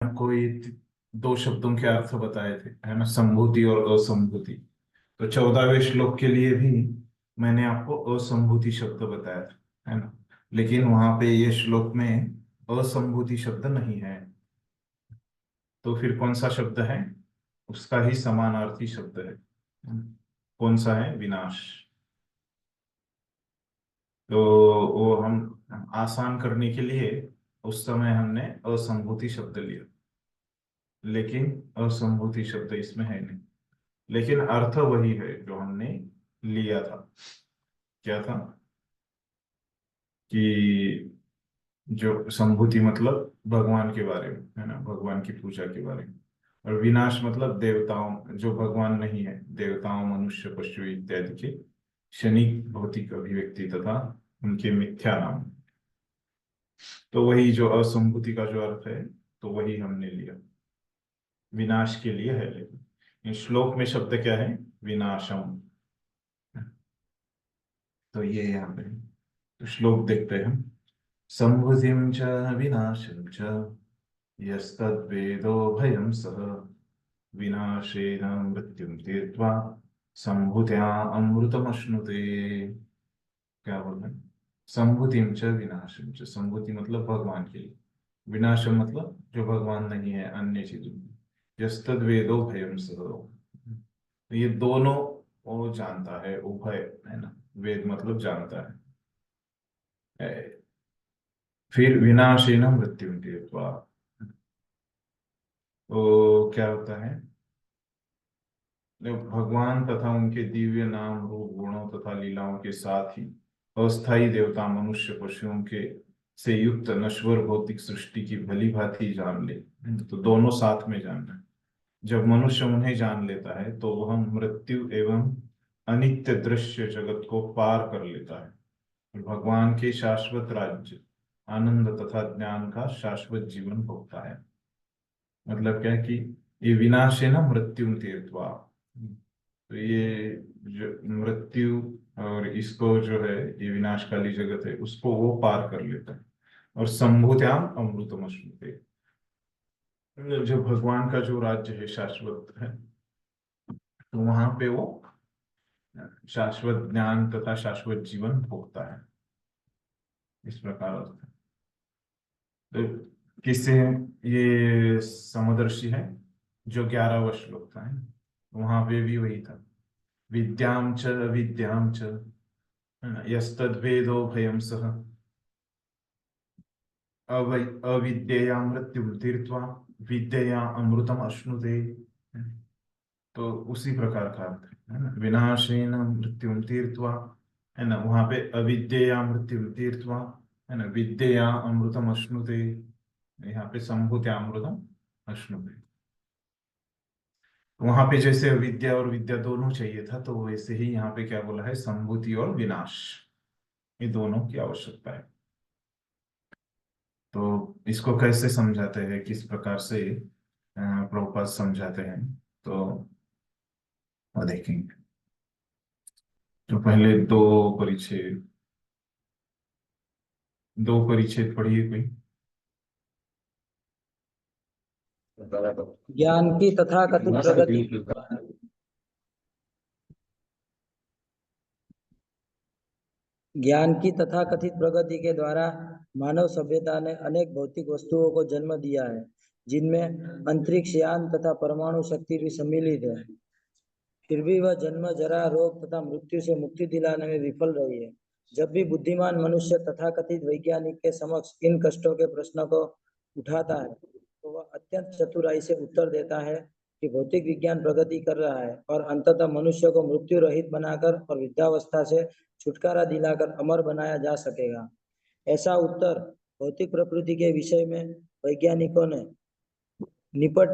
आपको ये दो शब्दों के अर्थ बताए थे, है ना, संभूति और असंभूति। तो 14वें श्लोक के लिए भी मैंने आपको असंभूति शब्द बताया था, है ना। लेकिन वहां पे ये श्लोक में असंभूति शब्द नहीं है। तो फिर कौन सा शब्द है? उसका ही समानार्थी शब्द है। कौन सा है? विनाश। तो वो हम आसान करने के लिए उस समय हमने असंभूति शब्द लिया, लेकिन असंभूति शब्द इसमें है नहीं। लेकिन अर्थ वही है जो हमने लिया था। क्या था? कि जो संभूति मतलब भगवान के बारे में, है ना, भगवान की पूजा के बारे में। और विनाश मतलब देवताओं, जो भगवान नहीं है, देवताओं, मनुष्य, पशु इत्यादि के क्षणिक भौतिक अभिव्यक्ति तथा उनके मिथ्या नाम। तो वही जो असंभूति का जो अर्थ है, तो वही हमने लिया। विनाश के लिए है, लेकिन इस श्लोक में शब्द क्या है? विनाशम। तो ये यहाँ पे है। तो श्लोक देखते हैं हम। संभुतिम च विनाशम च यस्तद्वेदो भयं सः विनाशेन मृत्युं तीर्त्वा संभुत्या अमृतमश्नुते। क्या बोल रहे हैं? संभुतिम च विनाशम च, संभुति मतलब भगवान के लिए, विनाशम मतलब जो भगवान नहीं है, अन्य चीजों में। यस्तद्वेदो भयं सः, तो ये दोनों वो जानता है, उभय, है ना। वेद मतलब जानता है। फिर विनाशेन मृत्यु तीर्त्वा, तो क्या होता है? भगवान तथा उनके दिव्य नाम, रूप, गुणों तथा लीलाओं के साथ ही अस्थाई देवता, मनुष्य, पशुओं के से युक्त नश्वर भौतिक सृष्टि की भली भांति जान ले। तो दोनों साथ में जानना है। जब मनुष्य उन्हें जान लेता है तो वह मृत्यु एवं अनित्य दृश्य जगत को पार कर लेता है और भगवान के शाश्वत राज्य, आनंद तथा ज्ञान का शाश्वत जीवन भोगता है। मतलब क्या है कि ये विनाश है ना, मृत्यु तीर्थवा। तो ये जो मृत्यु और इसको जो है, ये विनाशकाली जगत है, उसको वो पार कर लेता है। और संभूत्याम अमृतम अश्नुते, जो भगवान का जो राज्य है, शाश्वत है, तो वहां पे वो शाश्वत ज्ञान तथा शाश्वत जीवन भोगता है। इस प्रकार होता है। तो किससे? ये समदर्शी है, जो 11वां श्लोक था, है। वहां पे भी वही था। विद्याम च विद्याम च, है ना, यस्तद्वेदो भयं सः अविद्यया मृत्युं तीर्त्वा विद्यया अमृतम अश्नुते। तो उसी प्रकार का अर्थ है ना, विनाशेन मृत्युं तीर्त्वा, है ना। वहां पे अविद्यया मृत्युं तीर्त्वा, है ना, विद्यया अमृतम अश्नुते। यहाँ पे संभूत्या अमृतम अश्नुते। वहां पे जैसे विद्या और विद्या दोनों चाहिए था, तो वैसे ही यहाँ पे क्या बोला है? संभूति और विनाश, ये दोनों की आवश्यकता है। तो इसको कैसे समझाते हैं, किस प्रकार से प्रभुपाद समझाते हैं, तो वो देखेंगे। तो पहले दो परिच्छेद पढ़िए कोई। ज्ञान की तथाकथित प्रगति ज्ञान की तथाकथित प्रगति के द्वारा मानव सभ्यता ने अनेक भौतिक वस्तुओं को जन्म दिया है, जिनमें अंतरिक्ष यान तथा परमाणु शक्ति भी सम्मिलित है। फिर भी वह जन्म, जरा, रोग तथा मृत्यु से मुक्ति दिलाने में विफल रही है। जब भी बुद्धिमान मनुष्य तथाकथित वैज्ञानिक के समक्ष इन कष्टों के प्रश्न को उठाता है, तो वह अत्यंत चतुराई से उत्तर देता है कि भौतिक विज्ञान प्रगति कर रहा है और अंततः मनुष्य को मृत्यु रहित बनाकर और वृद्धावस्था से छुटकारा दिलाकर अमर बनाया जा सकेगा। ऐसा उत्तर भौतिक प्रकृति के विषय में वैज्ञानिकों ने निपट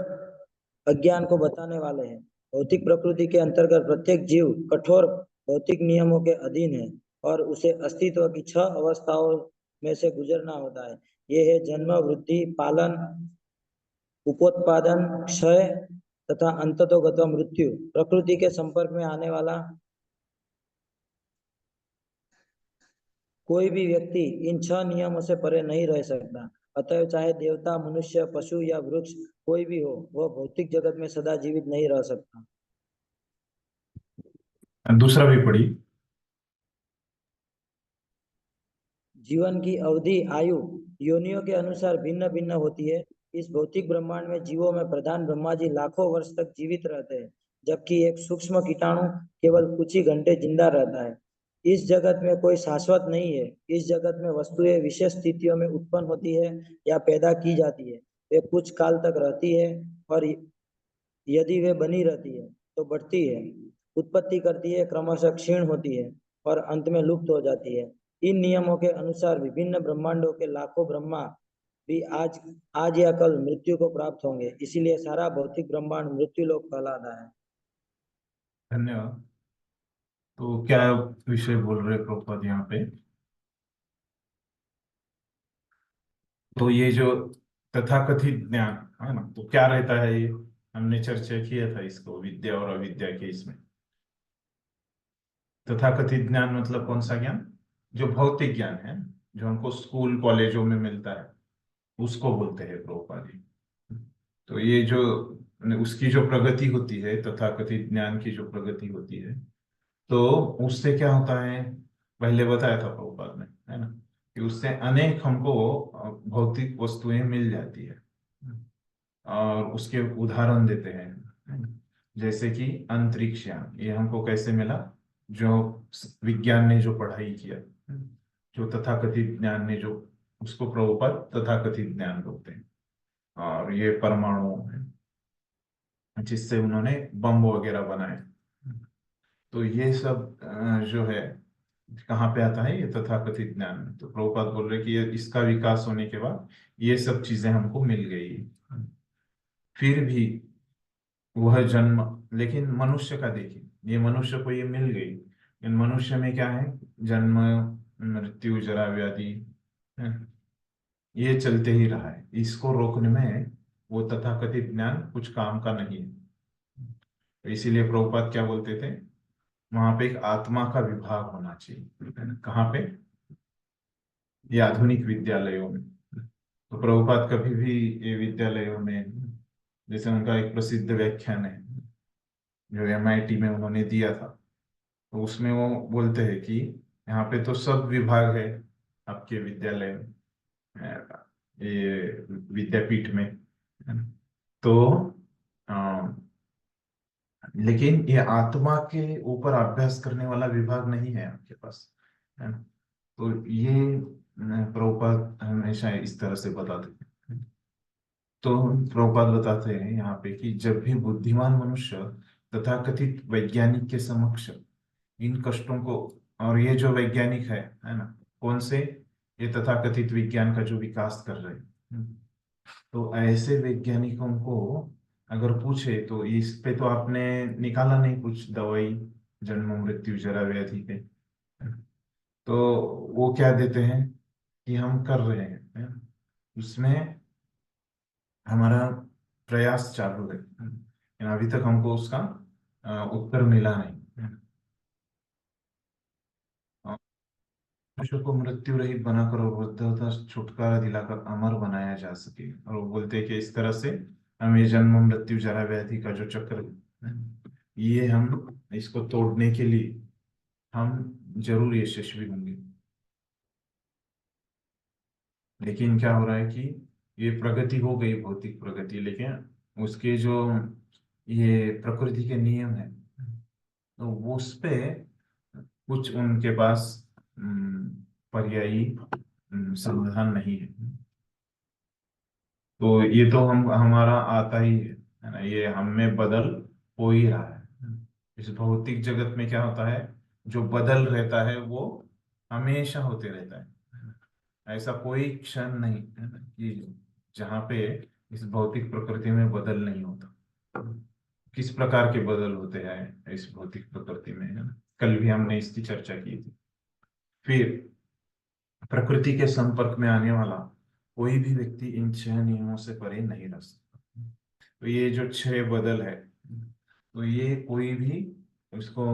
अज्ञान को बताने वाले हैं। भौतिक प्रकृति के अंतर्गत प्रत्येक जीव कठोर भौतिक नियमों के अधीन है और उसे अस्तित्व की 6 अवस्थाओं में से गुजरना होता है। ये है जन्म, वृद्धि, पालन, उपोत्पादन, क्षय तथा अंततोगत मृत्यु। प्रकृति के संपर्क में आने वाला कोई भी व्यक्ति इन 6 नियमों से परे नहीं रह सकता। अतएव चाहे देवता, मनुष्य, पशु या वृक्ष कोई भी हो, वह भौतिक जगत में सदा जीवित नहीं रह सकता। दूसरा भी पढ़ी। जीवन की अवधि, आयु योनियों के अनुसार भिन्न भिन्न होती है। इस भौतिक ब्रह्मांड में जीवों में प्रधान ब्रह्मा जी लाखों वर्ष तक जीवित रहते हैं, जबकि एक सूक्ष्म कीटाणु केवल कुछ ही घंटे जिंदा रहता है। इस जगत में कोई शाश्वत नहीं है। इस जगत में वस्तुएं विशेष स्थितियों में उत्पन्न होती है या पैदा की जाती है। वे कुछ काल तक रहती है और यदि वे बनी रहती है तो बढ़ती है, उत्पत्ति करती है, क्रमशः क्षीण होती है और अंत में लुप्त हो जाती है। इन नियमों के अनुसार विभिन्न ब्रह्मांडों के लाखों ब्रह्मा भी आज आज या कल मृत्यु को प्राप्त होंगे। इसीलिए सारा भौतिक ब्रह्मांड मृत्यु लोक कहलाता है। धन्यवाद। तो क्या विषय बोल रहे प्रभुपाद यहाँ पे? तो ये जो तथाकथित ज्ञान है ना, तो क्या रहता है ये? हमने चर्चा किया था इसको, विद्या और अविद्या के इसमें। तथाकथित ज्ञान मतलब कौन सा ज्ञान? जो भौतिक ज्ञान है, जो हमको स्कूल कॉलेजों में मिलता है, उसको बोलते हैं प्रभुपाद जी। तो ये जो उसकी जो प्रगति होती है, तथाकथित ज्ञान की जो प्रगति होती है, तो उससे क्या होता है, पहले बताया था प्रभुपाद ने, है ना, कि उससे अनेक हमको भौतिक वस्तुएं मिल जाती है। और उसके उदाहरण देते हैं, है ना? जैसे कि अंतरिक्ष यान, ये हमको कैसे मिला? जो विज्ञान ने जो पढ़ाई किया, जो तथाकथित ज्ञान ने जो, उसको प्रभुपाद तथाकथित ज्ञान बोलते हैं। और ये परमाणु है, जिससे उन्होंने बम वगैरह बनाए। तो ये सब जो है, कहाँ पे आता है? ये तथाकथित ज्ञान में। तो प्रभुपाद बोल रहे कि ये इसका विकास होने के बाद ये सब चीजें हमको मिल गई। फिर भी वह जन्म, लेकिन मनुष्य का देखिए, ये मनुष्य को ये मिल गई, लेकिन मनुष्य में क्या है? जन्म, मृत्यु, जरा व्याधि, है, ये चलते ही रहा है। इसको रोकने में वो तथाकथित ज्ञान कुछ काम का नहीं है। तो इसीलिए प्रभुपाद क्या बोलते थे, वहां पे एक आत्मा का विभाग होना चाहिए, है ना? कहाँ पे? ये आधुनिक विद्यालयों में। तो प्रभुपाद कभी भी ये विद्यालयों में, जैसे उनका एक प्रसिद्ध व्याख्यान है जो एमआईटी में उन्होंने दिया था, तो उसमें वो बोलते हैं कि यहाँ पे तो सब विभाग है आपके विद्यालय में, ये विद्यापीठ में, है ना? तो लेकिन ये आत्मा के ऊपर अभ्यास करने वाला विभाग नहीं है आपके पास, है ना? तो ये प्रभुपाद हमेशा इस तरह से बताते हैं। तो प्रभुपाद बताते हैं यहाँ पे कि जब भी बुद्धिमान मनुष्य तथाकथित वैज्ञानिक के समक्ष इन कष्टों को, और ये जो वैज्ञानिक है ना, कौन से? ये तथाकथित विज्ञान का जो विकास कर रहे हैं, तो ऐसे वैज्ञानिकों को अगर पूछे तो इस पे तो आपने निकाला नहीं कुछ दवाई, जन्म मृत्यु जरा व्याधि पे, तो वो क्या देते हैं कि हम कर रहे हैं, है ना? उसमें हमारा प्रयास चालू है, लेकिन अभी तक हमको उसका उत्तर मिला नहीं, है ना? मनुष्य को मृत्यु रहित बनाकर और वृद्धता से छुटकारा दिलाकर अमर बनाया जा सके। और वो बोलते हैं कि इस तरह से हम ये जन्म मृत्यु जरा व्याधि का जो चक्र है, ये हम इसको तोड़ने के लिए हम जरूर यशस्वी होंगे। लेकिन क्या हो रहा है कि ये प्रगति हो गई, भौतिक प्रगति, लेकिन उसके जो ये प्रकृति के नियम है, तो वो उस पे कुछ उनके पास पर्यायी समाधान नहीं है। तो ये तो हम हमारा आता ही है ना, ये हम में बदल हो ही रहा है। इस भौतिक जगत में क्या होता है, जो बदल रहता है वो हमेशा होते रहता है। ऐसा कोई क्षण नहीं है ना कि जहाँ पे इस भौतिक प्रकृति में बदल नहीं होता। किस प्रकार के बदल होते हैं इस भौतिक प्रकृति में, है ना? कल भी हमने इसकी चर्चा की थी। फिर प्रकृति के संपर्क में आने वाला कोई भी व्यक्ति इन 6 नियमों से परे नहीं रह सकता। तो ये जो 6 बदल है, तो ये कोई भी इसको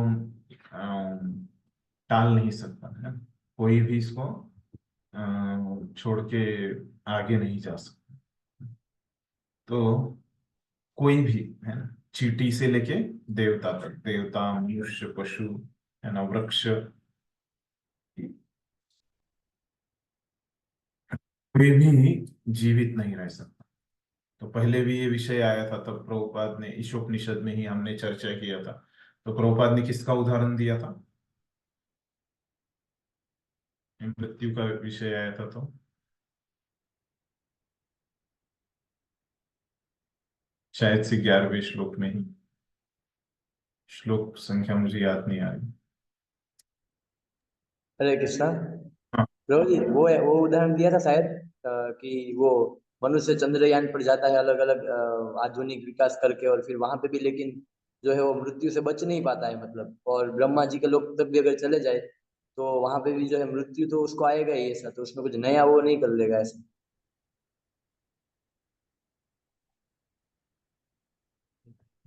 टाल नहीं सकता, है ना? कोई भी इसको छोड़ के आगे नहीं जा सकते। तो कोई भी, है ना, चींटी से लेके देवता तक, देवता, मनुष्य, पशु, है ना, वृक्ष, कोई भी जीवित नहीं रह सकता। तो पहले भी ये विषय आया था, तब प्रभुपाद ने ईशोपनिषद में ही हमने चर्चा किया था। तो प्रभुपाद ने किसका उदाहरण दिया था? मृत्यु का विषय आया था तो शायद से 11वें श्लोक में ही, श्लोक संख्या मुझे याद नहीं आ रही। हरे कृष्णा। हाँ। प्रभु जी, वो उदाहरण दिया था शायद, कि वो मनुष्य चंद्रयान पर जाता है अलग अलग आधुनिक विकास करके, और फिर वहां पे भी लेकिन जो है वो मृत्यु से बच नहीं पाता है, मतलब। और ब्रह्मा जी के लोक तक भी अगर चले जाए तो वहां पे भी जो है मृत्यु तो उसको आएगा ही, ऐसा तो उसमें कुछ नया वो नहीं कर लेगा ऐसा।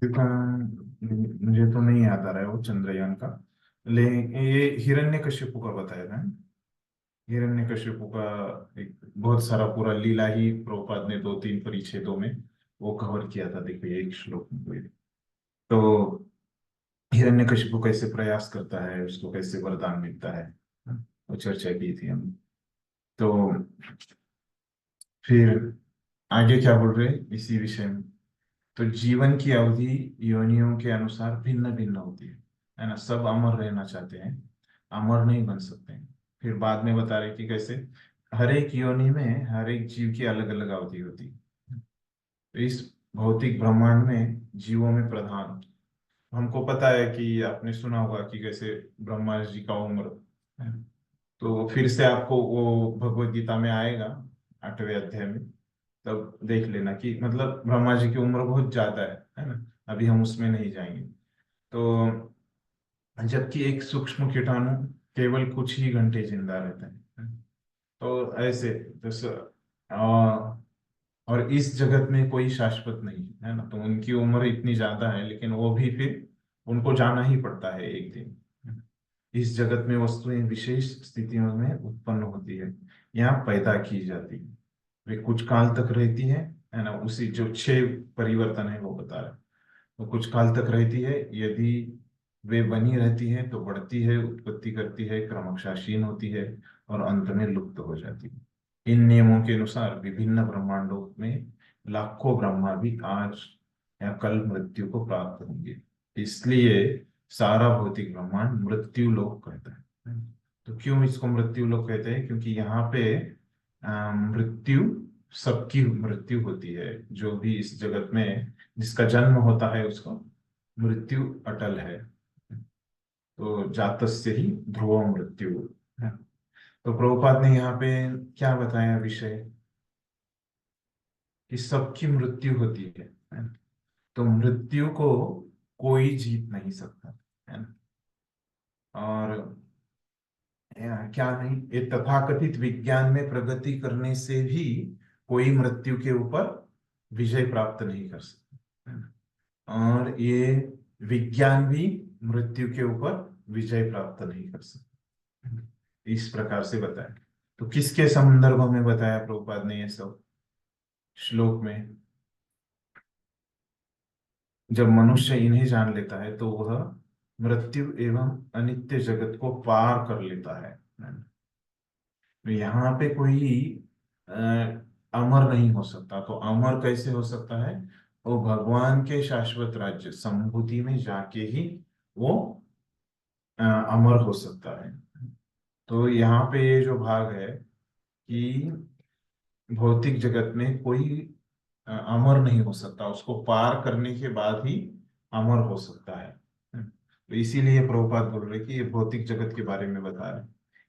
देखो, मुझे तो नहीं याद आ रहा है वो चंद्रयान का, लेकिन ये हिरण्यकशिपु का बताया था। हिरण्यकशिपु का एक बहुत सारा पूरा लीला ही प्रभुपाद ने 2-3 परिच्छेदों में वो कवर किया था। देखो ये एक श्लोक में कोई, तो हिरण्यकशिपु कैसे प्रयास करता है, उसको कैसे वरदान मिलता है, वो चर्चा की थी हम। तो फिर आगे क्या बोल रहे हैं इसी विषय में? तो जीवन की अवधि योनियों के अनुसार भिन्न भिन्न होती है ना। सब अमर रहना चाहते हैं, अमर नहीं बन सकते हैं। फिर बाद में बता रहे कि कैसे हर एक योनि में हर एक जीव की अलग अलग अवधि होती है। तो इस भौतिक ब्रह्मांड में जीवों में प्रधान, हमको पता है कि आपने सुना होगा कि कैसे ब्रह्मा जी का उम्र है। तो फिर से आपको वो भगवत गीता में आएगा 8वें अध्याय में, तब देख लेना कि मतलब ब्रह्मा जी की उम्र बहुत ज्यादा है ना। अभी हम उसमें नहीं जाएंगे। तो जबकि एक सूक्ष्म कीटाणु केवल कुछ ही घंटे जिंदा रहता है। तो ऐसे जैसे और इस जगत में कोई शाश्वत नहीं है ना। तो उनकी उम्र इतनी ज्यादा है, लेकिन वो भी फिर उनको जाना ही पड़ता है एक दिन। इस जगत में वस्तुएं विशेष स्थितियों में उत्पन्न होती है, यहाँ पैदा की जाती है, वे कुछ काल तक रहती है ना। उसी जो 6 परिवर्तन है वो बता रहे हैं। वो कुछ काल तक रहती है, यदि वे बनी रहती है तो बढ़ती है, उत्पत्ति करती है, क्रमशः क्षीण होती है और अंत में लुप्त हो जाती है। इन नियमों के अनुसार विभिन्न ब्रह्मांडों में लाखों ब्रह्मा भी आज या कल मृत्यु को प्राप्त होंगे। इसलिए सारा भौतिक ब्रह्मांड मृत्यु लोक कहता है। तो क्यों इसको मृत्यु लोक कहते हैं? क्योंकि यहाँ पे मृत्यु, सबकी मृत्यु होती है। जो भी इस जगत में जिसका जन्म होता है उसको मृत्यु अटल है। तो जातस्य ही ध्रुव मृत्यु है। तो प्रभुपाद ने यहाँ पे क्या बताया विषय, कि सबकी मृत्यु होती है। तो मृत्यु को कोई जीत नहीं सकता, है ना। और क्या नहीं, ये तथाकथित विज्ञान में प्रगति करने से भी कोई मृत्यु के ऊपर विजय प्राप्त नहीं कर सकता, है ना। और ये विज्ञान भी मृत्यु के ऊपर विजय प्राप्त नहीं कर सकता, है ना। इस प्रकार से बताया। तो किसके संदर्भ में बताया प्रभुपाद ने ये सब श्लोक में? जब मनुष्य इन्हें जान लेता है तो वह मृत्यु एवं अनित्य जगत को पार कर लेता है। तो यहाँ पे कोई अ, अमर नहीं हो सकता। तो अमर कैसे हो सकता है? वो भगवान के शाश्वत राज्य संभूति में जाके ही वो अमर हो सकता है। तो यहाँ पे ये जो भाग है कि भौतिक जगत में कोई अमर नहीं हो सकता, उसको पार करने के बाद ही अमर हो सकता है। तो इसीलिए प्रभुपाद बोल रहे कि ये भौतिक जगत के बारे में बता रहे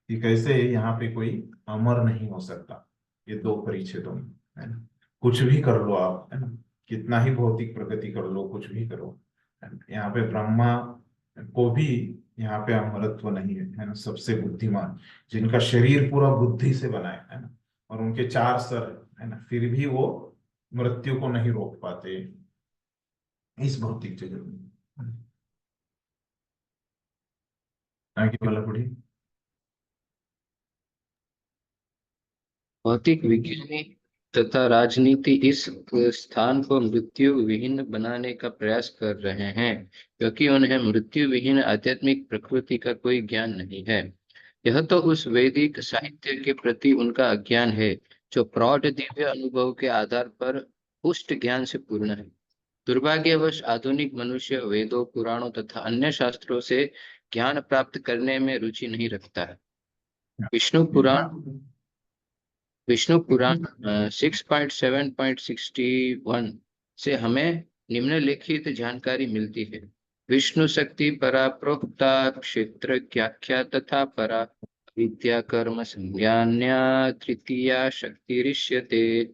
कि कैसे यहाँ पे कोई अमर नहीं हो सकता। ये 2 परिच्छेदों में, है ना। कुछ भी कर लो आप, है ना, कितना ही भौतिक प्रगति कर लो, कुछ भी करो, है ना? यहाँ पे ब्रह्मा को भी यहाँ पे अमरत्व नहीं है ना। सबसे बुद्धिमान, जिनका शरीर पूरा बुद्धि से बना है ना, और उनके 4 सर है ना, फिर भी वो मृत्यु को नहीं रोक पाते इस भौतिक जगत में। आगे वाला पढ़िए। भौतिक विज्ञानी तथा राजनीति इस स्थान को मृत्यु विहीन बनाने का प्रयास कर रहे हैं, क्योंकि उन्हें मृत्यु विहीन आध्यात्मिक प्रकृति का कोई ज्ञान नहीं है। यह तो उस वैदिक साहित्य के प्रति उनका अज्ञान है जो प्रौढ़ दिव्य अनुभव के आधार पर पुष्ट ज्ञान से पूर्ण है। दुर्भाग्यवश आधुनिक मनुष्य वेदों, पुराणों तथा अन्य शास्त्रों से ज्ञान प्राप्त करने में रुचि नहीं रखता है। विष्णु पुराण विष्णु पुराण 6.7.61 से हमें निम्नलिखित जानकारी मिलती है। विष्णु शक्ति परा प्रोक्ता क्षेत्र व्याख्या तथा परा विद्या कर्म संज्ञान्या तृतीया शक्तिरिष्यते।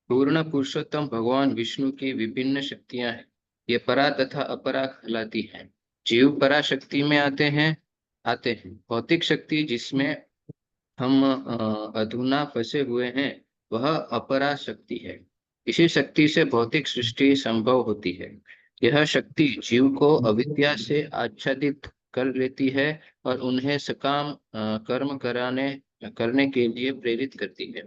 पूर्ण पुरुषोत्तम भगवान विष्णु की विभिन्न शक्तियां हैं। ये परा तथा अपरा कहलाती हैं। जीव परा शक्ति में आते हैं भौतिक शक्ति जिसमें हम अधुना फंसे हुए हैं, वह अपरा शक्ति है। इसी शक्ति से भौतिक सृष्टि संभव होती है। यह शक्ति जीव को अविद्या से आच्छादित कर लेती है और उन्हें सकाम कर्म करने के लिए प्रेरित करती है।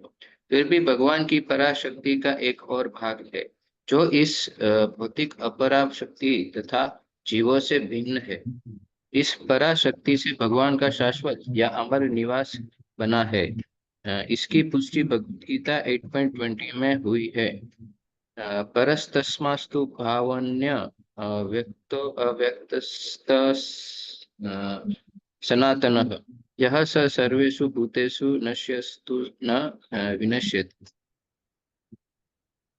फिर भी भगवान की पराशक्ति का एक और भाग है जो इस भौतिक अपरा शक्ति तथा जीवों से भिन्न है। इस पराशक्ति से भगवान का शाश्वत या अमर निवास बना है। इसकी पुष्टि भगवद गीता 8.20 में हुई है। परस्तस्मास्तु भावन्य व्यक्तो अव्यक्तस्त सनातनः यह स सर्वेषु भूतेषु नश्यस्तु न विनश्यति।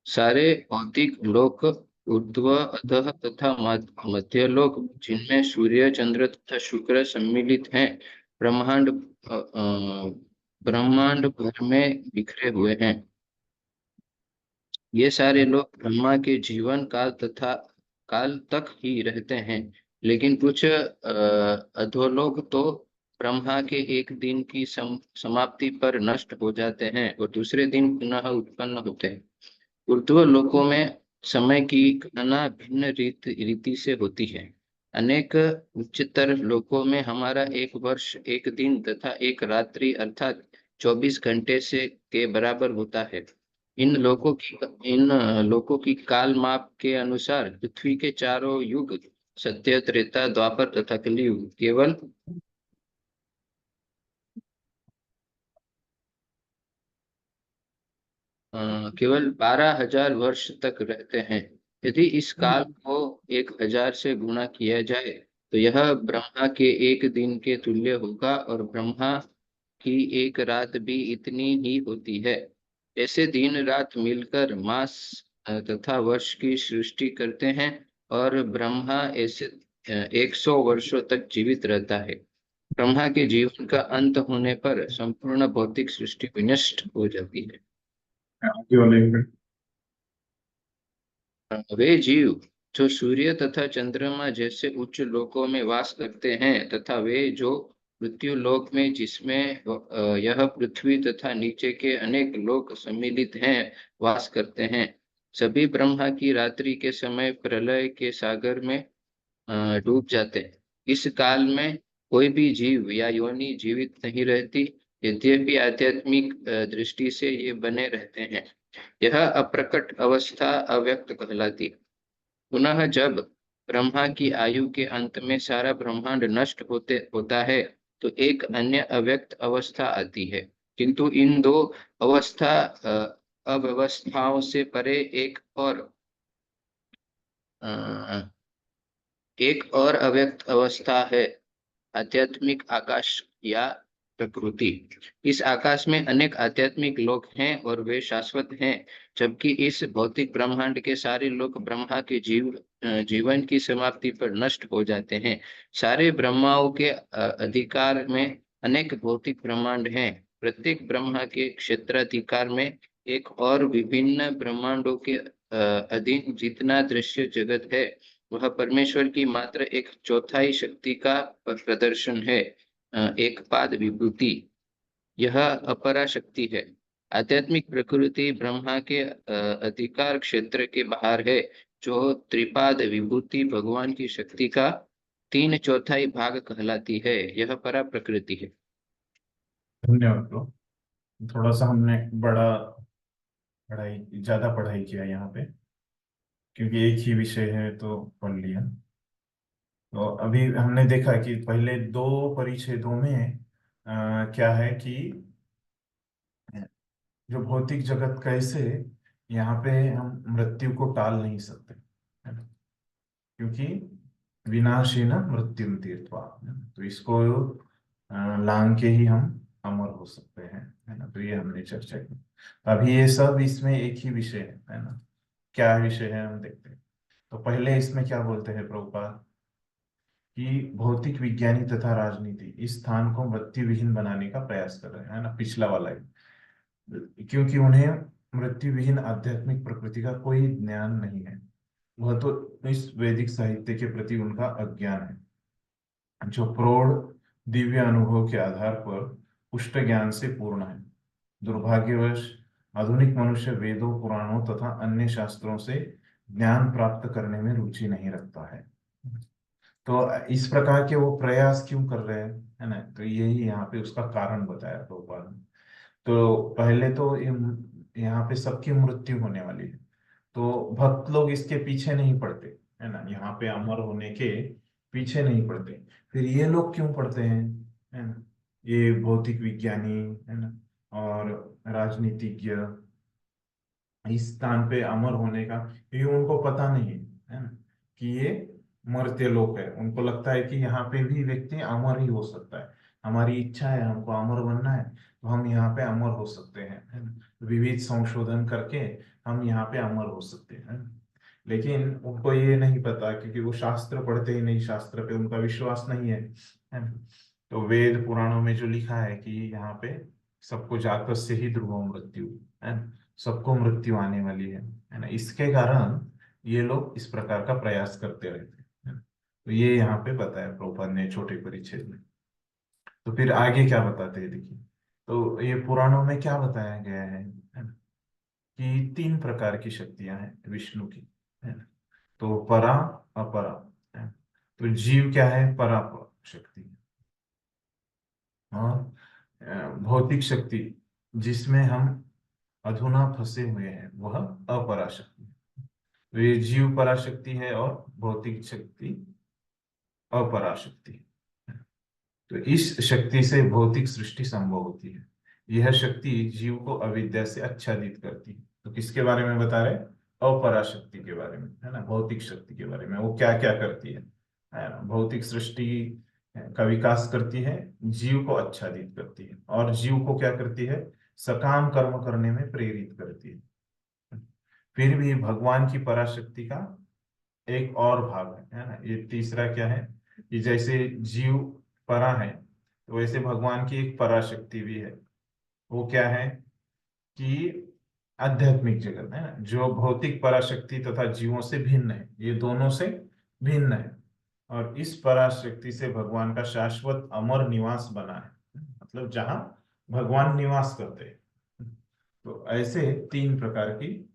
सारे भौतिक लोक ऊर्ध्व अधः तथा मध्य लोक जिनमें सूर्य चंद्र तथा शुक्र सम्मिलित हैं ब्रह्मांड भर में बिखरे हुए हैं। ये सारे लोग ब्रह्मा के जीवन काल तक ही रहते हैं, लेकिन कुछ अधोलोक तो ब्रह्मा के एक दिन की समाप्ति पर नष्ट हो जाते हैं और दूसरे दिन पुनः उत्पन्न होते हैं। ऊर्ध्व लोकों में समय की गणना भिन्न रीति से होती है। अनेक उच्चतर लोकों में हमारा एक वर्ष एक दिन तथा एक रात्रि अर्थात 24 घंटे से के बराबर होता है। इन लोकों की काल माप के अनुसार पृथ्वी के चारों युग सत्य, त्रेता, द्वापर तथा कलियुग केवल 12,000 वर्ष तक रहते हैं। यदि इस काल को 1,000 से गुणा किया जाए तो यह ब्रह्मा के एक दिन के तुल्य होगा और ब्रह्मा की एक रात भी इतनी ही होती है। ऐसे दिन रात मिलकर मास तथा वर्ष की सृष्टि करते हैं और ब्रह्मा ऐसे 100 वर्षों तक जीवित रहता है। ब्रह्मा के जीवन का अंत होने पर संपूर्ण भौतिक सृष्टि विनष्ट हो जाती है। केवल एक मिनट। वे जीव जो सूर्य तथा चंद्रमा जैसे उच्च लोकों में वास करते हैं तथा वे जो मृत्यु लोक में जिसमें यह पृथ्वी तथा नीचे के अनेक लोक सम्मिलित हैं वास करते हैं, सभी ब्रह्मा की रात्रि के समय प्रलय के सागर में डूब जाते हैं। इस काल में कोई भी जीव या योनि जीवित नहीं रहती, यद्यपि आध्यात्मिक दृष्टि से ये बने रहते हैं। यह अप्रकट अवस्था अव्यक्त कहलाती है। पुनः जब ब्रह्मा की आयु के अंत में सारा ब्रह्मांड नष्ट होता है तो एक अन्य अव्यक्त अवस्था आती है। किंतु इन दो अव्यवस्थाओं से परे एक और अव्यक्त अवस्था है आध्यात्मिक आकाश या प्रकृति। इस आकाश में अनेक आध्यात्मिक लोक हैं और वे शाश्वत हैं, जबकि इस भौतिक ब्रह्मांड के सारे लोक ब्रह्मा के जीवन की समाप्ति पर नष्ट हो जाते हैं। सारे ब्रह्माओं के अधिकार में अनेक भौतिक ब्रह्मांड हैं। प्रत्येक ब्रह्मा के क्षेत्राधिकार में एक और विभिन्न ब्रह्मांडों के अधीन जितना दृश्य जगत है वह परमेश्वर की मात्र एक चौथाई शक्ति का प्रदर्शन है, एक पाद विभूति। यह अपरा शक्ति है। आध्यात्मिक प्रकृति ब्रह्मा के अधिकार क्षेत्र के बाहर है, जो त्रिपाद विभूति भगवान की शक्ति का 3/4 भाग कहलाती है। यह परा प्रकृति है। धन्यवाद ब्रो। थोड़ा सा हमने बड़ा ज्यादा पढ़ाई किया यहाँ पे, क्योंकि एक ही विषय है तो पढ़ लिया। तो अभी हमने देखा कि पहले दो परिच्छेदों में क्या है कि जो भौतिक जगत कैसे, यहाँ पे हम मृत्यु को टाल नहीं सकते, है ना, क्योंकि विनाशी न मृत्यु तीर्थवा, तो इसको लांग के ही हम अमर हो सकते हैं, है ना। तो ये हमने चर्चा की। अभी ये सब इसमें एक ही विषय है ना। क्या विषय है हम देखते हैं। तो पहले इसमें क्या बोलते हैं प्रभुपाद कि भौतिक विज्ञानी तथा राजनीति इस स्थान को मृत्यु विहीन बनाने का प्रयास कर रहे हैं, है ना, पिछला वाला ही, क्योंकि उन्हें मृत्यु विहीन आध्यात्मिक प्रकृति का कोई ज्ञान नहीं है। वह तो इस वैदिक साहित्य के प्रति उनका अज्ञान है, जो प्रौढ़ दिव्य अनुभव के आधार पर पुष्ट ज्ञान से पूर्ण है। दुर्भाग्यवश आधुनिक मनुष्य वेदों, पुराणों तथा अन्य शास्त्रों से ज्ञान प्राप्त करने में रुचि नहीं रखता है। तो इस प्रकार के वो प्रयास क्यों कर रहे हैं, है ना, तो यही यहाँ पे उसका कारण बताया प्रभुपाद ने। तो पहले तो यहाँ पे सबकी मृत्यु होने वाली है, तो भक्त लोग इसके पीछे नहीं पड़ते, है ना, यहाँ पे अमर होने के पीछे नहीं पड़ते। फिर ये लोग क्यों पढ़ते हैं, है ना, ये भौतिक विज्ञानी, है ना, और राजनीतिज्ञ इस स्थान पे अमर होने का, क्योंकि उनको पता नहीं है ना कि ये मर्त्य लोक है। उनको लगता है कि यहाँ पे भी व्यक्ति अमर ही हो सकता है। हमारी इच्छा है, हमको अमर बनना है, तो हम यहाँ पे अमर हो सकते हैं, है ना, विविध संशोधन करके हम यहाँ पे अमर हो सकते हैं, है ना? लेकिन उनको ये नहीं पता, क्योंकि वो शास्त्र पढ़ते ही नहीं, शास्त्र पे उनका विश्वास नहीं है ना। तो वेद पुराणों में जो लिखा है कि यहाँ पे सबको जातक से ही ध्रुव मृत्यु, है ना, सबको मृत्यु आने वाली है ना, इसके कारण ये लोग इस प्रकार का प्रयास करते रहते हैं, है ना? तो ये यहाँ पे बताया प्रभुपाद ने छोटे परिच्छेद में। तो फिर आगे क्या बताते हैं देखिए। तो ये पुराणों में क्या बताया गया है ना, कि तीन प्रकार की शक्तियां हैं विष्णु की, है ना। तो परा, अपरा, है ना? तो जीव क्या है, परापर शक्ति, और भौतिक शक्ति जिसमें हम अधुना फंसे हुए हैं वह अपराशक्ति। तो ये जीव पराशक्ति है और भौतिक शक्ति अपराशक्ति है। तो इस शक्ति से भौतिक सृष्टि संभव होती है। यह शक्ति जीव को अविद्या से आच्छादित करती है। तो किसके बारे में बता रहे, अपराशक्ति के बारे में, है ना, भौतिक शक्ति के बारे में। वो क्या क्या करती है ना, भौतिक सृष्टि का विकास करती है, जीव को आच्छादित करती है, और जीव को क्या करती है, सकाम कर्म करने में प्रेरित करती है। फिर भी भगवान की पराशक्ति का एक और भाग है ना, ये तीसरा क्या है, कि जैसे जीव परा है, तो वैसे भगवान की एक पराशक्ति भी है। वो क्या है कि आध्यात्मिक जगत, है ना, जो भौतिक पराशक्ति तथा जीवों से भिन्न है, ये दोनों से भिन्न है। और इस पराशक्ति से भगवान का शाश्वत अमर निवास बना है, मतलब जहां भगवान निवास करते हैं। तो ऐसे तीन प्रकार की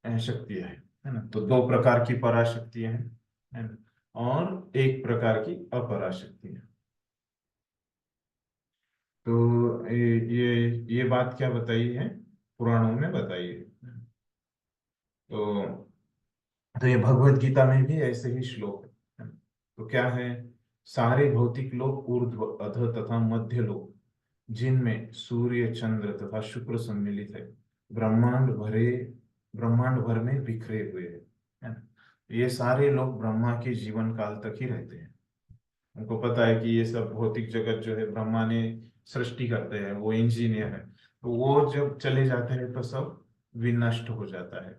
शक्तियां हैं, है ना। तो दो प्रकार की पराशक्तियां हैं, है ना, और एक प्रकार की अपराशक्ति है। तो ये बात क्या बताई है, पुराणों में बताई है। तो तो ये भगवत गीता में भी ऐसे ही श्लोक है। तो क्या है, सारे भौतिक लोक, ऊर्ध्व, अध तथा मध्य लोक, जिनमें सूर्य, चंद्र तथा शुक्र सम्मिलित है, ब्रह्मांड भर में बिखरे हुए है ना। ये सारे लोग ब्रह्मा के जीवन काल तक ही रहते हैं। उनको पता है कि ये सब भौतिक जगत जो है ब्रह्मा ने सृष्टि करते हैं, वो इंजीनियर है, तो वो जब चले जाते हैं तो सब विनष्ट हो जाता है।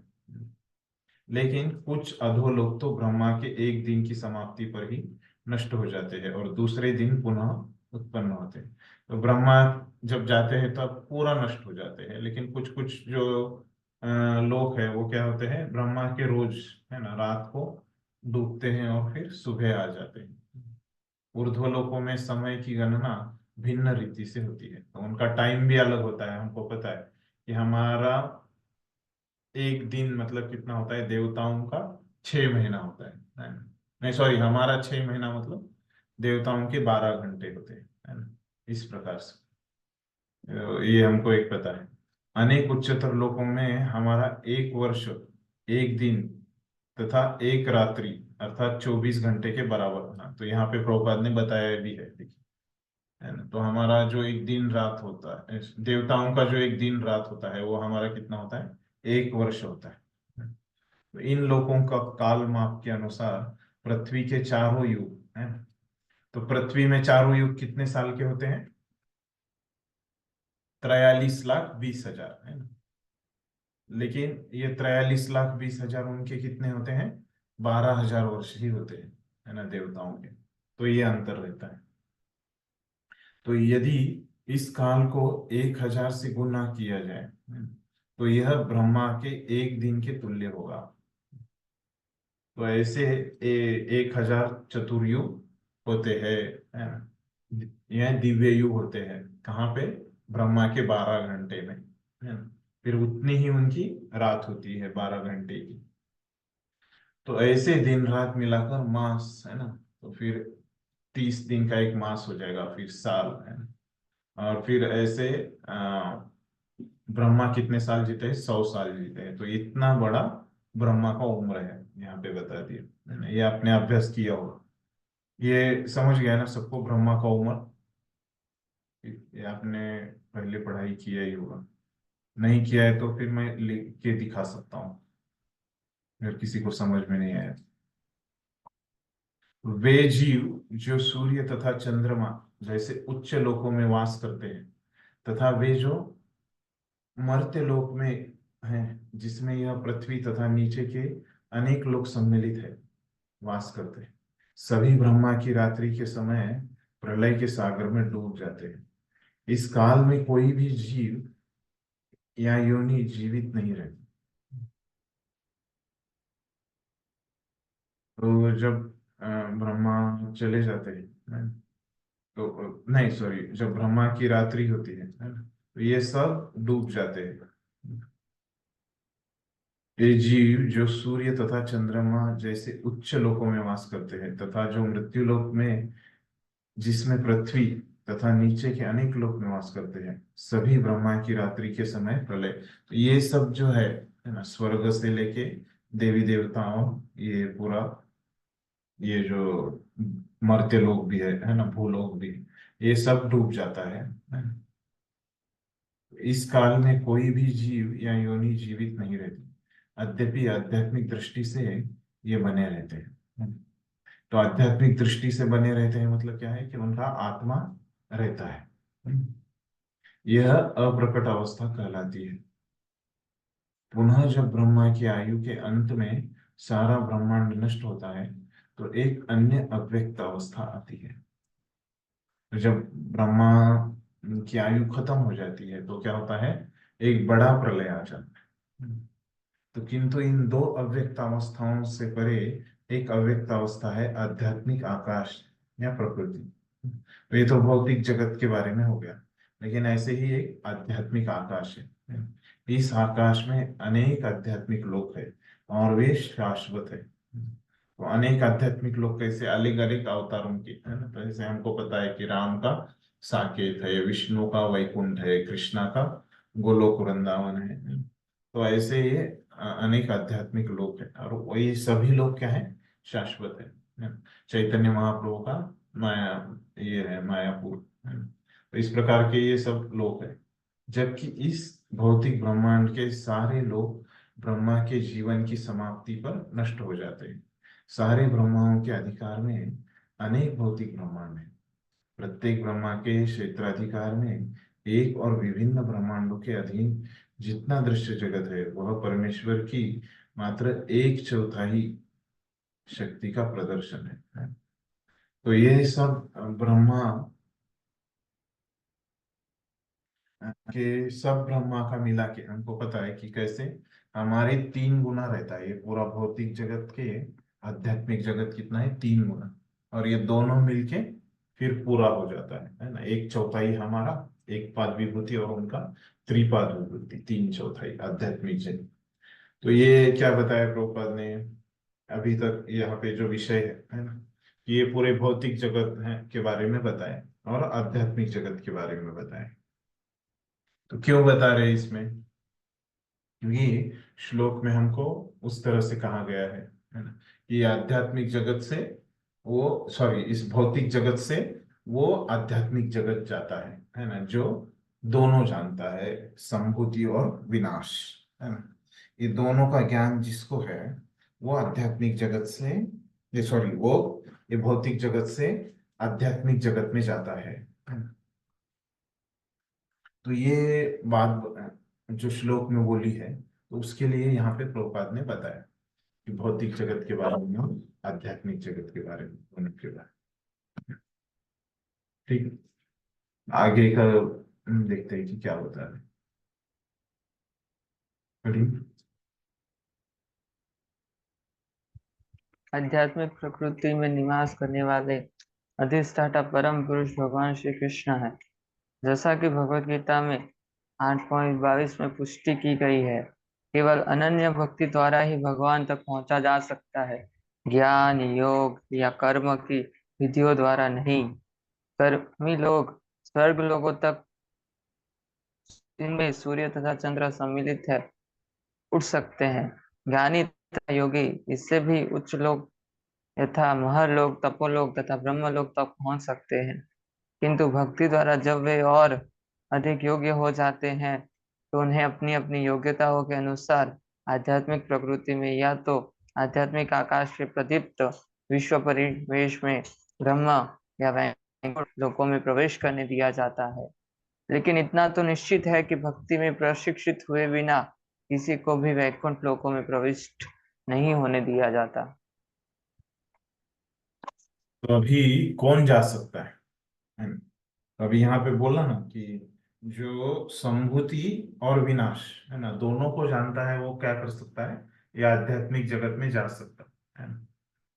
लेकिन कुछ अधोलोक तो ब्रह्मा के एक दिन की समाप्ति पर ही नष्ट हो जाते हैं और दूसरे दिन पुनः उत्पन्न होते हैं। तो ब्रह्मा जब जाते हैं तब पूरा नष्ट हो जाते हैं, लेकिन कुछ कुछ जो लोक है वो क्या होते हैं, ब्रह्मा के रोज, है ना, रात को डूबते हैं और फिर सुबह आ जाते हैं। ऊर्ध्वलोकों में समय की गणना भिन्न रीति से होती है, तो उनका टाइम भी अलग होता है। हमको पता है कि हमारा एक दिन मतलब कितना होता है, देवताओं का 6 महीना होता है ना? नहीं सॉरी, हमारा 6 महीना मतलब देवताओं के 12 घंटे होते हैं, है ना, इस प्रकार से। तो ये हमको एक पता है। अनेक उच्चतर लोकों में हमारा एक वर्ष, एक दिन तथा एक रात्रि अर्थात 24 घंटे के बराबर होना। तो यहाँ पे प्रभुपाद ने बताया भी है, देखिए, है ना। तो हमारा जो एक दिन रात होता है, देवताओं का जो एक दिन रात होता है, वो हमारा कितना होता है, एक वर्ष होता है। तो इन लोगों का काल माप के अनुसार पृथ्वी के चारों युग, है ना। तो पृथ्वी में चारों युग कितने साल के होते हैं, 43,20,000, है ना। लेकिन ये 43,20,000 उनके कितने होते हैं, 12,000 वर्ष ही होते हैं, है ना, देवताओं के। तो ये अंतर रहता है। तो यदि इस काल को 1,000 से गुना किया जाए, तो यह ब्रह्मा के एक दिन के तुल्य होगा। तो ऐसे 1,000 चतुर्युग होते हैं, है ना। यह दिव्य युग होते हैं कहाँ पे, ब्रह्मा के 12 घंटे में, है ना। फिर उतनी ही उनकी रात होती है 12 घंटे की। तो ऐसे दिन रात मिलाकर मास, है ना। तो फिर 30 दिन का एक मास हो जाएगा, फिर साल, है ना। और फिर ऐसे ब्रह्मा कितने साल जीते हैं, 100 साल जीते हैं। तो इतना बड़ा ब्रह्मा का उम्र है, यहाँ पे बता दिया, है ना। ये आपने अभ्यास किया होगा, ये समझ गया ना सबको, ब्रह्मा का उम्र। ये आपने पहले पढ़ाई किया ही होगा, नहीं किया है तो फिर मैं लिख के दिखा सकता हूँ अगर किसी को समझ में नहीं आया। वे जीव जो सूर्य तथा चंद्रमा जैसे उच्च लोकों में वास करते हैं, तथा वे जो मर्त्य लोक में हैं, जिसमें यह पृथ्वी तथा नीचे के अनेक लोग सम्मिलित है, वास करते हैं, सभी ब्रह्मा की रात्रि के समय प्रलय के सागर में डूब जाते हैं। इस काल में कोई भी जीव या योनि जीवित नहीं रहती। तो जब ब्रह्मा चले जाते हैं, तो नहीं सॉरी, जब ब्रह्मा की रात्रि होती है ना, तो ये सब डूब जाते हैं। ये जीव जो सूर्य तथा चंद्रमा जैसे उच्च लोकों में वास करते हैं, तथा जो मृत्यु लोक में, जिसमें पृथ्वी तथा नीचे के अनेक लोक में वास करते हैं, सभी ब्रह्मा की रात्रि के समय प्रलय। तो ये सब जो है ना, स्वर्ग से लेके देवी देवताओं, ये पूरा, ये जो मर्त्य लोक भी है ना, भूलोक भी, ये सब डूब जाता है ना? इस काल में कोई भी जीव या योनि जीवित नहीं रहती, यद्यपि आध्यात्मिक दृष्टि से ये बने रहते हैं। तो आध्यात्मिक दृष्टि से बने रहते हैं मतलब क्या है कि उनका आत्मा रहता है। यह अप्रकट अवस्था कहलाती है। पुनः जब ब्रह्मा की आयु के अंत में सारा ब्रह्मांड नष्ट होता है, तो एक अन्य अव्यक्त अवस्था आती है। तो जब ब्रह्मा की आयु खत्म हो जाती है, तो क्या होता है, एक बड़ा प्रलय आ जाता है। तो किंतु इन दो अव्यक्त अवस्थाओं से परे एक अव्यक्त अवस्था है, आध्यात्मिक आकाश या प्रकृति। तो ये तो भौतिक जगत के बारे में हो गया, लेकिन ऐसे ही एक आध्यात्मिक आकाश है। इस आकाश में अनेक आध्यात्मिक लोक है और वे शाश्वत है। तो अनेक आध्यात्मिक लोग कैसे, अलग अलग अवतारों के, है ना। तो जैसे हमको पता है कि राम का साकेत है, विष्णु का वैकुंठ है, कृष्णा का गोलोक वृंदावन है। तो ऐसे ये अनेक आध्यात्मिक लोक है, और वही सभी लोग क्या है, शाश्वत है। चैतन्य महाप्रभु का माया, ये है मायापुर, है। तो इस प्रकार के ये सब लोक है। जबकि इस भौतिक ब्रह्मांड के सारे लोग ब्रह्मा के जीवन की समाप्ति पर नष्ट हो जाते हैं। सारे ब्रह्माओं के अधिकार में अनेक भौतिक ब्रह्मांड है। प्रत्येक ब्रह्मा के क्षेत्राधिकार में एक और विभिन्न ब्रह्मांडों के अधीन जितना दृश्य जगत है, वह परमेश्वर की मात्र 1/4 शक्ति का प्रदर्शन है। तो ये सब ब्रह्मा के, सब ब्रह्मा का मिला के हमको पता है कि कैसे हमारे 3 गुना रहता है। ये पूरा भौतिक जगत के आध्यात्मिक जगत कितना है, 3 गुना, और ये दोनों मिलके फिर पूरा हो जाता है ना। 1/4 हमारा, एक पाद विभूति, और उनका त्रिपाद विभूति, 3/4 आध्यात्मिक जगत। तो ये क्या बताया प्रभुपाद ने अभी तक यहाँ पे जो विषय है ना, कि ये पूरे भौतिक जगत है के बारे में बताए और आध्यात्मिक जगत के बारे में बताए। तो क्यों बता रहे हैं इसमें? क्योंकि श्लोक में हमको उस तरह से कहा गया है ना, कि आध्यात्मिक जगत से वो, सॉरी, इस भौतिक जगत से वो आध्यात्मिक जगत जाता है ना, जो दोनों जानता है, संभूति और विनाश, है ना। ये दोनों का ज्ञान जिसको है वो आध्यात्मिक जगत से, ये सॉरी, वो ये भौतिक जगत से आध्यात्मिक जगत में जाता है ना? तो ये बात जो श्लोक में बोली है, तो उसके लिए यहाँ पे प्रभुपाद ने बताया कि भौतिक जगत के बारे में और आध्यात्मिक जगत के बारे में, दोनों के बारे में। ठीक है, आगे का देखते हैं कि क्या होता है। पढ़िए। आध्यात्मिक प्रकृति में निवास करने वाले अधिष्ठाता परम पुरुष भगवान श्री कृष्ण है। जैसा कि भगवत गीता में 8.22 में पुष्टि की गई है, केवल अनन्य भक्ति द्वारा ही भगवान तक पहुंचा जा सकता है, ज्ञान, योग या कर्म की विधियों द्वारा नहीं। कर्मी लोग स्वर्ग लोगों तक, जिनमें सूर्य तथा चंद्र सम्मिलित है, उठ सकते हैं। ज्ञानी तथा योगी इससे भी उच्च लोग यथा महरलोक, तपोलोक तथा ब्रह्मलोक तक पहुंच सकते हैं। किंतु भक्ति द्वारा जब वे और अधिक योग्य हो जाते हैं, तो उन्हें अपनी अपनी योग्यताओं के अनुसार आध्यात्मिक प्रकृति में या तो आध्यात्मिक आकाश के प्रदीप्त विश्व परिवेश में, ब्रह्म या वैकुंठ लोकों में प्रवेश करने दिया जाता है। लेकिन इतना तो निश्चित है कि भक्ति में प्रशिक्षित हुए बिना किसी को भी वैकुंठ लोकों में प्रविष्ट नहीं होने दिया जाता। तो अभी कौन जा सकता है ना? तो अभी यहाँ पे बोला ना कि जो संभूति और विनाश, है ना, दोनों को जानता है, वो क्या कर सकता है, ये आध्यात्मिक जगत में जा सकता है ना।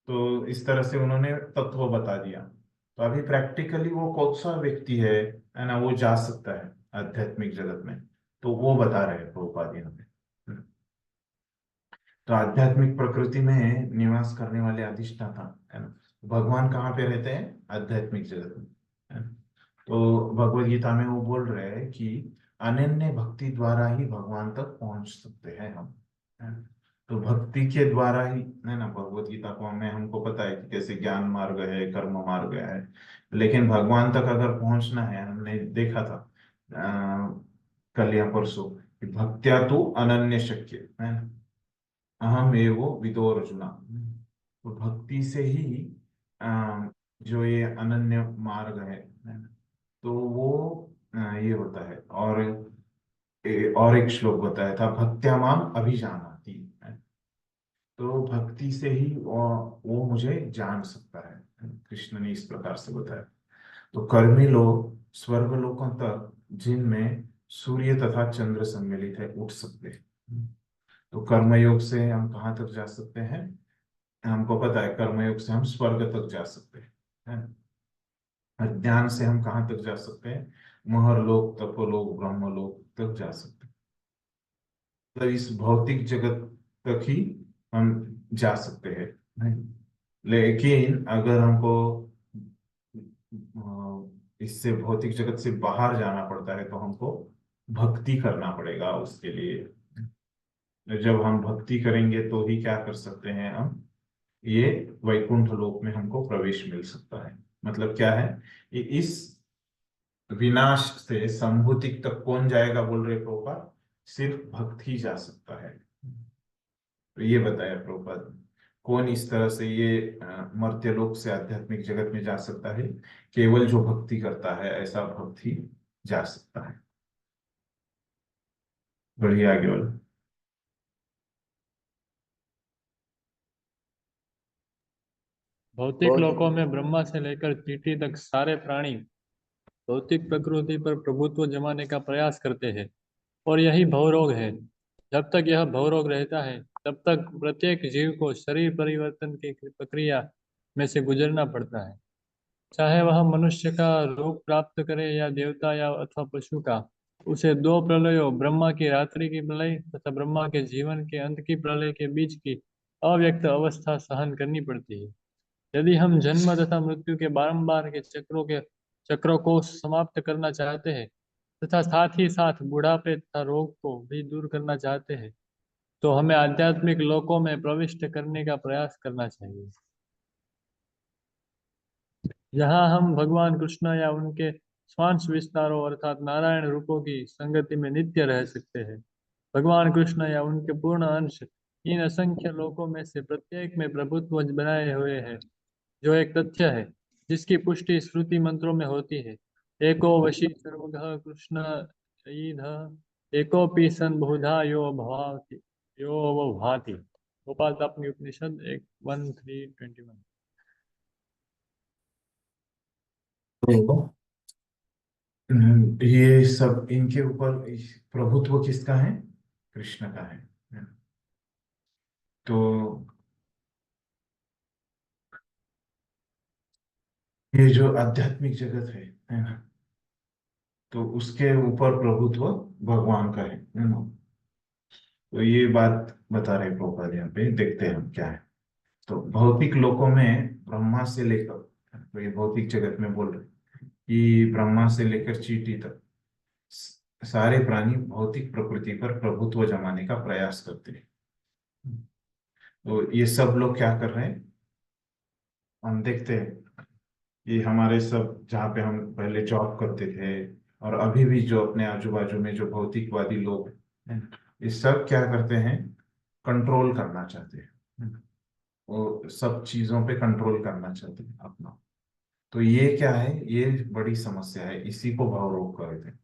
तो इस तरह से उन्होंने तत्व बता दिया। तो अभी प्रैक्टिकली वो कौन सा व्यक्ति है ना, वो जा सकता है आध्यात्मिक जगत में, तो वो बता रहे हैं प्रभुपाद यहाँ पे। तो आध्यात्मिक प्रकृति में निवास करने वाले अधिष्ठाता, है ना, भगवान कहाँ पे रहते हैं? आध्यात्मिक जगत में, है ना। तो भगवत गीता में वो बोल रहे हैं कि अनन्य भक्ति द्वारा ही भगवान तक पहुंच सकते हैं हम, है ना। तो भक्ति के द्वारा ही, है ना, भगवत गीता को हमें, हमको पता है कि कैसे ज्ञान मार्ग है, कर्म मार्ग है, लेकिन भगवान तक अगर पहुंचना है, हमने देखा था कल या परसों, कि भक्त्या तो अनन्य शक्य, है ना, अहम एवो विदो अर्जुना। तो भक्ति से ही जो ये अनन्य मार्ग है ना, तो वो ये होता है। और एक श्लोक बताया था, भक्त्या माम अभिजानाति, है। तो भक्ति से ही वो मुझे जान सकता है, कृष्ण ने इस प्रकार से बताया। तो कर्मी लोग स्वर्ग लोकों तक, जिनमें सूर्य तथा चंद्र सम्मिलित है, उठ सकते हैं। तो कर्मयोग से हम कहाँ तक जा सकते हैं? हमको पता है कर्मयोग से हम स्वर्ग तक जा सकते हैं, है ना? और ज्ञान से हम कहाँ तक जा सकते हैं? महरलोक, तपोलोक, ब्रह्मलोक तक जा सकते हैं। तो इस भौतिक जगत तक ही हम जा सकते हैं, नहीं? लेकिन अगर हमको इससे भौतिक जगत से बाहर जाना पड़ता है, तो हमको भक्ति करना पड़ेगा उसके लिए। जब हम भक्ति करेंगे तो ही क्या कर सकते हैं हम, ये वैकुंठ लोक में हमको प्रवेश मिल सकता है। मतलब क्या है, ये इस विनाश से संभूति तक कौन जाएगा बोल रहे प्रभुपाद? सिर्फ भक्त ही जा सकता है। तो ये बताया प्रभुपाद ने, कौन इस तरह से ये मर्त्य लोक से आध्यात्मिक जगत में जा सकता है? केवल जो भक्ति करता है, ऐसा भक्त ही जा सकता है। बढ़िया, आगे वाला। भौतिक लोकों में ब्रह्मा से लेकर चींटी तक सारे प्राणी भौतिक प्रकृति पर प्रभुत्व जमाने का प्रयास करते हैं, और यही भवरोग है। जब तक यह भवरोग रहता है, तब तक प्रत्येक जीव को शरीर परिवर्तन की प्रक्रिया में से गुजरना पड़ता है। चाहे वह मनुष्य का रूप प्राप्त करे या देवता या अथवा पशु का, उसे दो प्रलयों, ब्रह्मा की रात्रि की प्रलय तथा ब्रह्मा के जीवन के अंत की प्रलय के बीच की अव्यक्त अवस्था सहन करनी पड़ती है। यदि हम जन्म तथा मृत्यु के बारंबार के चक्रों को समाप्त करना चाहते हैं, तथा साथ ही साथ बुढ़ापे तथा रोग को भी दूर करना चाहते हैं, तो हमें आध्यात्मिक लोकों में प्रविष्ट करने का प्रयास करना चाहिए। यहाँ हम भगवान कृष्ण या उनके स्वांश विस्तारों अर्थात नारायण रूपों की संगति में नित्य रह सकते हैं। भगवान कृष्ण या उनके पूर्ण अंश इन असंख्य लोकों में से प्रत्येक में प्रभुत्व बनाए हुए हैं, जो एक तथ्य है जिसकी पुष्टि श्रुति मंत्रों में होती है। एको वशी सर्वगः कृष्ण ईध एकोपि सन बहुधा यो भाति। गोपाल तापनी उपनिषद 1:13-21। तो ये सब इनके ऊपर प्रभुत्व किसका है? कृष्ण का है। तो ये जो आध्यात्मिक जगत है ना, तो उसके ऊपर प्रभुत्व भगवान का है ना। तो ये बात बता रहे प्रभुपाद यहाँ पे, देखते हैं हम क्या है। तो भौतिक लोकों में ब्रह्मा से लेकर, तो ये भौतिक जगत में बोल रहे कि ब्रह्मा से लेकर चींटी तक सारे प्राणी भौतिक प्रकृति पर प्रभुत्व जमाने का प्रयास करते हैं। तो ये सब लोग क्या कर रहे हैं हम देखते हैं। ये हमारे सब जहाँ पे हम पहले जॉब करते थे और अभी भी जो अपने आजू बाजू में जो भौतिकवादी लोग हैं, ये सब क्या करते हैं, कंट्रोल करना चाहते हैं। वो सब चीजों पे कंट्रोल करना चाहते हैं अपना। तो ये क्या है, ये बड़ी समस्या है, इसी को भाव रोग कहते हैं।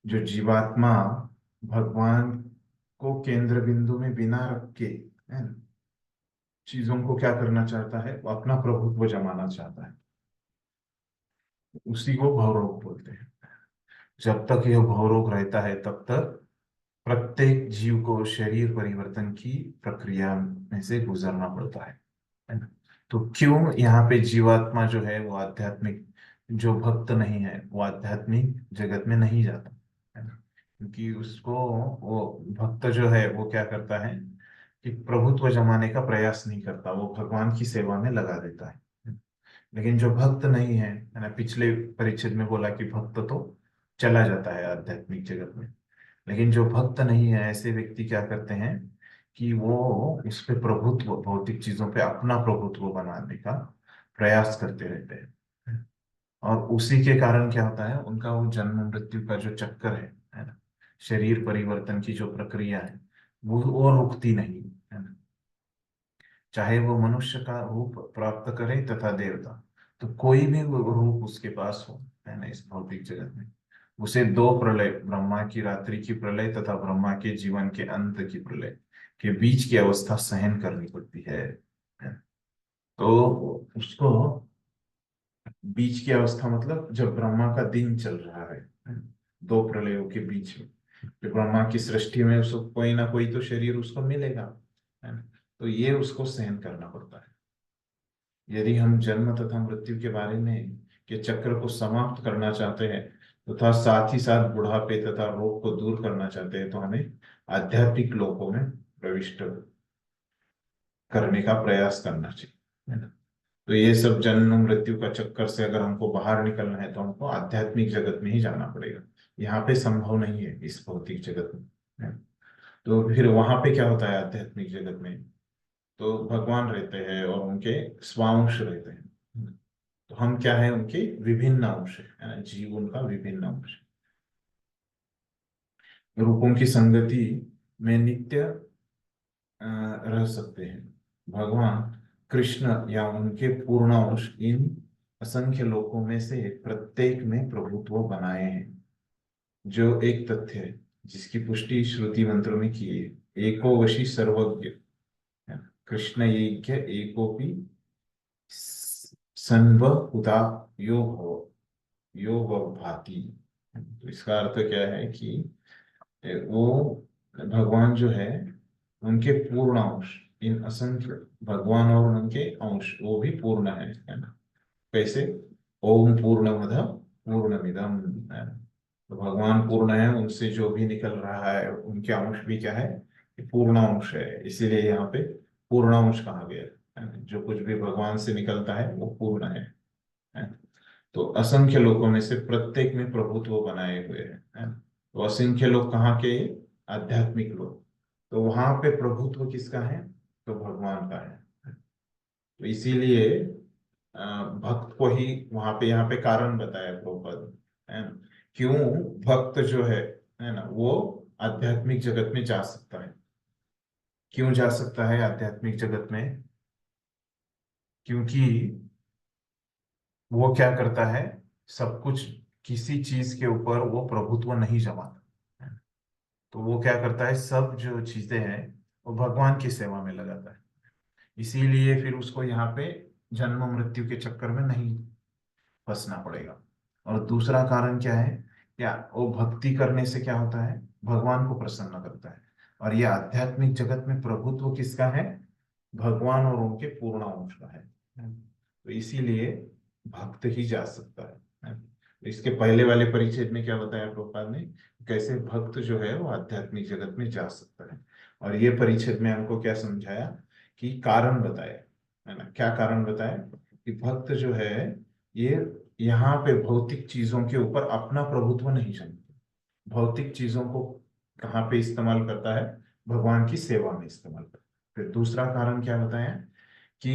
जो जीवात्मा भगवान को केंद्र बिंदु में बिना रख के है ना, चीजों को क्या करना चाहता है, वो अपना प्रभुत्व जमाना चाहता है, उसी को भवरोग बोलते हैं। जब तक यह भवरोग रहता है तब तक प्रत्येक जीव को शरीर परिवर्तन की प्रक्रिया में से गुजरना पड़ता है ना। तो क्यों यहाँ पे जीवात्मा जो है वो आध्यात्मिक, जो भक्त नहीं है वो आध्यात्मिक जगत में नहीं जाता है ना, क्योंकि उसको वो भक्त जो है वो क्या करता है कि प्रभुत्व जमाने का प्रयास नहीं करता, वो भगवान की सेवा में लगा देता है। लेकिन जो भक्त नहीं है मैंने पिछले परिच्छेद में बोला कि भक्त तो चला जाता है आध्यात्मिक जगत में, लेकिन जो भक्त नहीं है ऐसे व्यक्ति क्या करते हैं कि वो उस पे प्रभुत्व, भौतिक चीजों पे अपना प्रभुत्व बनाने का प्रयास करते रहते हैं। और उसी के कारण क्या होता है, उनका वो जन्म मृत्यु का जो चक्कर है ना, शरीर परिवर्तन की जो प्रक्रिया है वो रुकती नहीं है ना। चाहे वो मनुष्य का रूप प्राप्त करे तथा देवता, तो कोई भी वो रूप उसके पास हो है ना इस भौतिक जगत में, उसे दो प्रलय, ब्रह्मा की रात्रि की प्रलय तथा ब्रह्मा के जीवन के अंत की प्रलय के बीच की अवस्था सहन करनी पड़ती है। तो उसको बीच की अवस्था मतलब जब ब्रह्मा का दिन चल रहा है, दो प्रलयों के बीच में, तो ब्रह्मा की सृष्टि में उसको कोई ना कोई तो शरीर उसको मिलेगा है ना, तो ये उसको सहन करना पड़ता है। यदि हम जन्म तथा मृत्यु के बारे में के चक्र को समाप्त करना चाहते हैं तथा साथ ही साथ बुढ़ापे तथा रोग को दूर करना चाहते हैं, तो हमें आध्यात्मिक लोकों में प्रविष्ट करने का प्रयास करना चाहिए है ना। तो ये सब जन्म मृत्यु का चक्कर से अगर हमको बाहर निकलना है तो हमको आध्यात्मिक जगत में ही जाना पड़ेगा, यहाँ पे संभव नहीं है इस भौतिक जगत में है। तो फिर वहां पे क्या होता है आध्यात्मिक जगत में, तो भगवान रहते हैं और उनके स्वांश रहते हैं। तो हम क्या है, उनके विभिन्न अंश है ना, जीव उनका विभिन्न अंश। रूपों की संगति में नित्य रह सकते हैं। भगवान कृष्ण या उनके पूर्ण अंश इन असंख्य लोकों में से प्रत्येक में प्रभुत्व बनाए हैं, जो एक तथ्य है जिसकी पुष्टि श्रुति मंत्र में की है। एको वशी सर्वज्ञ कृष्ण यज्ञ एकोपि सन्वहुता यो भव यो भाति। तो इसका अर्थ क्या है कि वो भगवान जो है उनके पूर्ण अंश, इन असंख्य भगवान और उनके अंश वो भी पूर्ण है ना। कैसे? ओम पूर्णमद पूर्णमिदम है ना। तो भगवान पूर्ण है, उनसे जो भी निकल रहा है उनके अंश भी क्या है, पूर्ण अंश है, इसीलिए यहाँ पे पूर्ण अंश कहा गया है ना? जो कुछ भी भगवान से निकलता है वो पूर्ण है ना? तो असंख्य लोगों में से प्रत्येक में प्रभुत्व बनाए हुए है ना? तो असंख्य लोग कहाँ के? आध्यात्मिक लोग। तो वहां पे प्रभुत्व किसका है? तो भगवान का है। तो इसीलिए भक्त को ही वहां पे, यहाँ पे कारण बताया प्रभुपाद, है ना, क्यों भक्त जो है ना, वो आध्यात्मिक जगत में जा सकता है। क्यों जा सकता है आध्यात्मिक जगत में? क्योंकि वो क्या करता है, सब कुछ, किसी चीज के ऊपर वो प्रभुत्व नहीं जमाता। तो वो क्या करता है, सब जो चीजें हैं वो भगवान की सेवा में लगाता है। इसीलिए फिर उसको यहाँ पे जन्म मृत्यु के चक्कर में नहीं फंसना पड़ेगा। और दूसरा कारण क्या है? क्या वो भक्ति करने से क्या होता है? भगवान को प्रसन्न करता है। और ये आध्यात्मिक जगत में प्रभुत्व किसका है? भगवान और उनके पूर्ण अंश का है। तो इसीलिए भक्त ही जा सकता है। तो इसके पहले वाले परिच्छेद में क्या बताया प्रभुपाद ने, कैसे भक्त जो है वो आध्यात्मिक जगत में जा सकता है। और ये परिच्छेद में हमको क्या समझाया कि कारण बताया, है ना, क्या कारण बताया कि भक्त जो है ये यहाँ पे भौतिक चीजों के ऊपर अपना प्रभुत्व नहीं जमाता। भौतिक चीजों को कहाँ पे इस्तेमाल करता है? भगवान की सेवा में इस्तेमाल करता है। फिर दूसरा कारण क्या बताया कि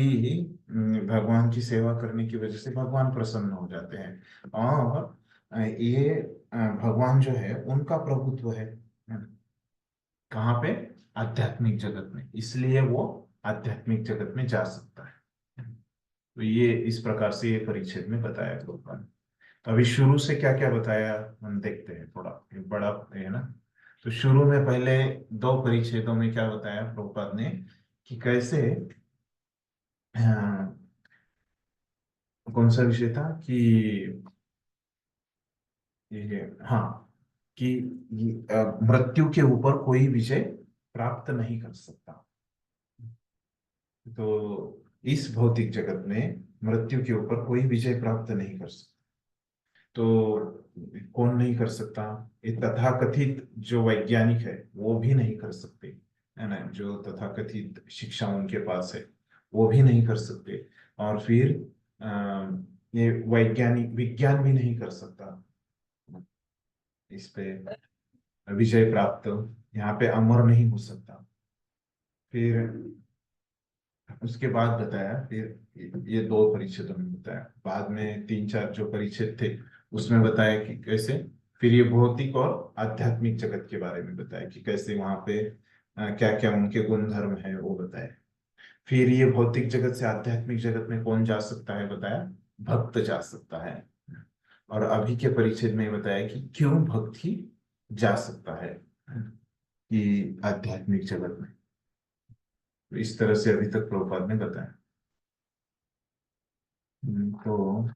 भगवान की सेवा करने की वजह से भगवान प्रसन्न हो जाते हैं। और ये भगवान जो है उनका प्रभुत्व है ना? कहाँ पे? आध्यात्मिक जगत में। इसलिए वो आध्यात्मिक जगत में जा सकता है। तो ये इस प्रकार से ये परिच्छेद में बताया प्रभुपाद ने। तो अभी शुरू से क्या क्या बताया हम देखते हैं, थोड़ा ये बड़ा है ना। तो शुरू में पहले दो परिच्छेदों में क्या बताया प्रभुपाद ने कि कैसे कौन सा विषय था कि ये, हाँ, कि मृत्यु के ऊपर कोई विजय प्राप्त नहीं कर सकता। तो इस भौतिक जगत में मृत्यु के ऊपर कोई विजय प्राप्त नहीं कर सकता। तो कौन नहीं कर सकता? ये तथाकथित जो वैज्ञानिक है वो भी नहीं कर सकते, है ना, जो तथाकथित शिक्षा उनके पास है वो भी नहीं कर सकते। और फिर ये वैज्ञानिक विज्ञान भी नहीं कर सकता इस पे विजय प्राप्त, यहाँ पे अमर नहीं हो सकता। फिर उसके बाद बताया, फिर ये दो परिच्छेदों में बताया, बाद में तीन चार जो परिच्छेद थे उसमें बताया कि कैसे, फिर ये भौतिक और आध्यात्मिक जगत के बारे में बताया कि कैसे वहां पे क्या क्या उनके गुण धर्म है वो बताया। फिर ये भौतिक जगत से आध्यात्मिक जगत में कौन जा सकता है बताया? भक्त जा सकता है। और अभी के परिच्छेद में बताया कि क्यों भक्त ही जा सकता है कि आध्यात्मिक जगत में। तो इस तरह से अभी तक प्रभुपाद ने बताया। तो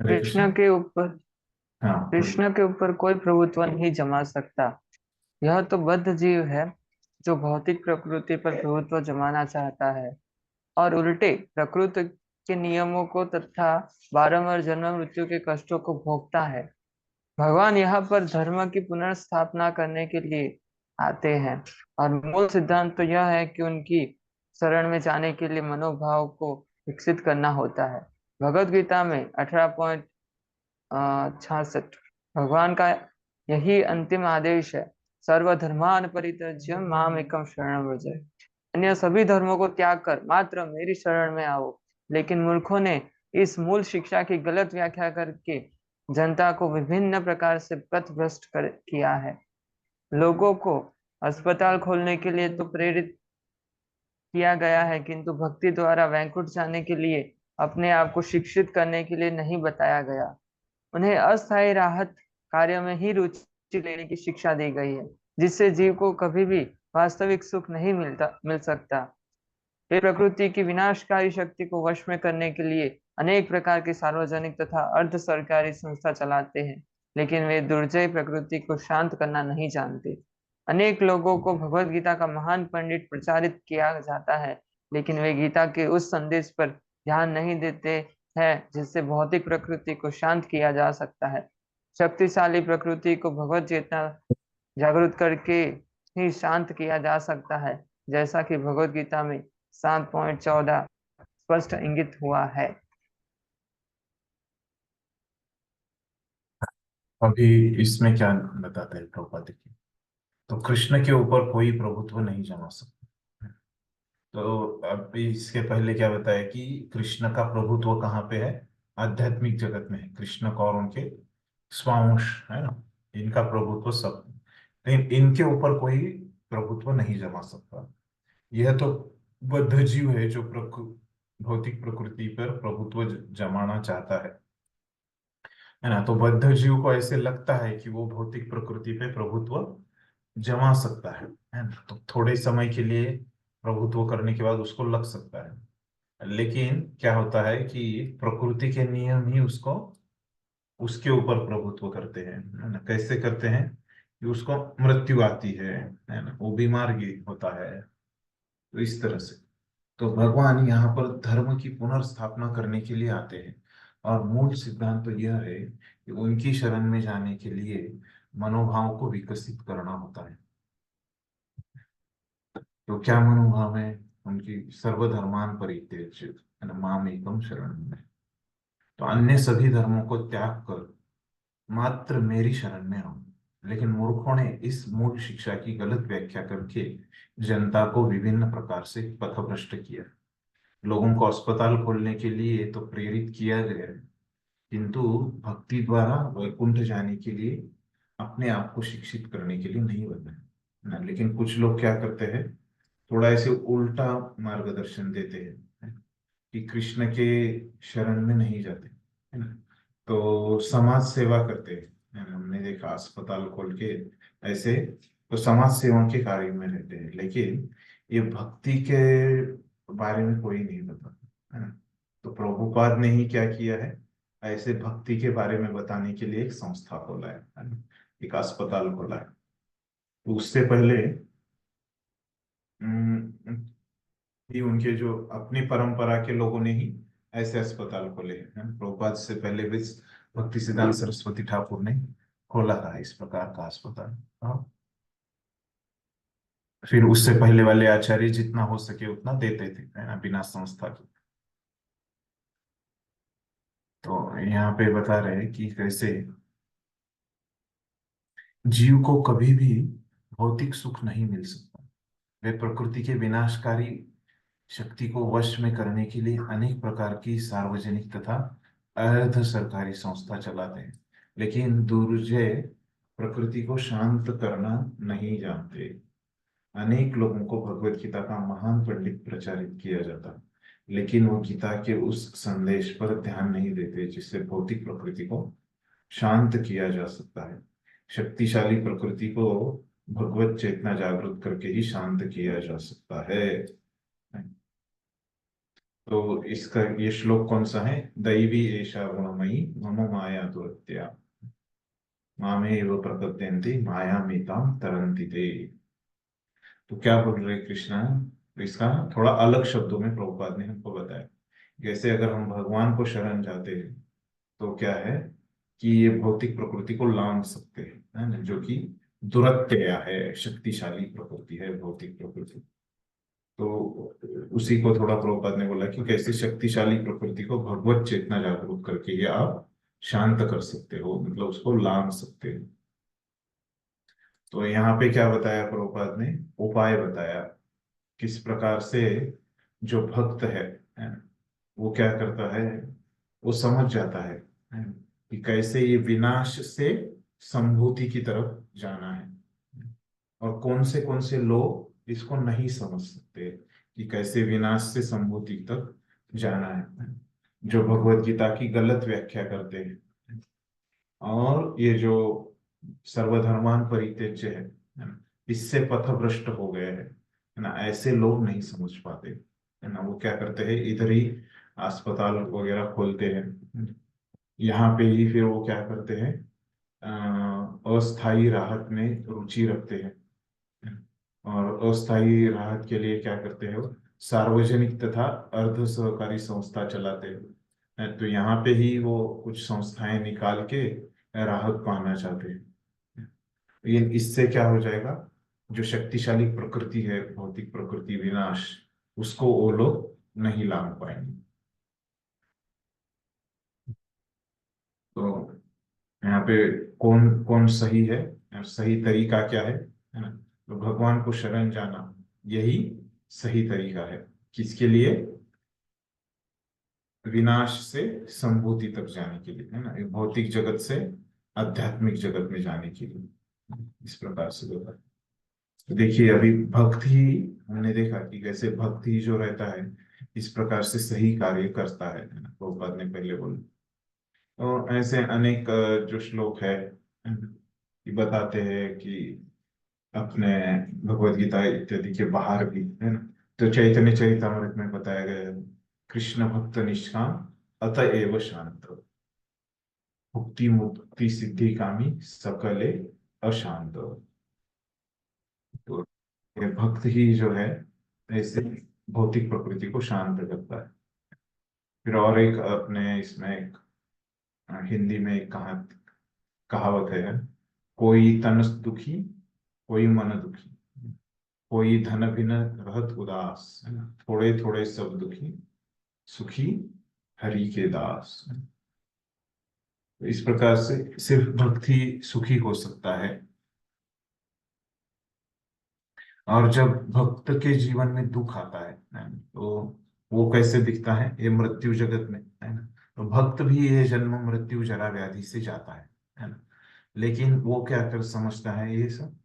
हरे कृष्ण। कृष्ण के ऊपर हाँ बोलिए। कृष्ण के ऊपर कोई प्रभुत्व नहीं जमा सकता। यह तो बद्ध जीव है जो भौतिक प्रकृति पर प्रभुत्व जमाना चाहता है और उल्टे प्रकृति के नियमों को तथा बारंबार जन्म मृत्यु के कष्टों को भोगता है। भगवान यहाँ पर धर्म की पुनर्स्थापना करने के लिए आते हैं और मूल सिद्धांत तो यह है कि उनकी शरण में जाने के लिए मनोभाव को विकसित करना होता है। भगवत गीता में 18.66 भगवान का यही अंतिम आदेश है, सर्वधर्मान परित्यज्य माम एकम शरणं व्रज। अन्य सभी धर्मों को त्याग कर मात्र मेरी शरण में आओ। लेकिन मूर्खों ने इस मूल शिक्षा की गलत व्याख्या करके जनता को विभिन्न प्रकार से पथभ्रष्ट किया है। लोगों को अस्पताल खोलने के लिए तो प्रेरित किया गया है, किंतु भक्ति द्वारा वैकुंठ जाने के लिए अपने आप को शिक्षित करने के लिए नहीं बताया गया। उन्हें अस्थायी राहत कार्य में ही रुचि लेने की शिक्षा दी गई है, जिससे जीव को कभी भी वास्तविक सुख नहीं मिल सकता। वे प्रकृति की विनाशकारी शक्ति को वश में करने के लिए अनेक प्रकार की सार्वजनिक तथा अर्ध सरकारी संस्था चलाते हैं, लेकिन वे दुर्जय प्रकृति को शांत करना नहीं जानते। अनेक लोगों को भगवत गीता का महान पंडित प्रचारित किया जाता है, लेकिन वे गीता के उस संदेश पर ध्यान नहीं देते हैं जिससे भौतिक प्रकृति को शांत किया जा सकता है। शक्तिशाली प्रकृति को भगवत चेतना जागृत करके ही शांत किया जा सकता है, जैसा कि भगवत गीता में 7.14 स्पष्ट इंगित हुआ है। अभी इसमें क्या बताते हैं प्रभुपाद, देखिए, तो कृष्ण के ऊपर कोई प्रभुत्व नहीं जमा सकता। तो अब इसके पहले क्या बताया कि कृष्ण का प्रभुत्व कहाँ पे है? आध्यात्मिक जगत में है। कृष्ण और उनके स्वांश है ना, इनका प्रभुत्व सब, लेकिन इनके ऊपर कोई प्रभुत्व नहीं जमा सकता। यह तो बद्ध जीव है जो भौतिक प्रकृति पर प्रभुत्व जमाना चाहता है ना। तो बद्ध जीव को ऐसे लगता है कि वो भौतिक प्रकृति पे प्रभुत्व जमा सकता है ना। तो थोड़े समय के लिए प्रभुत्व करने के बाद उसको लग सकता है, लेकिन क्या होता है कि प्रकृति के नियम ही उसको उसके ऊपर प्रभुत्व करते हैं, है ना। कैसे करते हैं कि उसको मृत्यु आती है ना, वो बीमार होता है। तो इस तरह से तो भगवान यहाँ पर धर्म की पुनर्स्थापना करने के लिए आते हैं, और मूल सिद्धांत तो यह है कि उनकी शरण में जाने के लिए मनोभाव को विकसित करना होता है। तो क्या मनोभाव है? उनकी सर्वधर्मान परित्यज्य, है ना, माम एकम शरणं में। तो अन्य सभी धर्मों को त्याग कर मात्र मेरी शरण में आओ। लेकिन मूर्खों ने इस मूल शिक्षा की गलत व्याख्या करके जनता को विभिन्न प्रकार से पथभ्रष्ट किया। लोगों को अस्पताल खोलने के लिए तो प्रेरित किया गया, किंतु भक्ति द्वारा वैकुंठ जाने के लिए अपने आप को शिक्षित करने के लिए नहीं बना ना। लेकिन कुछ लोग क्या करते हैं, थोड़ा ऐसे उल्टा मार्गदर्शन देते हैं कि कृष्ण के शरण में नहीं जाते, है ना। तो समाज सेवा करते हैं, है ना? हमने देखा अस्पताल खोल के ऐसे, तो समाज सेवा के कार्य में रहते हैं, लेकिन ये भक्ति के बारे में कोई नहीं बताता, है ना। तो प्रभुपाद ने ही क्या किया है, ऐसे भक्ति के बारे में बताने के लिए एक संस्था खोला है ना? एक अस्पताल खोला है। तो उससे पहले भी उनके जो अपनी परंपरा के लोगों ने ही ऐसे अस्पताल खोले हैं। प्रभुपाद से पहले भी भक्ति सिद्धांत सरस्वती ठाकुर ने खोला था इस प्रकार का अस्पताल। हाँ। फिर उससे पहले वाले आचार्य जितना हो सके उतना देते थे, है ना, बिना संस्था के। तो यहाँ पे बता रहे हैं कि कैसे जीव को कभी भी भौतिक सुख नहीं मिल सकता। वे प्रकृति के विनाशकारी शक्ति को वश में करने के लिए अनेक प्रकार की सार्वजनिक तथा अर्ध सरकारी संस्था चलाते हैं, लेकिन दुर्जय प्रकृति को शांत करना नहीं जानते। अनेक लोगों को भगवत गीता का महान पंडित प्रचारित किया जाता, लेकिन वो गीता के उस संदेश पर ध्यान नहीं देते जिससे भौतिक प्रकृति को शांत किया जा सकता है। शक्तिशाली प्रकृति को भगवत चेतना जागृत करके ही शांत किया जा सकता है। तो इसका ये श्लोक कौन सा है? दैवी एषा गुणमयी मम माया दुरत्या मामेव प्रपद्यन्ते मायामेतां तरन्ति ते। तो क्या बोल रहे कृष्णा? तो इसका थोड़ा अलग शब्दों में प्रभुपाद ने हमको बताया। जैसे अगर हम भगवान को शरण जाते हैं तो क्या है कि ये भौतिक प्रकृति को लांघ सकते हैं, है ना, जो कि दुरत्यया है, शक्तिशाली प्रकृति है भौतिक प्रकृति। तो उसी को थोड़ा प्रभुपाद ने बोला कि कैसे शक्तिशाली प्रकृति को भगवत चेतना जागरूक करके ये आप शांत कर सकते हो, मतलब उसको लांघ सकते हो। तो यहाँ पे क्या बताया प्रभुपाद ने? उपाय बताया किस प्रकार से जो भक्त है ना, वो क्या करता है, वो समझ जाता है ना, कि कैसे ये विनाश से संभूति की तरफ जाना है। और कौन से लोग इसको नहीं समझ सकते कि कैसे विनाश से संभूति तक जाना है, जो भगवत गीता की गलत व्याख्या करते हैं, और ये जो सर्वधर्मान परित्यज्य है ना, इससे पथभ्रष्ट हो गए हैं, है ना, ऐसे लोग नहीं समझ पाते, है ना। वो क्या करते हैं, इधर ही अस्पताल वगैरह खोलते हैं, यहाँ पे ही फिर वो क्या करते हैं अस्थायी राहत में रुचि रखते हैं, और अस्थायी राहत के लिए क्या करते हैं, वो सार्वजनिक तथा अर्ध सहकारी संस्था चलाते हैं। तो यहाँ पे ही वो कुछ संस्थाएं निकाल के राहत पाना चाहते हैं। ये इससे क्या हो जाएगा, जो शक्तिशाली प्रकृति है, भौतिक प्रकृति विनाश, उसको वो लोग नहीं लांग पाएंगे। तो यहाँ पे कौन कौन सही है, सही तरीका क्या है ना? तो भगवान को शरण जाना यही सही तरीका है। किसके लिए? विनाश से संभूति तक जाने के लिए, है ना, ये भौतिक जगत से आध्यात्मिक जगत में जाने के लिए। इस प्रकार से होता है। तो देखिए, अभी भक्ति ही हमने देखा कि कैसे भक्ति जो रहता है इस प्रकार से सही कार्य करता है ना, प्रभुपाद ने पहले बोला। और ऐसे अनेक जो श्लोक है ये बताते हैं कि अपने भगवत गीता इत्यादि के बाहर भी, है ना। तो चैतन्य चरितामृत में बताया गया है, कृष्ण भक्त निष्काम अतएव शांत, मुक्ति मुक्ति सिद्धि कामी सकले अशांत। तो ये भक्त ही जो है ऐसे भौतिक प्रकृति को शांत करता है। फिर और एक अपने इसमें एक हिंदी में एक कहावत है, कोई तन दुखी कोई मन दुखी, कोई धन भिन रहत उदास, है ना, थोड़े थोड़े सब दुखी, सुखी हरि के दास। तो इस प्रकार से सिर्फ भक्ति सुखी हो सकता है। और जब भक्त के जीवन में दुख आता है, तो वो कैसे दिखता है, ये मृत्यु जगत में, है ना। तो भक्त भी ये जन्म मृत्यु जरा व्याधि से जाता है ना। लेकिन वो क्या कर समझता है, ये सब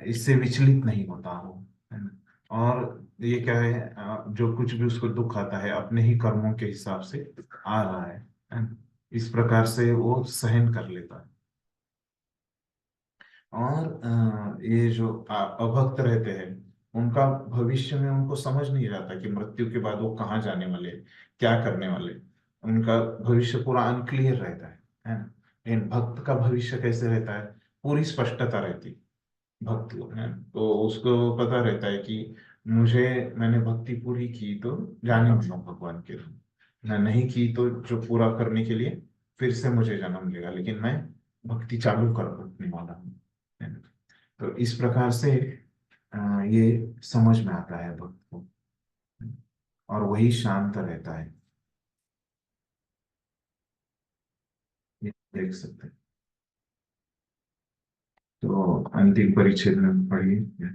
इससे विचलित नहीं होता वो, है ना। और ये क्या है, जो कुछ भी उसको दुख आता है अपने ही कर्मों के हिसाब से आ रहा है ना? इस प्रकार से वो सहन कर लेता है। और ये जो अभक्त रहते हैं, उनका भविष्य में उनको समझ नहीं रहता कि मृत्यु के बाद वो कहाँ जाने वाले, क्या करने वाले। उनका भविष्य पूरा अनक्लियर रहता है ना। लेकिन भक्त का भविष्य कैसे रहता है, पूरी स्पष्टता रहती है। भक्त लोग हैं तो उसको पता रहता है कि मुझे, मैंने भक्ति पूरी की तो जाने वाला हूँ भगवान के रूप, मैं नहीं की तो जो पूरा करने के लिए फिर से मुझे जन्म लेगा, लेकिन मैं भक्ति चालू कर रखने वाला हूँ, है ना। तो इस प्रकार से ये समझ में आता है भक्त को, और वही शांत रहता है, ये देख सकते हैं। तो अंतिम परिच्छेद में पढ़िए,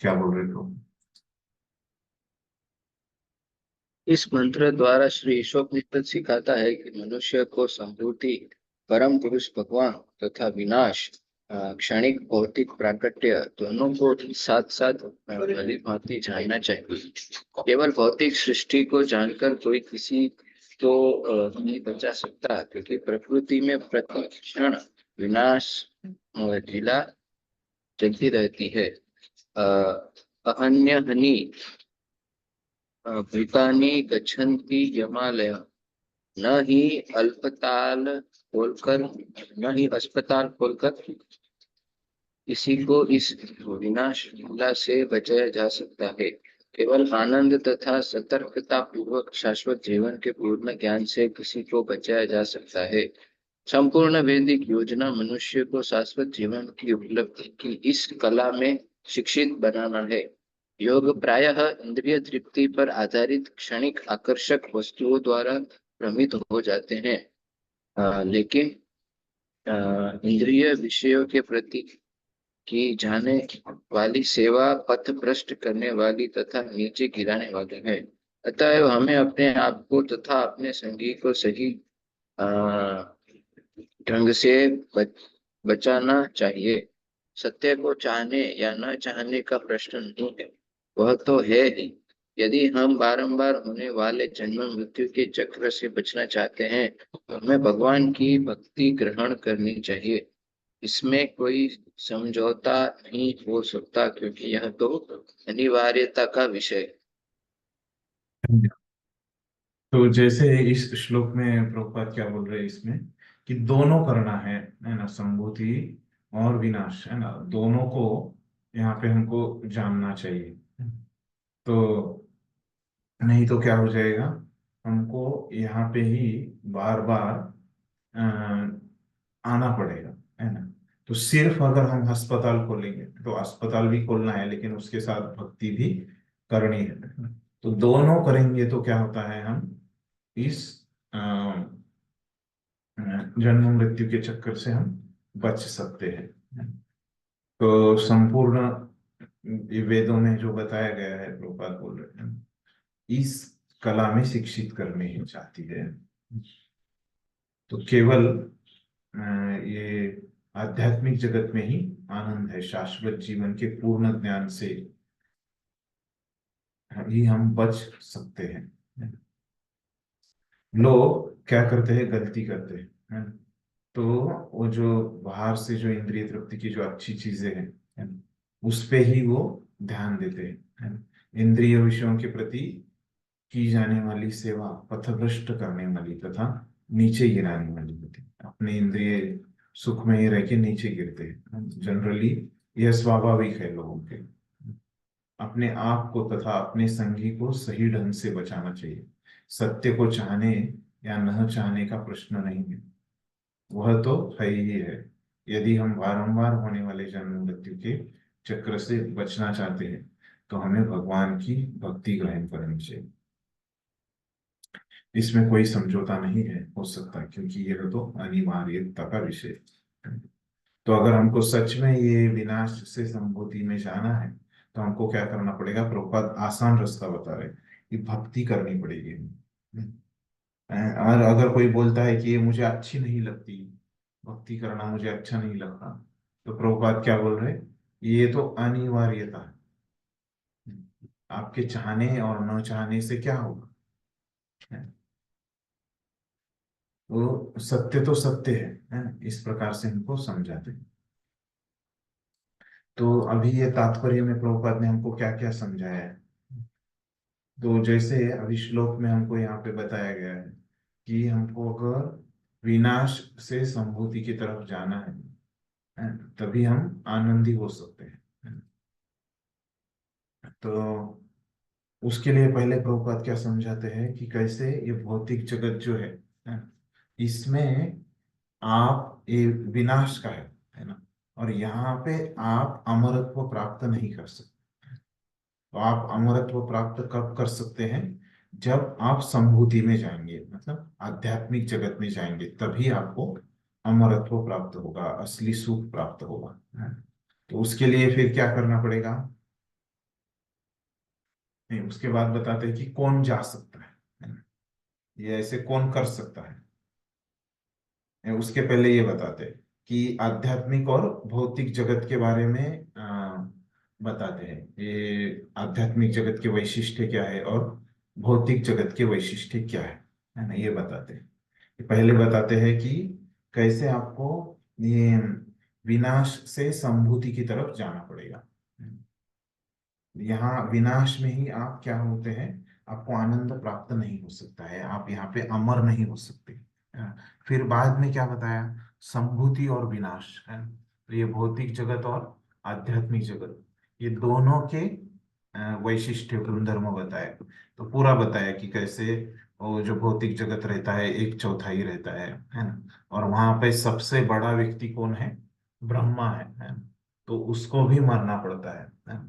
क्या बोल रहे थे? इस मंत्र द्वारा श्री ईशोपनिषद सिखाता है कि मनुष्य को संभूति, परम पुरुष भगवान तथा विनाश, क्षणिक भौतिक प्राकट्य दोनों को साथ साथ भली भांति जानना चाहिए। केवल भौतिक सृष्टि को जानकर कोई किसी को नहीं बचा सकता, क्योंकि प्रकृति में प्रति क्षण विनाश लीला चलती रहती है। अन्य हनि भूतानि गच्छन्ति यमालय, न ही अल्पताल खोलकर, न ही अस्पताल खोलकर किसी को इस विनाश लीला से बचाया जा सकता है। केवल आनंद तथा सतर्कता पूर्वक शाश्वत जीवन के पूर्ण ज्ञान से किसी को बचाया जा सकता है। संपूर्ण वैदिक योजना मनुष्य को शाश्वत जीवन की उपलब्धि की इस कला में शिक्षित बनाना है। योग प्रायः इंद्रिय तृप्ति पर आधारित क्षणिक आकर्षक वस्तुओं द्वारा भ्रमित हो जाते हैं, लेकिन इंद्रिय विषयों के प्रति की जाने वाली सेवा पथ भ्रष्ट करने वाली तथा नीचे गिराने वाली है। अतएव हमें अपने आप को तथा अपने संगी को सही ढंग से बचाना चाहिए। सत्य को चाहने या न चाहने का प्रश्न नहीं है, वह तो है ही। यदि हम बारंबार होने वाले जन्म मृत्यु के चक्र से बचना चाहते हैं तो हमें भगवान की भक्ति ग्रहण करनी चाहिए। इसमें कोई समझौता नहीं हो सकता, क्योंकि यह तो अनिवार्यता का विषय है। तो जैसे इस श्लोक में प्रभुपाद क्या बोल रहे हैं इसमें, कि दोनों करना है ना, संभूति और विनाश, है ना, दोनों को यहाँ पे हमको जानना चाहिए। तो नहीं तो क्या हो जाएगा, हमको यहाँ पे ही बार बार आना पड़ेगा, है ना। तो सिर्फ अगर हम अस्पताल खोलेंगे, तो अस्पताल भी खोलना है लेकिन उसके साथ भक्ति भी करनी है। तो दोनों करेंगे तो क्या होता है, हम इस जन्म मृत्यु के चक्कर से हम बच सकते हैं। तो संपूर्ण ये वेदों में जो बताया गया है, प्रभुपाद बोल रहे हैं, इस कला में शिक्षित करने ही चाहती है। तो केवल ये आध्यात्मिक जगत में ही आनंद है, शाश्वत जीवन के पूर्ण ज्ञान से ही हम बच सकते हैं। लोग क्या करते हैं, गलती करते हैं। तो वो जो बाहर से जो इंद्रिय तृप्ति की जो अच्छी चीजें हैं, है ना, उस पे ही वो ध्यान देते हैं, है ना। इंद्रिय विषयों के प्रति की जाने वाली सेवा पथभ्रष्ट करने वाली तथा नीचे गिराने वाली होती है। अपने इंद्रिय सुख में ही रह के नीचे गिरते हैं। जनरली यह स्वाभाविक है लोगों के। अपने आप को तथा अपने संगी को सही ढंग से बचाना चाहिए। सत्य को चाहने या न चाहने का प्रश्न नहीं है, वह तो है ही है। यदि हम बारंबार होने वाले जन्म मृत्यु के चक्र से बचना चाहते हैं तो हमें भगवान की भक्ति ग्रहण करनी चाहिए। इसमें कोई समझौता नहीं है हो सकता, क्योंकि यह तो अनिवार्यता का विषय है। तो अगर हमको सच में ये विनाश से संभूति में जाना है तो हमको क्या करना पड़ेगा, प्रभुपाद आसान रास्ता बता रहे कि भक्ति करनी पड़ेगी। और अगर कोई बोलता है कि ये मुझे अच्छी नहीं लगती, भक्ति करना मुझे अच्छा नहीं लगता, तो प्रभुपाद क्या बोल रहे, ये तो अनिवार्यता है। आपके चाहने और न चाहने से क्या होगा, वो सत्य तो सत्य है ना। इस प्रकार से हमको समझाते हैं। तो अभी ये तात्पर्य में प्रभुपाद ने हमको क्या क्या समझाया है। तो जैसे अभी श्लोक में हमको यहाँ पे बताया गया है कि हमको अगर विनाश से संभूति की तरफ जाना है, तभी हम आनंदी हो सकते हैं। तो उसके लिए पहले प्रभुपाद क्या समझाते हैं कि कैसे ये भौतिक जगत जो है, इसमें आप ये विनाश का है ना, और यहाँ पे आप अमरत्व प्राप्त नहीं कर सकते। तो आप अमरत्व प्राप्त कब कर सकते हैं, जब आप संभूति में जाएंगे, मतलब आध्यात्मिक जगत में जाएंगे, तभी आपको अमरत्व प्राप्त होगा, असली सुख प्राप्त होगा। तो उसके लिए फिर क्या करना पड़ेगा, नहीं उसके बाद बताते हैं कि कौन जा सकता है ना? ये ऐसे कौन कर सकता है, उसके पहले ये बताते हैं कि आध्यात्मिक और भौतिक जगत के बारे में बताते हैं। ये आध्यात्मिक जगत के वैशिष्ट्य क्या है और भौतिक जगत के वैशिष्ट्य क्या है ना, ये बताते हैं। पहले बताते हैं कि कैसे आपको ये विनाश से संभूति की तरफ जाना पड़ेगा। यहाँ विनाश में ही आप क्या होते हैं, आपको आनंद प्राप्त नहीं हो सकता है, आप यहाँ पे अमर नहीं हो सकते। फिर बाद में क्या बताया, संभूति और विनाश है। तो ये भौतिक जगत और आध्यात्मिक जगत, ये दोनों के वैशिष्ट्य गुणधर्म बताए। तो पूरा बताया कि कैसे वो जो भौतिक जगत रहता है 1/4 रहता है ना, और वहां पे सबसे बड़ा व्यक्ति कौन है, ब्रह्मा है ना? तो उसको भी मरना पड़ता है ना?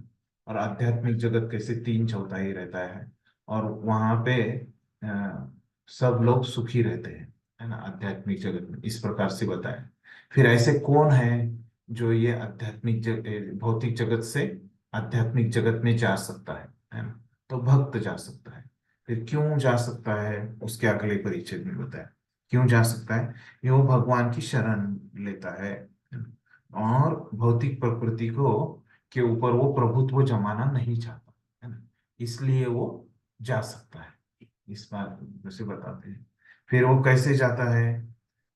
और आध्यात्मिक जगत कैसे 3/4 रहता है, और वहां पे सब लोग सुखी रहते हैं, है ना, आध्यात्मिक जगत में। इस प्रकार से बताया। फिर ऐसे कौन है जो ये भौतिक जगत से आध्यात्मिक जगत में जा सकता है ना, तो भक्त जा सकता है। फिर क्यों जा सकता है, उसके अगले परिच्छेद में बताया क्यों जा सकता है। ये वो भगवान की शरण लेता है और भौतिक प्रकृति को के ऊपर वो प्रभुत्व जमाना नहीं चाहता, है ना, इसलिए वो जा सकता है। इस बात से बताते हैं। फिर वो कैसे जाता है,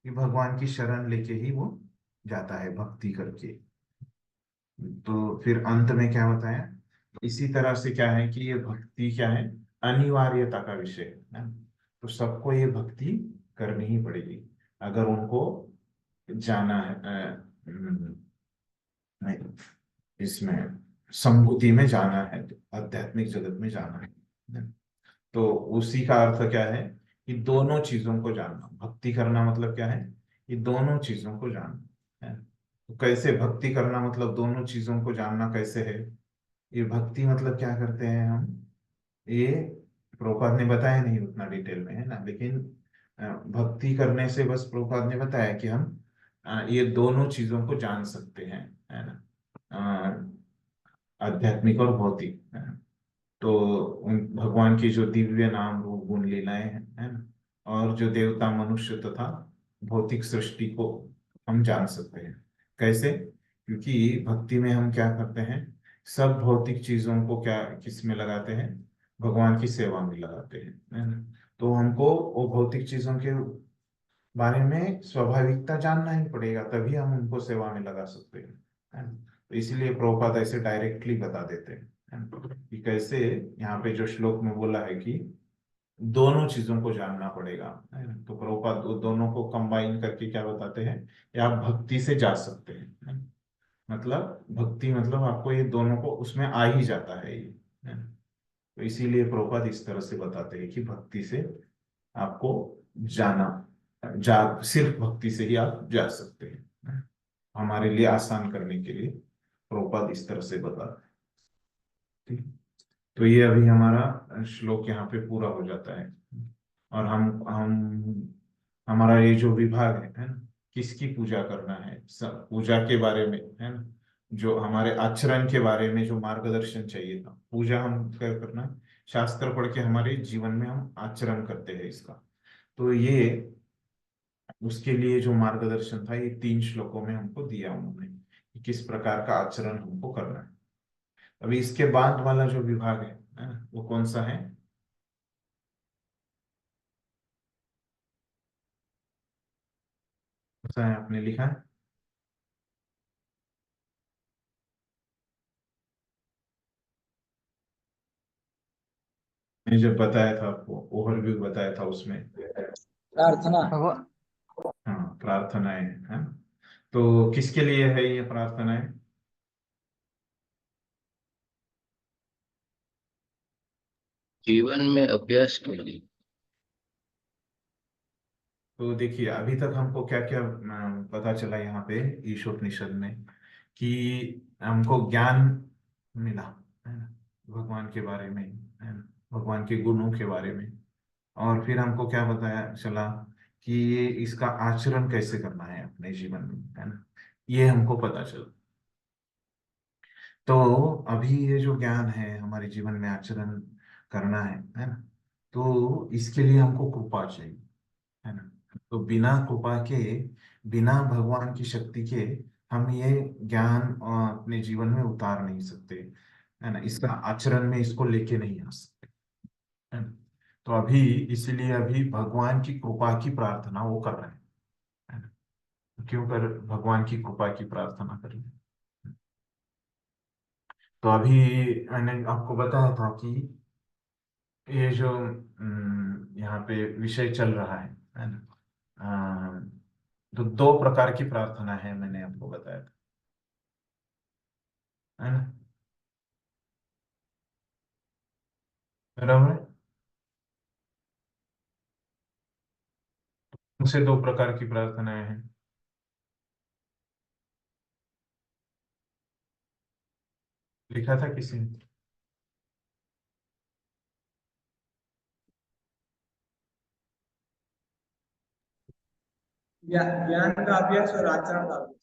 कि भगवान की शरण लेके ही वो जाता है, भक्ति करके। तो फिर अंत में क्या बताया, इसी तरह से क्या है कि ये भक्ति क्या है, अनिवार्यता का विषय है ना। तो सबको ये भक्ति करनी ही पड़ेगी। अगर उनको जाना है नहीं, इसमें संभूति में जाना है, तो आध्यात्मिक जगत में जाना है। तो उसी का अर्थ क्या है कि दोनों चीजों को जानना। भक्ति करना मतलब क्या है, ये दोनों चीजों को जानना है। तो कैसे भक्ति करना मतलब दोनों चीजों को जानना कैसे है? ये भक्ति मतलब क्या करते हैं हम, ये प्रभुपाद ने बताया नहीं उतना डिटेल में, है ना, लेकिन भक्ति करने से बस प्रभुपाद ने बताया कि हम ये दोनों चीजों को जान सकते हैं, है ना, आध्यात्मिक और भौतिक, है ना। तो उन भगवान की जो दिव्य नाम रूप गुण लीलाएं हैं, है ना, और जो देवता मनुष्य तथा भौतिक सृष्टि को हम जान सकते हैं। कैसे? क्योंकि भक्ति में हम क्या करते हैं, सब भौतिक चीजों को क्या किस में लगाते हैं, भगवान की सेवा में लगाते हैं, है ना। तो हमको वो भौतिक चीजों के बारे में स्वाभाविकता जानना ही पड़ेगा, तभी हम उनको सेवा में लगा सकते हैं, है ना। तो इसीलिए प्रभुपाद ऐसे डायरेक्टली बता देते हैं, है ना, कि कैसे यहाँ पे जो श्लोक में बोला है कि दोनों चीजों को जानना पड़ेगा, है ना। तो प्रभुपाद वो दोनों को कंबाइन करके क्या बताते हैं, कि आप भक्ति से जा सकते हैं, है ना? मतलब भक्ति मतलब आपको ये दोनों को उसमें आ ही जाता है ये, है ना। तो इसीलिए प्रभुपाद इस तरह से बताते हैं कि भक्ति से आपको जाना, जा सिर्फ भक्ति से ही आप जा सकते हैं। हमारे लिए आसान करने के लिए प्रभुपाद इस तरह से बताते हैं। ठीक। तो ये अभी हमारा श्लोक यहाँ पे पूरा हो जाता है। और हम हमारा ये जो विभाग है ना, किसकी पूजा करना है, पूजा के बारे में, है ना, जो हमारे आचरण के बारे में जो मार्गदर्शन चाहिए था, पूजा हम क्या करना, शास्त्र पढ़ के हमारे जीवन में हम आचरण करते हैं इसका। तो ये उसके लिए जो मार्गदर्शन था, ये 3 श्लोकों में हमको दिया उन्होंने, कि किस प्रकार का आचरण हमको करना है। अभी इसके बाद वाला जो विभाग है ना, वो कौन सा है? कौन सा है, आपने लिखा है? मैंने जब बताया था आपको, ओवरव्यू बताया था उसमें, प्रार्थना। भगवान हाँ, प्रार्थनाएं है ना। तो किसके लिए है ये प्रार्थनाएं? जीवन में अभ्यास के लिए। तो देखिए, अभी तक हमको क्या क्या पता चला यहाँ पे ईशोपनिषद में, कि हमको ज्ञान मिला, है ना, भगवान के बारे में, है ना, भगवान के गुणों के बारे में। और फिर हमको क्या बताया चला, कि ये इसका आचरण कैसे करना है अपने जीवन में, है ना, ये हमको पता चला। तो अभी ये जो ज्ञान है हमारे जीवन में आचरण करना है ना, तो इसके लिए हमको कृपा चाहिए, है ना। तो बिना कृपा के, बिना भगवान की शक्ति के हम ये ज्ञान अपने जीवन में उतार नहीं सकते, है ना, इसका आचरण में इसको लेके नहीं आ सकते, है ना। तो अभी इसीलिए अभी भगवान की कृपा की प्रार्थना वो कर रहे हैं, है ना। क्यों कर भगवान की कृपा की प्रार्थना कर रहे हैं? तो अभी मैंने आपको बताया था कि ये जो यहाँ पे विषय चल रहा है ना, तो 2 प्रकार की प्रार्थना है, मैंने आपको बताया था, है ना, बराबर है। उनसे 2 प्रकार की प्रार्थनाएं हैं। लिखा था किसी ने? ज्ञान का अभ्यास और आचरण का अभ्यास।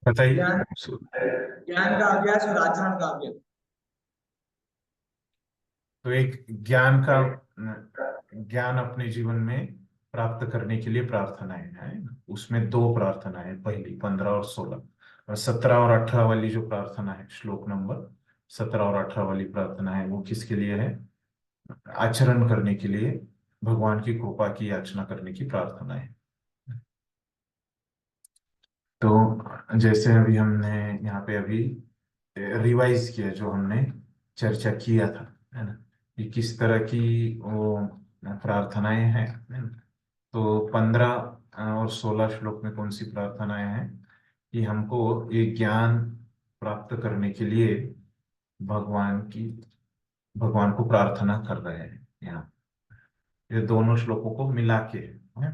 बताइए। ज्ञान का अभ्यास और आचरण का अभ्यास। तो एक ज्ञान का ज्ञान अपने जीवन में प्राप्त करने के लिए प्रार्थनाएं है ना? उसमें 2 प्रार्थनाएं, पहली 15 और 16, और 17 और 18 वाली जो प्रार्थना है, श्लोक नंबर 17 और 18 वाली प्रार्थना है, वो किसके लिए है? आचरण करने के लिए, भगवान की कृपा की याचना करने की प्रार्थना है। तो जैसे अभी हमने यहाँ पे अभी रिवाइज किया जो हमने चर्चा किया था, है ना, कि किस तरह की वो प्रार्थनाएं हैं, है ना? तो 15 और 16 श्लोक में कौन सी प्रार्थनाएं हैं कि हमको ये ज्ञान प्राप्त करने के लिए भगवान की भगवान को प्रार्थना कर रहे हैं यहाँ। ये दोनों श्लोकों को मिला के है।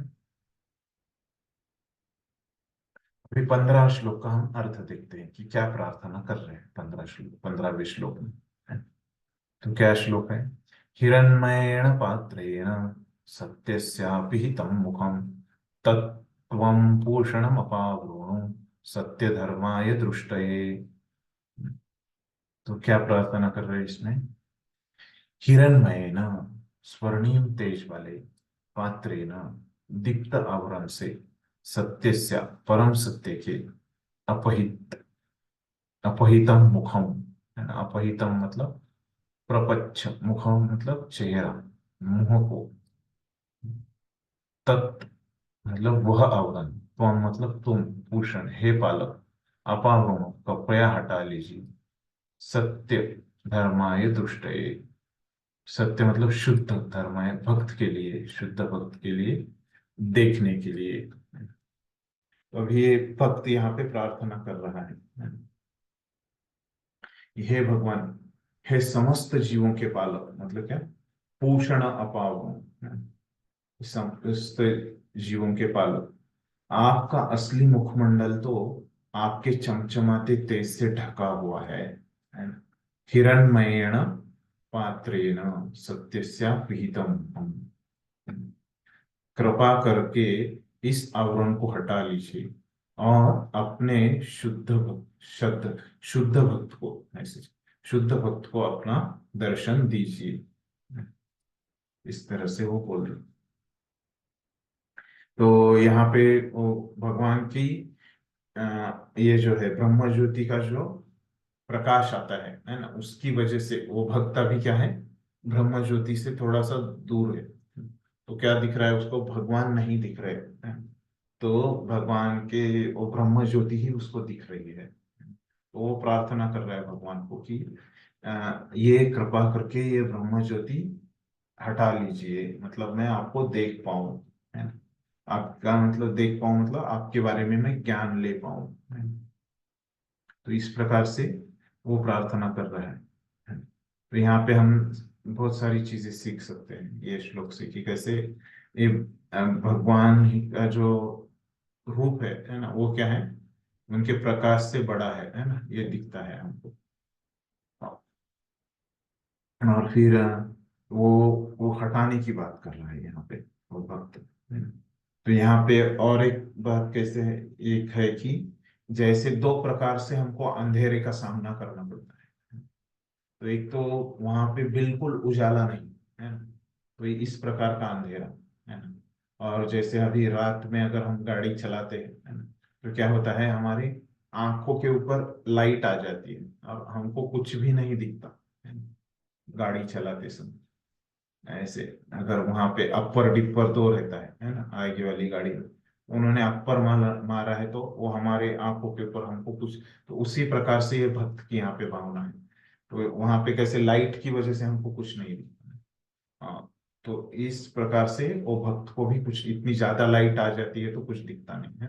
अभी 15 श्लोक का हम अर्थ देखते हैं कि क्या प्रार्थना कर रहे हैं 15वें श्लोक में, है? तो क्या श्लोक है? हिरण्मयेण पात्रेण सत्यस्यापिहितं मुखं तत्त्वं पूषणमपावृणु सत्यधर्माय दृष्टये। तो क्या प्रार्थना कर रहे हैं इसमें? हिरण्मयेन, स्वर्णिम तेज वाले, पात्रेण, दीप्त आवरण से, सत्यस्य, परम सत्य के, अपहितम मुखम, है ना? अपहितम मतलब प्रपच्छ, मुखम मतलब चेहरा, मुंह को, तत् मतलब वह आवरण, त्वम मतलब तुम, भूषण हे पालक, अपावरण कपड़ा हटा लीजिए, सत्य धर्माय दृष्टये, सत्य मतलब शुद्ध, धर्माय भक्त के लिए, शुद्ध भक्त के लिए देखने के लिए। तो अभी ये भक्त यहाँ पे प्रार्थना कर रहा है, हे भगवान, हे समस्त जीवों के पालक, मतलब क्या? पूषण अपावरण, समस्त जीवों के पालक, आपका असली मुखमंडल तो आपके चमचमाते तेज से ढका हुआ है ना? हिरण्मयेण पात्रेण सत्यस्या पिहितम, कृपा करके इस आवरण को हटा लीजिए और अपने शुद्ध भक्त को, ऐसे शुद्ध भक्त को अपना दर्शन दीजिए। इस तरह से वो बोल रहे। तो यहाँ पे वो भगवान की ये जो है ब्रह्म ज्योति का जो प्रकाश आता है ना, उसकी वजह से वो भक्त अभी क्या है, ब्रह्म ज्योति से थोड़ा सा दूर है। तो क्या दिख रहा है उसको? भगवान नहीं दिख रहे हैं। तो भगवान के वो ब्रह्म ज्योति ही उसको दिख रही है। तो वो प्रार्थना कर रहा है भगवान को कि ये कृपा करके ये ब्रह्म ज्योति हटा लीजिए, मतलब मैं आपको देख पाऊं, है ना? आपका मतलब देख पाऊं मतलब आपके बारे में मैं ज्ञान ले पाऊं, है ना? तो इस प्रकार से वो प्रार्थना कर रहा है। तो यहाँ पे हम बहुत सारी चीजें सीख सकते हैं ये श्लोक से कि कैसे ये भगवान का जो रूप है ना, वो क्या है, उनके प्रकाश से बड़ा है ना, ये दिखता है हमको। और फिर वो वो हटाने की बात कर रहा है यहाँ पे वो भक्त, है ना? तो यहाँ पे और एक बात कैसे है, एक है कि जैसे दो प्रकार से हमको अंधेरे का सामना करना पड़ता है। तो एक तो वहां पे बिल्कुल उजाला नहीं है ना, तो ये इस प्रकार का अंधेरा है ना। और जैसे अभी रात में अगर हम गाड़ी चलाते हैं, है ना, तो क्या होता है, हमारी आंखों के ऊपर लाइट आ जाती है और हमको कुछ भी नहीं दिखता, है ना, गाड़ी चलाते समय। ऐसे अगर वहां पे अपर डिपर दो रहता है ना, आगे वाली गाड़ी में उन्होंने अपर मारा है तो वो हमारे आंखों के ऊपर हमको कुछ, तो उसी प्रकार से ये भक्त की यहाँ पे भावना है। तो वहां पे कैसे लाइट की वजह से हमको कुछ नहीं दिखता। हाँ, तो इस प्रकार से वो भक्त को भी कुछ इतनी ज्यादा लाइट आ जाती है तो कुछ दिखता नहीं है।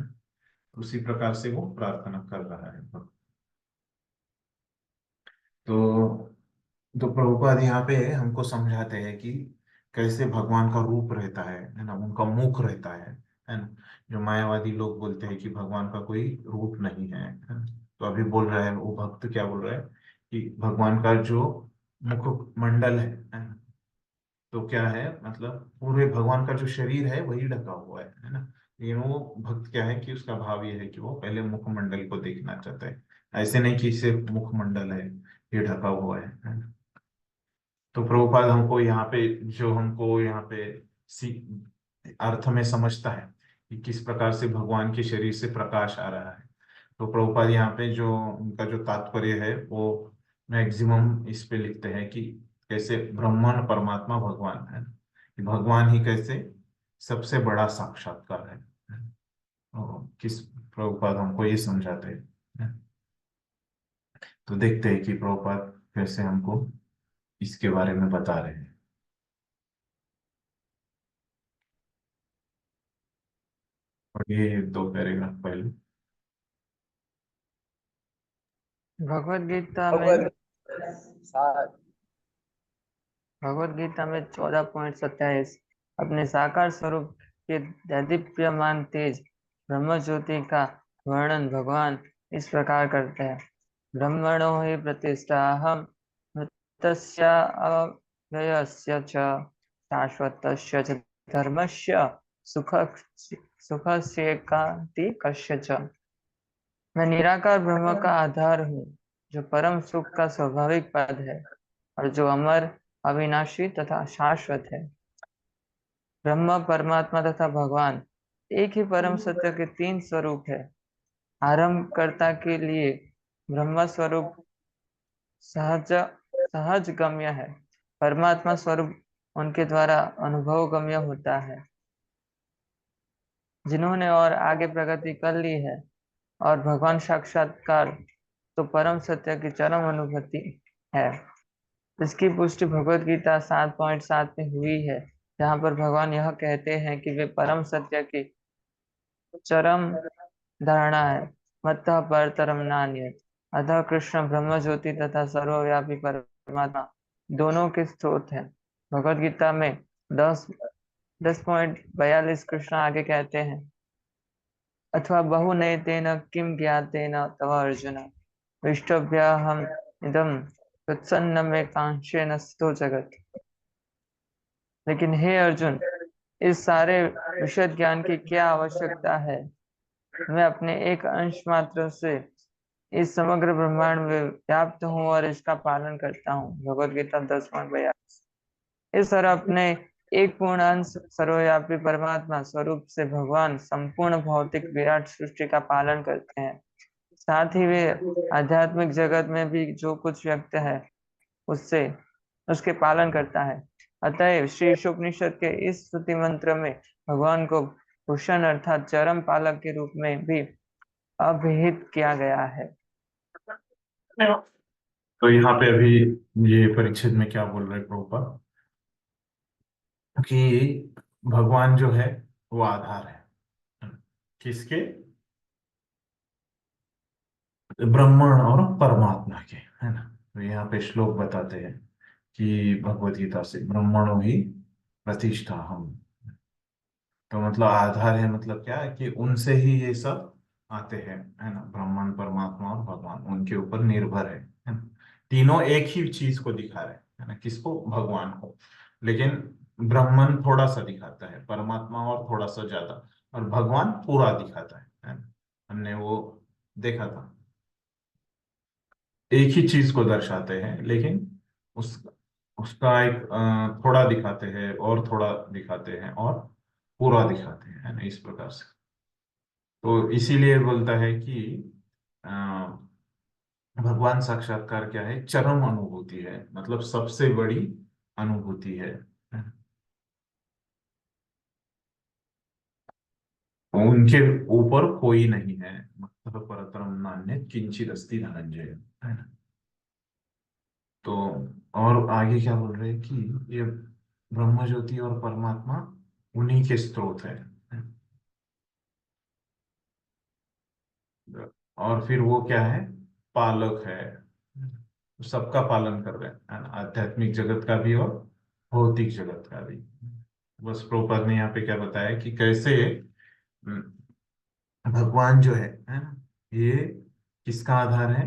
उसी प्रकार से वो प्रार्थना कर रहा है भक्त। तो प्रभुपाद यहाँ पे हमको समझाते हैं कि कैसे भगवान का रूप रहता है ना, उनका मुख रहता है ना। जो मायावादी लोग बोलते हैं कि भगवान का कोई रूप नहीं है ना? तो अभी बोल रहा है वो भक्त, क्या बोल रहा है कि भगवान का जो मुख मंडल है ना, तो क्या है, मतलब पूरे भगवान का जो शरीर है वही ढका हुआ है ना। लेकिन वो भक्त क्या है कि उसका भाव ये है कि वो पहले मुखमंडल को देखना चाहता है, ऐसे नहीं कि सिर्फ मुखमंडल है ये ढका हुआ है ना? तो प्रभुपाद हमको यहाँ पे जो हमको यहाँ पे सी अर्थ में समझता है कि किस प्रकार से भगवान के शरीर से प्रकाश आ रहा है। तो प्रभुपाद यहाँ पे जो उनका जो तात्पर्य है वो मैक्सिमम इस पे लिखते हैं कि कैसे ब्रह्मन परमात्मा भगवान है, कि भगवान ही कैसे सबसे बड़ा साक्षात्कार है। और किस प्रभुपाद हमको ये समझाते हैं। तो देखते हैं कि प्रभुपाद कैसे हमको इसके बारे में बता रहे हैं। ये 2 पैराग्राफ पहले। भगवत गीता में भगवत गीता में 14.27 अपने साकार स्वरूप के दैदीप्यमान तेज ब्रह्म ज्योति का वर्णन भगवान इस प्रकार करते हैं। ब्रह्मणो हि प्रतिष्ठाहं मृतस्य अव्ययस्य च शाश्वतस्य च धर्मस्य सुखस्यैकान्तिकस्य च। मैं निराकार ब्रह्म का आधार हूँ, जो परम सुख का स्वाभाविक पद है और जो अमर, अविनाशी तथा शाश्वत है। ब्रह्म, परमात्मा तथा भगवान एक ही परम सत्य के 3 स्वरूप है। आरंभकर्ता के लिए ब्रह्म स्वरूप सहज गम्य है। परमात्मा स्वरूप उनके द्वारा अनुभव गम्य होता है। जिन्होंने और आगे प्रगति कर ली है और भगवान साक्षात्कार तो परम सत्य की चरम अनुभूति है। इसकी पुष्टि भगवत गीता 7.7 में हुई है, जहाँ पर भगवान यह कहते हैं कि वे परम सत्य की चरम धारणा है। मत्तः परतरम नान्यत्। अतः कृष्ण ब्रह्म ज्योति तथा सर्वव्यापी परमात्मा दोनों के स्रोत हैं। भगवत गीता में 10.42 कृष्ण आगे कहते हैं, अथवा बहुनैतेन किं ज्ञातेन तव अर्जुन विष्टभ्यहम इदं तत्सन्न में कांक्षेन स्थितो जगत। लेकिन हे अर्जुन, इस सारे विशद ज्ञान की क्या आवश्यकता है? मैं अपने एक अंश मात्र से इस समग्र ब्रह्मांड में व्याप्त हूँ और इसका पालन करता हूँ। भगवद गीता 10.42। इस तरह अपने एक पूर्ण अंश सर्वव्यापी परमात्मा स्वरूप से भगवान संपूर्ण भौतिक विराट सृष्टि का पालन करते हैं। साथ ही वे आध्यात्मिक जगत में भी जो कुछ व्यक्त है उससे उसके पालन करता है। अतएव श्री ईशोपनिषद के इस स्तुति मंत्र में भगवान को भूषण अर्थात चरम पालक के रूप में भी अभिहित किया गया है। तो यहाँ पे अभी ये परिच्छेद में क्या बोल रहे प्रभुपाद कि भगवान जो है वो आधार है किसके? ब्रह्मण और परमात्मा के, है ना। तो यहाँ पे श्लोक बताते हैं कि भगवत गीता से ब्रह्मणो ही प्रतिष्ठा हम, तो मतलब आधार है, मतलब क्या है कि उनसे ही ये सब आते हैं, है ना। ब्रह्मण, परमात्मा और भगवान उनके ऊपर निर्भर है ना। तीनों एक ही चीज को दिखा रहे हैं, है ना। किसको? भगवान को। लेकिन ब्रह्मण थोड़ा सा दिखाता है, परमात्मा और थोड़ा सा ज्यादा, और भगवान पूरा दिखाता है ना। हमने वो देखा था, एक ही चीज को दर्शाते हैं लेकिन उस उसका एक थोड़ा दिखाते हैं और थोड़ा दिखाते हैं और पूरा दिखाते हैं, है ना, इस प्रकार से। तो इसीलिए बोलता है कि अ, भगवान साक्षात्कार क्या है? चरम अनुभूति है, मतलब सबसे बड़ी अनुभूति है। उनके ऊपर कोई नहीं है, मतलब परतरम नान्य किंचित अस्ति धनंजय, है ना। तो और आगे क्या बोल रहे हैं कि ये ब्रह्म ज्योति और परमात्मा उन्हीं के स्रोत है। और फिर वो क्या है? पालक है, सबका पालन कर रहे हैं, है ना, आध्यात्मिक जगत का भी और भौतिक जगत का भी। बस प्रभुपाद ने यहाँ पे क्या बताया कि कैसे भगवान जो है ना, ये किसका आधार है?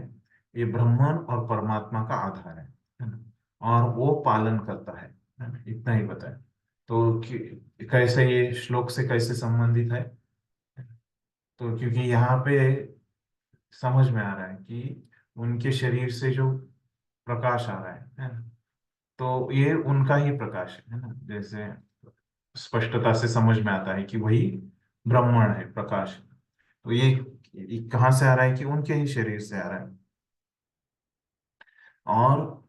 ये ब्रह्मन और परमात्मा का आधार है ना। और वो पालन करता है ना, इतना ही बताया। तो कैसे ये श्लोक से कैसे संबंधित है? तो क्योंकि यहाँ पे समझ में आ रहा है कि उनके शरीर से जो प्रकाश आ रहा है ना, तो ये उनका ही प्रकाश है ना। जैसे स्पष्टता से समझ में आता है कि वही ब्रह्मण है, प्रकाश है। तो ये कहाँ से आ रहा है? कि उनके ही शरीर से आ रहा है। और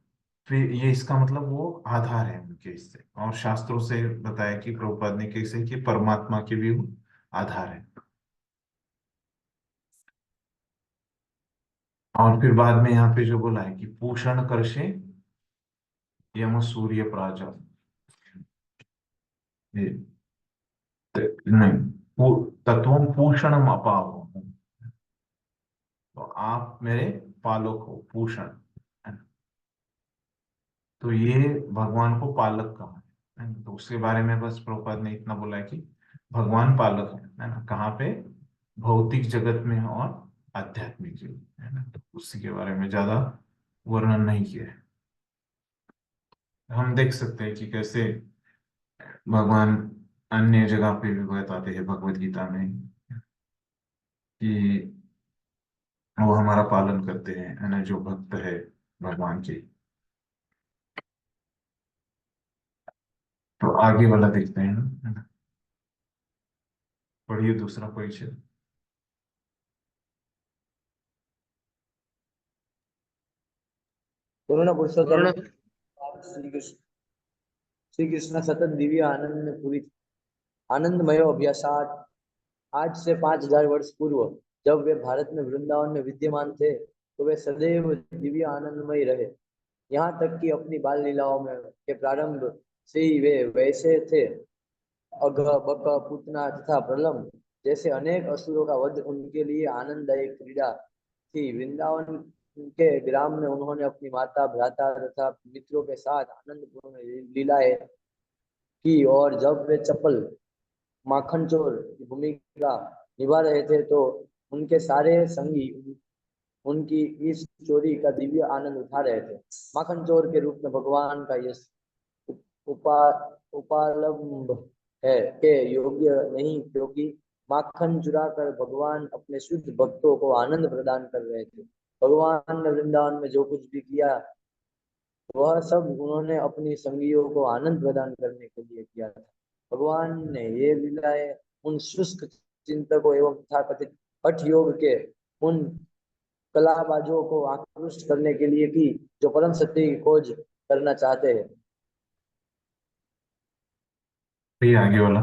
फिर ये इसका मतलब वो आधार है उनके, इससे। और शास्त्रों से बताया कि प्रभुपाद ने कैसे कि परमात्मा के भी वो आधार है। और फिर बाद में यहाँ पे जो बोला है कि पूषण करशे यम सूर्य प्राजम, नहीं, तत्वम पूषणम अपाव, तो आप मेरे पालक हो, पूषण है ना। तो ये भगवान को पालक कहा है ना। तो उसके बारे में बस प्रभुपाद ने इतना बोला है कि भगवान पालक है ना, कहाँ पे, भौतिक जगत में और आध्यात्मिक जगत में, है ना। तो उसी के बारे में ज्यादा वर्णन नहीं किया है। हम देख सकते हैं कि कैसे भगवान अन्य जगह पे भी बताते हैं भगवत गीता में कि वो हमारा पालन करते हैं, है ना, जो भक्त है भगवान के। तो आगे वाला देखते हैं ना, है ना। पढ़िए दूसरा परिचय। पूर्ण पुरुषोत्तम पूर्ण श्री कृष्ण सतत दिव्य आनंद में पूरी आनंदमय अभ्यासात आज से 5000 वर्ष पूर्व जब वे भारत में वृंदावन में विद्यमान थे, तो वे सदैव दिव्य आनंदमय रहे। यहाँ तक कि अपनी बाल लीलाओं में के प्रारंभ से ही वे वैसे थे। अघ, बक, पूतना तथा प्रलम जैसे अनेक असुरों का वध उनके लिए आनंददायक क्रीड़ा थी। वृंदावन के ग्राम में उन्होंने अपनी माता, भ्राता तथा मित्रों के साथ आनंदपूर्ण लीलाएं की, और जब वे चपल माखन चोर की भूमिका निभा रहे थे, तो उनके सारे संगी उनकी इस चोरी का दिव्य आनंद उठा रहे थे। माखन चोर के रूप में भगवान का यह उपा उपालंब है के योग्य नहीं, क्योंकि माखन चुरा कर भगवान अपने शुद्ध भक्तों को आनंद प्रदान कर रहे थे। भगवान ने वृंदावन में जो कुछ भी किया, वह सब उन्होंने अपनी संगियों को आनंद प्रदान करने के लिए किया था। भगवान ने ये लीलाएं उन शुष्क चिंतकों एवं तथाकथित हठ योग के उन कलाबाजों को आकृष्ट करने के लिए की, जो परम सत्य की खोज करना चाहते हैं। ये आगे वाला।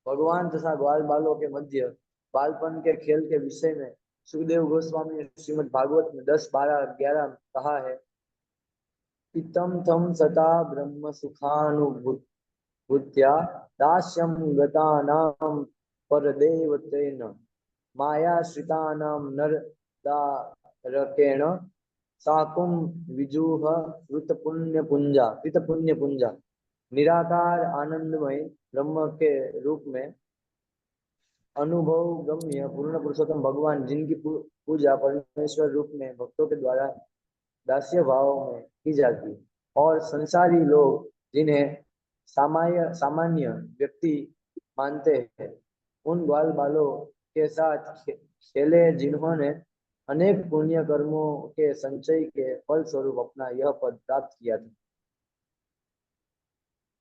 भगवान तथा ग्वाल बालों के मध्य बालपन के खेल के विषय में सुखदेव गोस्वामी ने श्रीमद् भागवत में 10, 12, 11 कहा है। इतम थम सता ब्रह्म सुखानुभूत्या दास्यं गतानां परदेवतेन मायाश्रितानां नरदारकेण साकुं विजुह कृतपुण्यपुंजा निराकार आनंदमय ब्रह्म के रूप में अनुभव गम्य पूर्ण पुरुषोत्तम भगवान, जिनकी पूजा परमेश्वर रूप में भक्तों के द्वारा दास्य भाव में की जाती है, और संसारी लोग जिन्हें सामान्य व्यक्ति मानते हैं, उन ग्वाल बालों के साथ खेले, जिन्होंने अनेक पुण्य कर्मों के संचय के फल स्वरूप अपना यह पद प्राप्त किया था।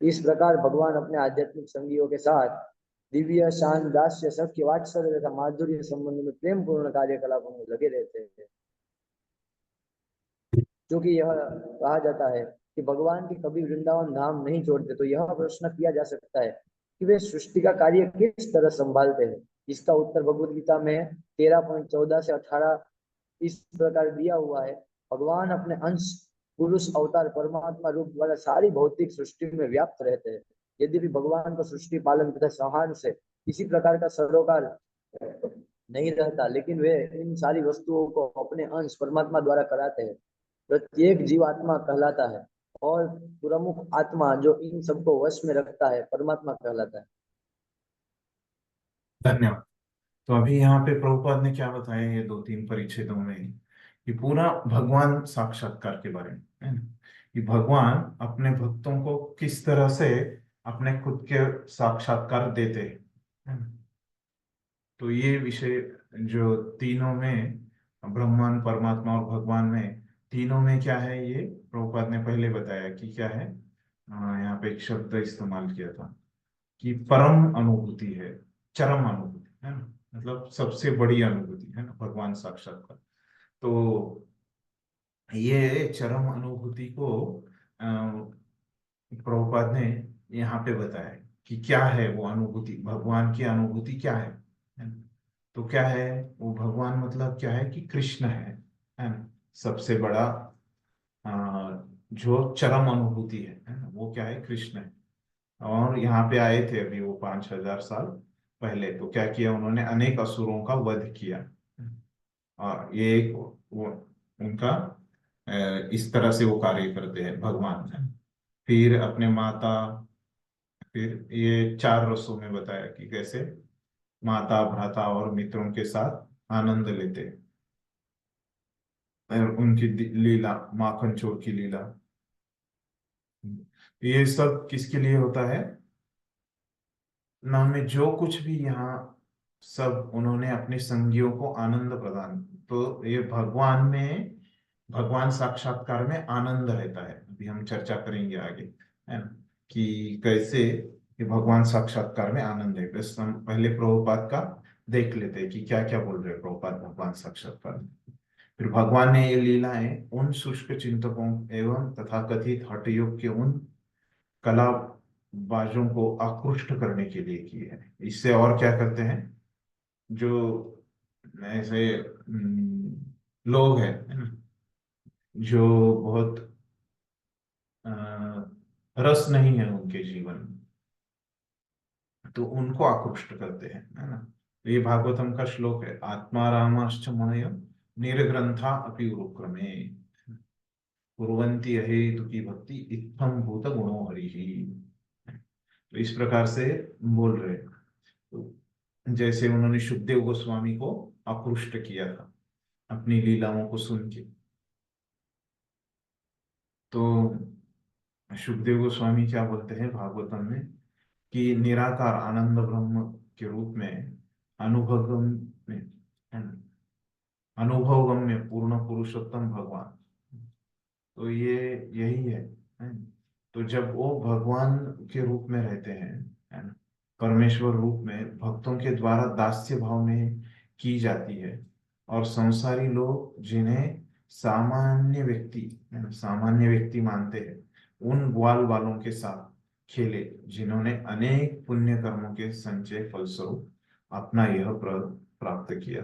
इस प्रकार भगवान अपने आध्यात्मिक संगियों के साथ दिव्य, शांत, दास्य, सख्य, वात्सल्य तथा माधुर्य संबंध में प्रेम पूर्ण कार्यकलापों में लगे रहते हैं। क्योंकि यह कहा जाता है कि भगवान की कभी वृंदावन धाम नहीं छोड़ते, तो यह प्रश्न किया जा सकता है कि वे सृष्टि का कार्य किस तरह संभालते हैं। इसका उत्तर भगवद गीता में 13.14 से 18 इस प्रकार दिया हुआ है। भगवान अपने अंश पुरुष अवतार परमात्मा रूप द्वारा सारी भौतिक सृष्टि में व्याप्त रहते हैं। यद्यपि भगवान को सृष्टि पालन तथा संहार से किसी प्रकार का सरोकार नहीं रहता, लेकिन वे इन सारी वस्तुओं को अपने अंश परमात्मा द्वारा कराते हैं। प्रत्येक जीवात्मा कहलाता है, और प्रमुख आत्मा जो इन सबको वश में रखता है परमात्मा कहलाता है। धन्यवाद। तो अभी यहाँ पे प्रभुपाद ने क्या बताया, ये 2-3 परिच्छेदों में, कि पूरा भगवान साक्षात्कार के बारे में, है ना, कि भगवान अपने भक्तों को किस तरह से अपने खुद के साक्षात्कार देते हैं, है ना। तो ये विषय जो तीनों में, ब्रह्मांड, परमात्मा और भगवान में, तीनों में क्या है, ये प्रभुपाद ने पहले बताया कि क्या है। यहाँ पे एक शब्द इस्तेमाल किया था कि परम अनुभूति है, चरम अनुभूति, है ना, मतलब सबसे बड़ी अनुभूति, है ना, भगवान साक्षात्कार। तो ये चरम अनुभूति को प्रभुपाद ने यहाँ पे बताया कि क्या है वो अनुभूति, भगवान की अनुभूति क्या है ना। तो क्या है वो भगवान, मतलब क्या है कि कृष्ण है ना, सबसे बड़ा जो चरम अनुभूति है ना, वो क्या है, कृष्ण है। और यहाँ पे आए थे अभी वो 5000 साल पहले तो क्या किया उन्होंने, अनेक असुरों का वध किया। और ये एक उनका इस तरह से वो कार्य करते हैं भगवान। फिर अपने माता, फिर ये 4 रसों में बताया कि कैसे माता, भ्राता और मित्रों के साथ आनंद लेते हैं। और उनकी लीला, माखन चोर की लीला, ये सब किसके लिए होता है ना, में जो कुछ भी यहाँ सब उन्होंने अपने संगियों को आनंद प्रदान, तो ये भगवान में, भगवान साक्षात्कार में आनंद रहता है। अभी हम चर्चा करेंगे आगे, है ना, कि कैसे ये भगवान साक्षात्कार में आनंद है। बस हम पहले प्रभुपाद का देख लेते हैं कि क्या क्या बोल रहे हैं प्रभुपाद भगवान साक्षात्कार में। फिर भगवान ने ये लीलाएं उन शुष्क चिंतकों एवं तथाकथित हठ योग के उन कलाबाजों को आकृष्ट करने के लिए की है। इससे और क्या करते हैं, जो ऐसे लोग हैं, है ना, जो बहुत रस नहीं है उनके जीवन में, तो उनको आकृष्ट करते हैं, है ना। तो ये भागवतम का श्लोक है, आत्मा रामाश्च मुनय निर्ग्रंथा अपि उरुक्रमे कुर्वन्ति अहेतु की भक्ति इत्थम भूत गुणो हरिहि। तो इस प्रकार से बोल रहे हैं। तो जैसे उन्होंने शुकदेव गोस्वामी को आकृष्ट किया था अपनी लीलाओं को सुन के, तो शुकदेव गोस्वामी क्या बोलते हैं भागवतम में कि निराकार आनंद ब्रह्म के रूप में अनुभवगम्य अनुभवगम्य पूर्ण पुरुषोत्तम भगवान, तो ये यही है। तो जब वो भगवान के रूप में रहते हैं, है ना, परमेश्वर रूप में भक्तों के द्वारा दास्य भाव में की जाती है, और संसारी लोग जिन्हें सामान्य व्यक्ति, है ना, सामान्य व्यक्ति मानते हैं, उन ग्वाल वालों के साथ खेले जिन्होंने अनेक पुण्य कर्मों के संचय फलस्वरूप अपना यह प्राप्त किया।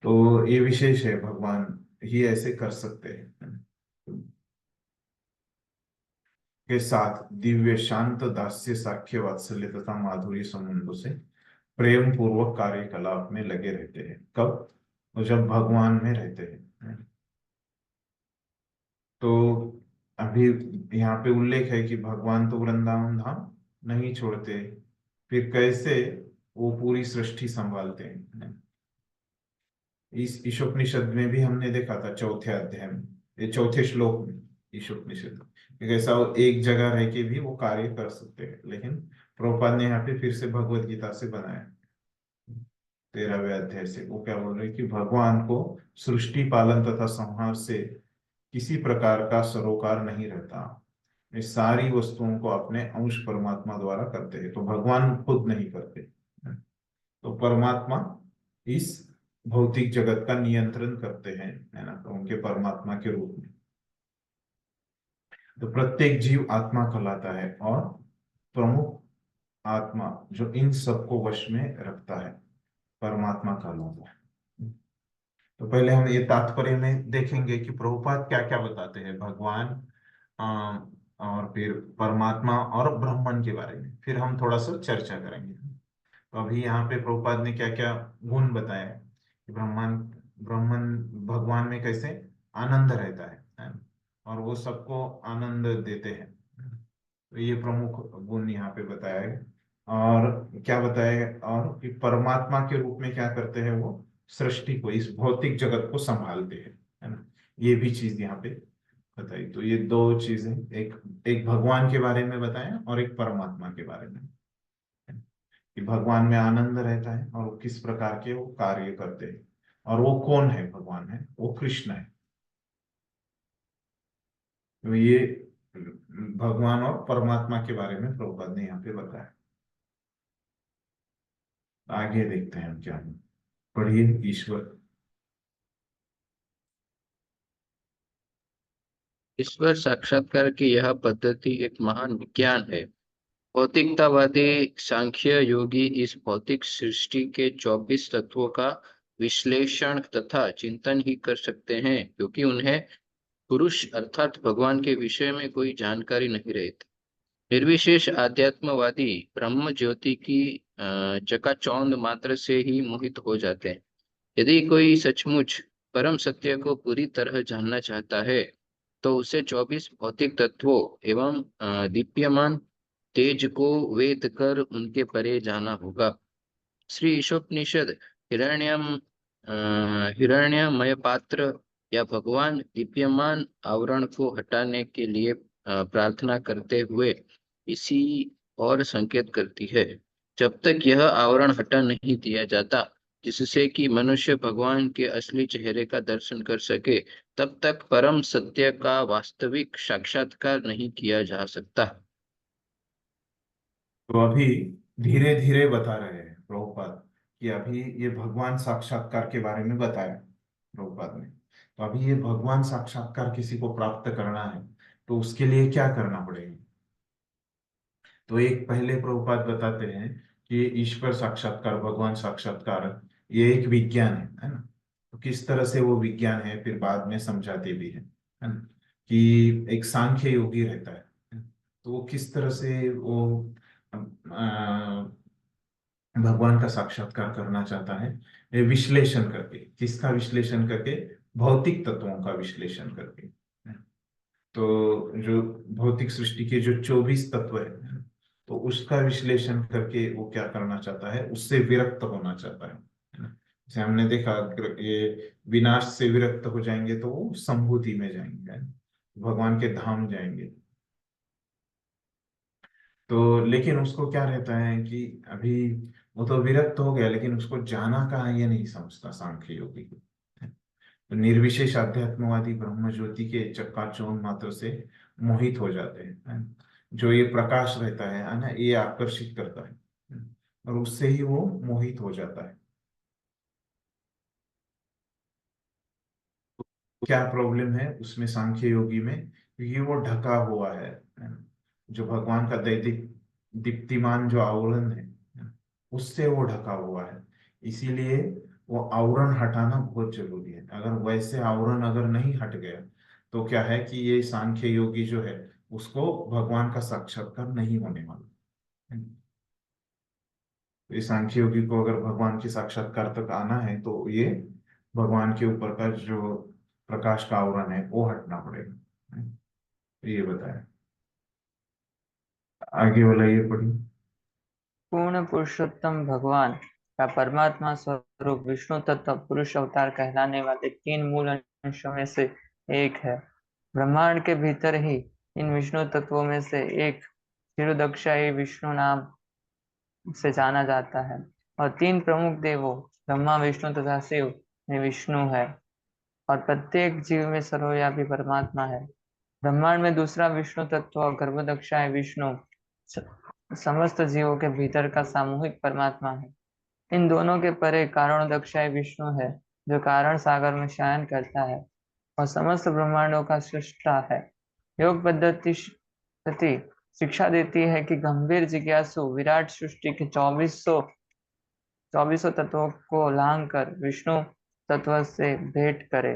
तो ये विशेष है, भगवान ही ऐसे कर सकते हैं। के साथ दिव्य शांत दास्य साख्य वात्सल्य तथा माधुर्य संबंधों से प्रेम पूर्वक कार्यकलाप में लगे रहते हैं। कब? तो जब भगवान में रहते हैं। तो अभी यहाँ पे उल्लेख है कि भगवान तो वृंदावन धाम नहीं छोड़ते, फिर कैसे वो पूरी सृष्टि संभालते हैं। इस ईशोपनिषद में भी हमने देखा था, चौथे अध्याय में, ये चौथे श्लोक में ईशोपनिषद, ऐसा वो एक जगह रह के भी वो कार्य कर सकते हैं। लेकिन प्रभुपाद ने यहाँ पे फिर से भगवत गीता से बनाया 13वें अध्याय से, वो क्या बोल रहे हैं कि भगवान को सृष्टि पालन तथा संहार से किसी प्रकार का सरोकार नहीं रहता, ये सारी वस्तुओं को अपने अंश परमात्मा द्वारा करते हैं। तो भगवान खुद नहीं करते, तो परमात्मा इस भौतिक जगत का नियंत्रण करते हैं, है ना, तो उनके परमात्मा के रूप में। तो प्रत्येक जीव आत्मा कहलाता है, और प्रमुख आत्मा जो इन सबको वश में रखता है परमात्मा कहलाता है। तो पहले हम ये तात्पर्य में देखेंगे कि प्रभुपाद क्या क्या बताते हैं भगवान और फिर परमात्मा और ब्रह्मन के बारे में, फिर हम थोड़ा सा चर्चा करेंगे। तो अभी यहाँ पे प्रभुपाद ने क्या क्या गुण बताए कि ब्रह्मन भगवान में कैसे आनंद रहता है, और वो सबको आनंद देते हैं। तो ये प्रमुख गुण यहाँ पे बताया है। और क्या बताया, और कि परमात्मा के रूप में क्या करते हैं, वो सृष्टि को, इस भौतिक जगत को संभालते हैं, है ना, ये भी चीज यहाँ पे बताई। तो ये 2 चीजें, एक भगवान के बारे में बताया और एक परमात्मा के बारे में, कि भगवान में आनंद रहता है और वो किस प्रकार के वो कार्य करते हैं, और वो कौन है, भगवान है, वो कृष्ण है। तो ये भगवान और परमात्मा के बारे में प्रभुपाद ने यहाँ पे बताया। आगे देखते हैं हम क्या है। पढ़िए ईश्वर। ईश्वर साक्षात्कार की यह पद्धति एक महान विज्ञान है। भौतिकतावादी सांख्य योगी इस भौतिक सृष्टि के 24 तत्वों का विश्लेषण तथा चिंतन ही कर सकते हैं, क्योंकि उन्हें पुरुष अर्थात भगवान के विषय में कोई जानकारी नहीं रहती। निर्विशेष आध्यात्मवादी ब्रह्म ज्योति की चकाचौंध मात्र से ही मोहित हो जाते हैं। यदि कोई सचमुच परम सत्य को पूरी तरह जानना चाहता है तो उसे 24 भौतिक तत्वों एवं दीप्यमान तेज को वेद कर उनके परे जाना होगा। श्री ईशोपनिषद हिरण्यमय पात्र या भगवान दीप्यमान आवरण को हटाने के लिए प्रार्थना करते हुए इसी और संकेत करती है। जब तक यह आवरण हटा नहीं दिया जाता जिससे कि मनुष्य भगवान के असली चेहरे का दर्शन कर सके, तब तक परम सत्य का वास्तविक साक्षात्कार नहीं किया जा सकता। तो अभी धीरे धीरे बता रहे हैं प्रभुपाद कि अभी ये भगवान साक्षात्कार के बारे में बताया प्रभुपाद ने। तो अभी ये भगवान साक्षात्कार किसी को प्राप्त करना है तो उसके लिए क्या करना पड़ेगा। तो एक पहले प्रभुपाद बताते हैं कि ईश्वर साक्षात्कार, भगवान साक्षात्कार ये एक विज्ञान है ना। तो किस तरह से वो विज्ञान है फिर बाद में समझाते भी है ना, कि एक सांख्य योगी रहता है तो वो किस तरह से वो भगवान का साक्षात्कार करना चाहता है, ये विश्लेषण करके। किसका विश्लेषण करके? भौतिक तत्वों का विश्लेषण करके। तो जो भौतिक सृष्टि के जो 24 तत्व है तो उसका विश्लेषण करके वो क्या करना चाहता है, उससे विरक्त होना चाहता है ना। जैसे हमने देखा ये विनाश से विरक्त हो जाएंगे तो वो संभूति में जाएंगे, है ना? भगवान के धाम जाएंगे। तो लेकिन उसको क्या रहता है कि अभी वो तो विरक्त हो गया लेकिन उसको जाना कहाँ ये नहीं समझता सांख्य योगी को। तो निर्विशेष आध्यात्मवादी ब्रह्म ज्योति के चक्काचौंध मात्र से मोहित हो जाते हैं, है ना? जो ये प्रकाश रहता है ना, ये आकर्षित करता है और उससे ही वो मोहित हो जाता है। क्या प्रॉब्लम है उसमें सांख्य योगी में? क्योंकि वो ढका हुआ है ना? जो भगवान का दैदिक दीप्तिमान जो आवरण है ना, उससे वो ढका हुआ है। इसीलिए वो आवरण हटाना बहुत जरूरी है। अगर वैसे आवरण अगर नहीं हट गया तो क्या है कि ये सांख्य योगी जो है उसको भगवान का साक्षात्कार नहीं होने वाला है। तो ये सांख्य योगी को अगर भगवान के साक्षात्कार तक आना है तो ये भगवान के ऊपर का जो प्रकाश का आवरण है वो हटना पड़ेगा। ये बताया। आगे वाला ये पढ़ी। पूर्ण पुरुषोत्तम भगवान का परमात्मा स्वरूप विष्णु तत्व पुरुष अवतार कहलाने वाले 3 मूल अंशों में से एक है। ब्रह्मांड के भीतर ही इन विष्णु तत्वों में से एक क्षीरोदक्षाई विष्णु नाम से जाना जाता है और 3 प्रमुख देवों ब्रह्मा विष्णु तथा शिव में विष्णु है और प्रत्येक जीव में सर्वव्यापी परमात्मा है। ब्रह्मांड में दूसरा विष्णु तत्व और गर्भदक्षाय विष्णु समस्त जीवों के भीतर का सामूहिक परमात्मा है। इन दोनों के परे कारणोदक्षाय विष्णु है जो कारण सागर में शयन करता है और समस्त ब्रह्मांडों का सृष्टा है। योग पद्धति शिक्षा देती है कि गंभीर जिज्ञासु विराट सृष्टि के 2400 तत्वों को लांघ कर विष्णु तत्व से भेंट करे।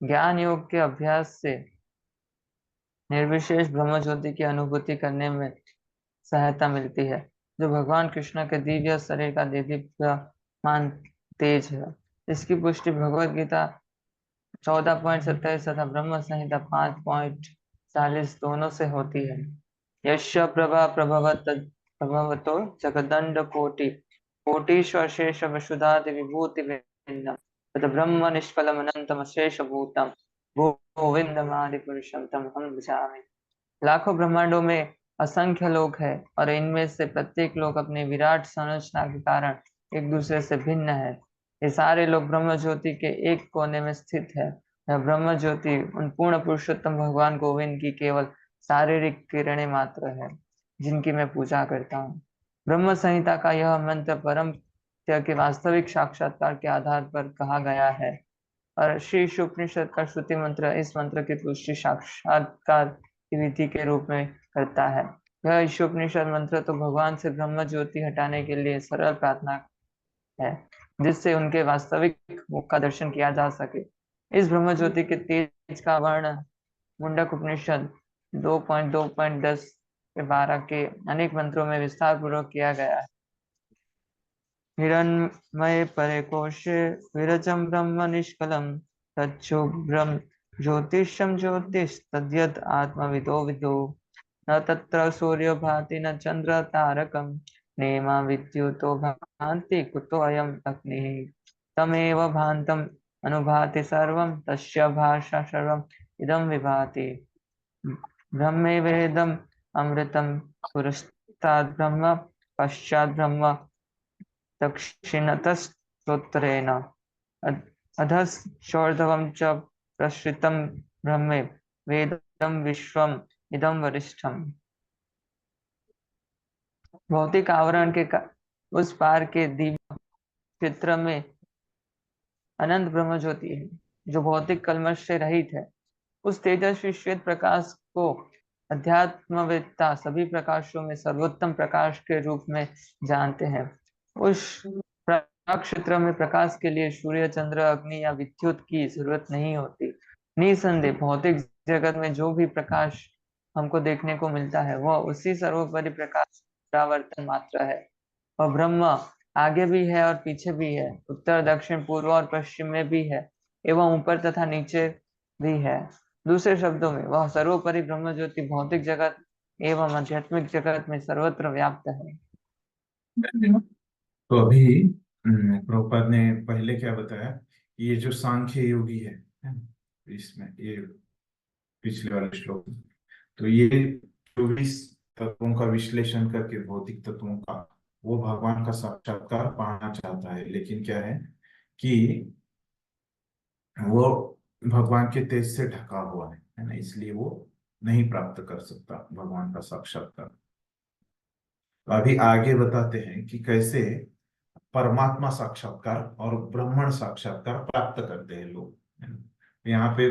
ज्ञान योग के अभ्यास से निर्विशेष ब्रह्म ज्योति की अनुभूति करने में सहायता मिलती है जो भगवान कृष्ण के दिव्य शरीर का दीप्यमान तेज है। इसकी पुष्टि भगवत गीता 14.27 तथा ब्रह्म संहिता 5.40 दोनों से होती है। यश प्रभा प्रभवतो जगदंड कोटिश्वशेष वसुधादि विभूति तथा ब्रह्म निष्कलम अनंतम शेष भूतम गोविंदमादि पुरुषम तम हम भजामि। लाखों ब्रह्मांडों में असंख्य लोक है और इनमें से प्रत्येक लोक अपने विराट संरचना के कारण एक दूसरे से भिन्न है। ये सारे लोग ब्रह्म ज्योति के एक कोने में स्थित है। यह ब्रह्म ज्योति उन पूर्ण पुरुषोत्तम भगवान गोविंद की केवल शारीरिक किरणें मात्र है जिनकी मैं पूजा करता हूँ। ब्रह्म संहिता का यह मंत्र परम सत्य के वास्तविक साक्षात्कार के आधार पर कहा गया है और श्री उपनिषद का श्रुति मंत्र इस मंत्र की पुष्टि साक्षात्कार की विधि के रूप में करता है। यह ईशोपनिषद मंत्र तो भगवान से ब्रह्म ज्योति हटाने के लिए सरल प्रार्थना है जिससे उनके वास्तविक मुख का दर्शन किया जा सके। इस ब्रह्म ज्योति के तेज का वर्ण मुंडक उपनिषद 2.2.10 के 12 के अनेक मंत्रों में विस्तार पूर्वक किया गया है। हिरण्मये परे कोशे विरजं ब्रह्म निष्कलं तच्छुभ्रं ज्योतिषं ज्योतिस्तद्यत् आत्मविदो विदो न तत्र सूर्यो भाति न चंद्र तारकं नेमा विद्युतो भान्ति कुतो अयम् अग्निः तमेव भान्तम् अनुभाति सर्वं तस्य भाषा सर्वम् इदं विभाति ब्रह्मे वेदम् अमृतं पुरस्ताद् ब्रह्म पश्चात् ब्रह्म दक्षिणतस्तोत्तरेण अधश्चोर्ध्वं च प्रसृतं ब्रह्मे वेदं विश्वम् इदं वरिष्ठम्। भौतिक आवरण के उस पार के दिव्य क्षेत्र में अनंत ब्रह्म ज्योति है जो भौतिक कल्मश से रहित है। उस तेजस्वी श्वेत प्रकाश को अध्यात्मवेत्ता सभी प्रकाशों में सर्वोत्तम प्रकाश के रूप में जानते हैं। उस क्षेत्र में प्रकाश के लिए सूर्य चंद्र अग्नि या विद्युत की जरूरत नहीं होती। निसंदेह भौतिक जगत में जो भी प्रकाश हमको देखने को मिलता है वह उसी सर्वोपरि प्रकाश परावर्तन मात्र है। और ब्रह्म आगे भी है और पीछे भी है, उत्तर दक्षिण पूर्व और पश्चिम में भी है एवं ऊपर तथा नीचे भी है। दूसरे शब्दों में वह सर्वोपरि ब्रह्म ज्योति भौतिक जगत एवं आध्यात्मिक जगत में सर्वत्र व्याप्त है। तो अभी प्रभुपाद ने पहले क्या बताया, ये जो सांख्य योगी है इसमें ये पिछले वाले श्लोक में, तो ये 24 तत्वों का विश्लेषण करके भौतिक तत्वों का वो भगवान का साक्षात्कार पाना चाहता है, लेकिन क्या है कि वो भगवान के तेज से ढका हुआ है ना, इसलिए वो नहीं प्राप्त कर सकता भगवान का साक्षात्कार। अभी आगे बताते हैं कि कैसे परमात्मा साक्षात्कार और ब्रह्मण साक्षात्कार प्राप्त करते हैं लोग। यहाँ पे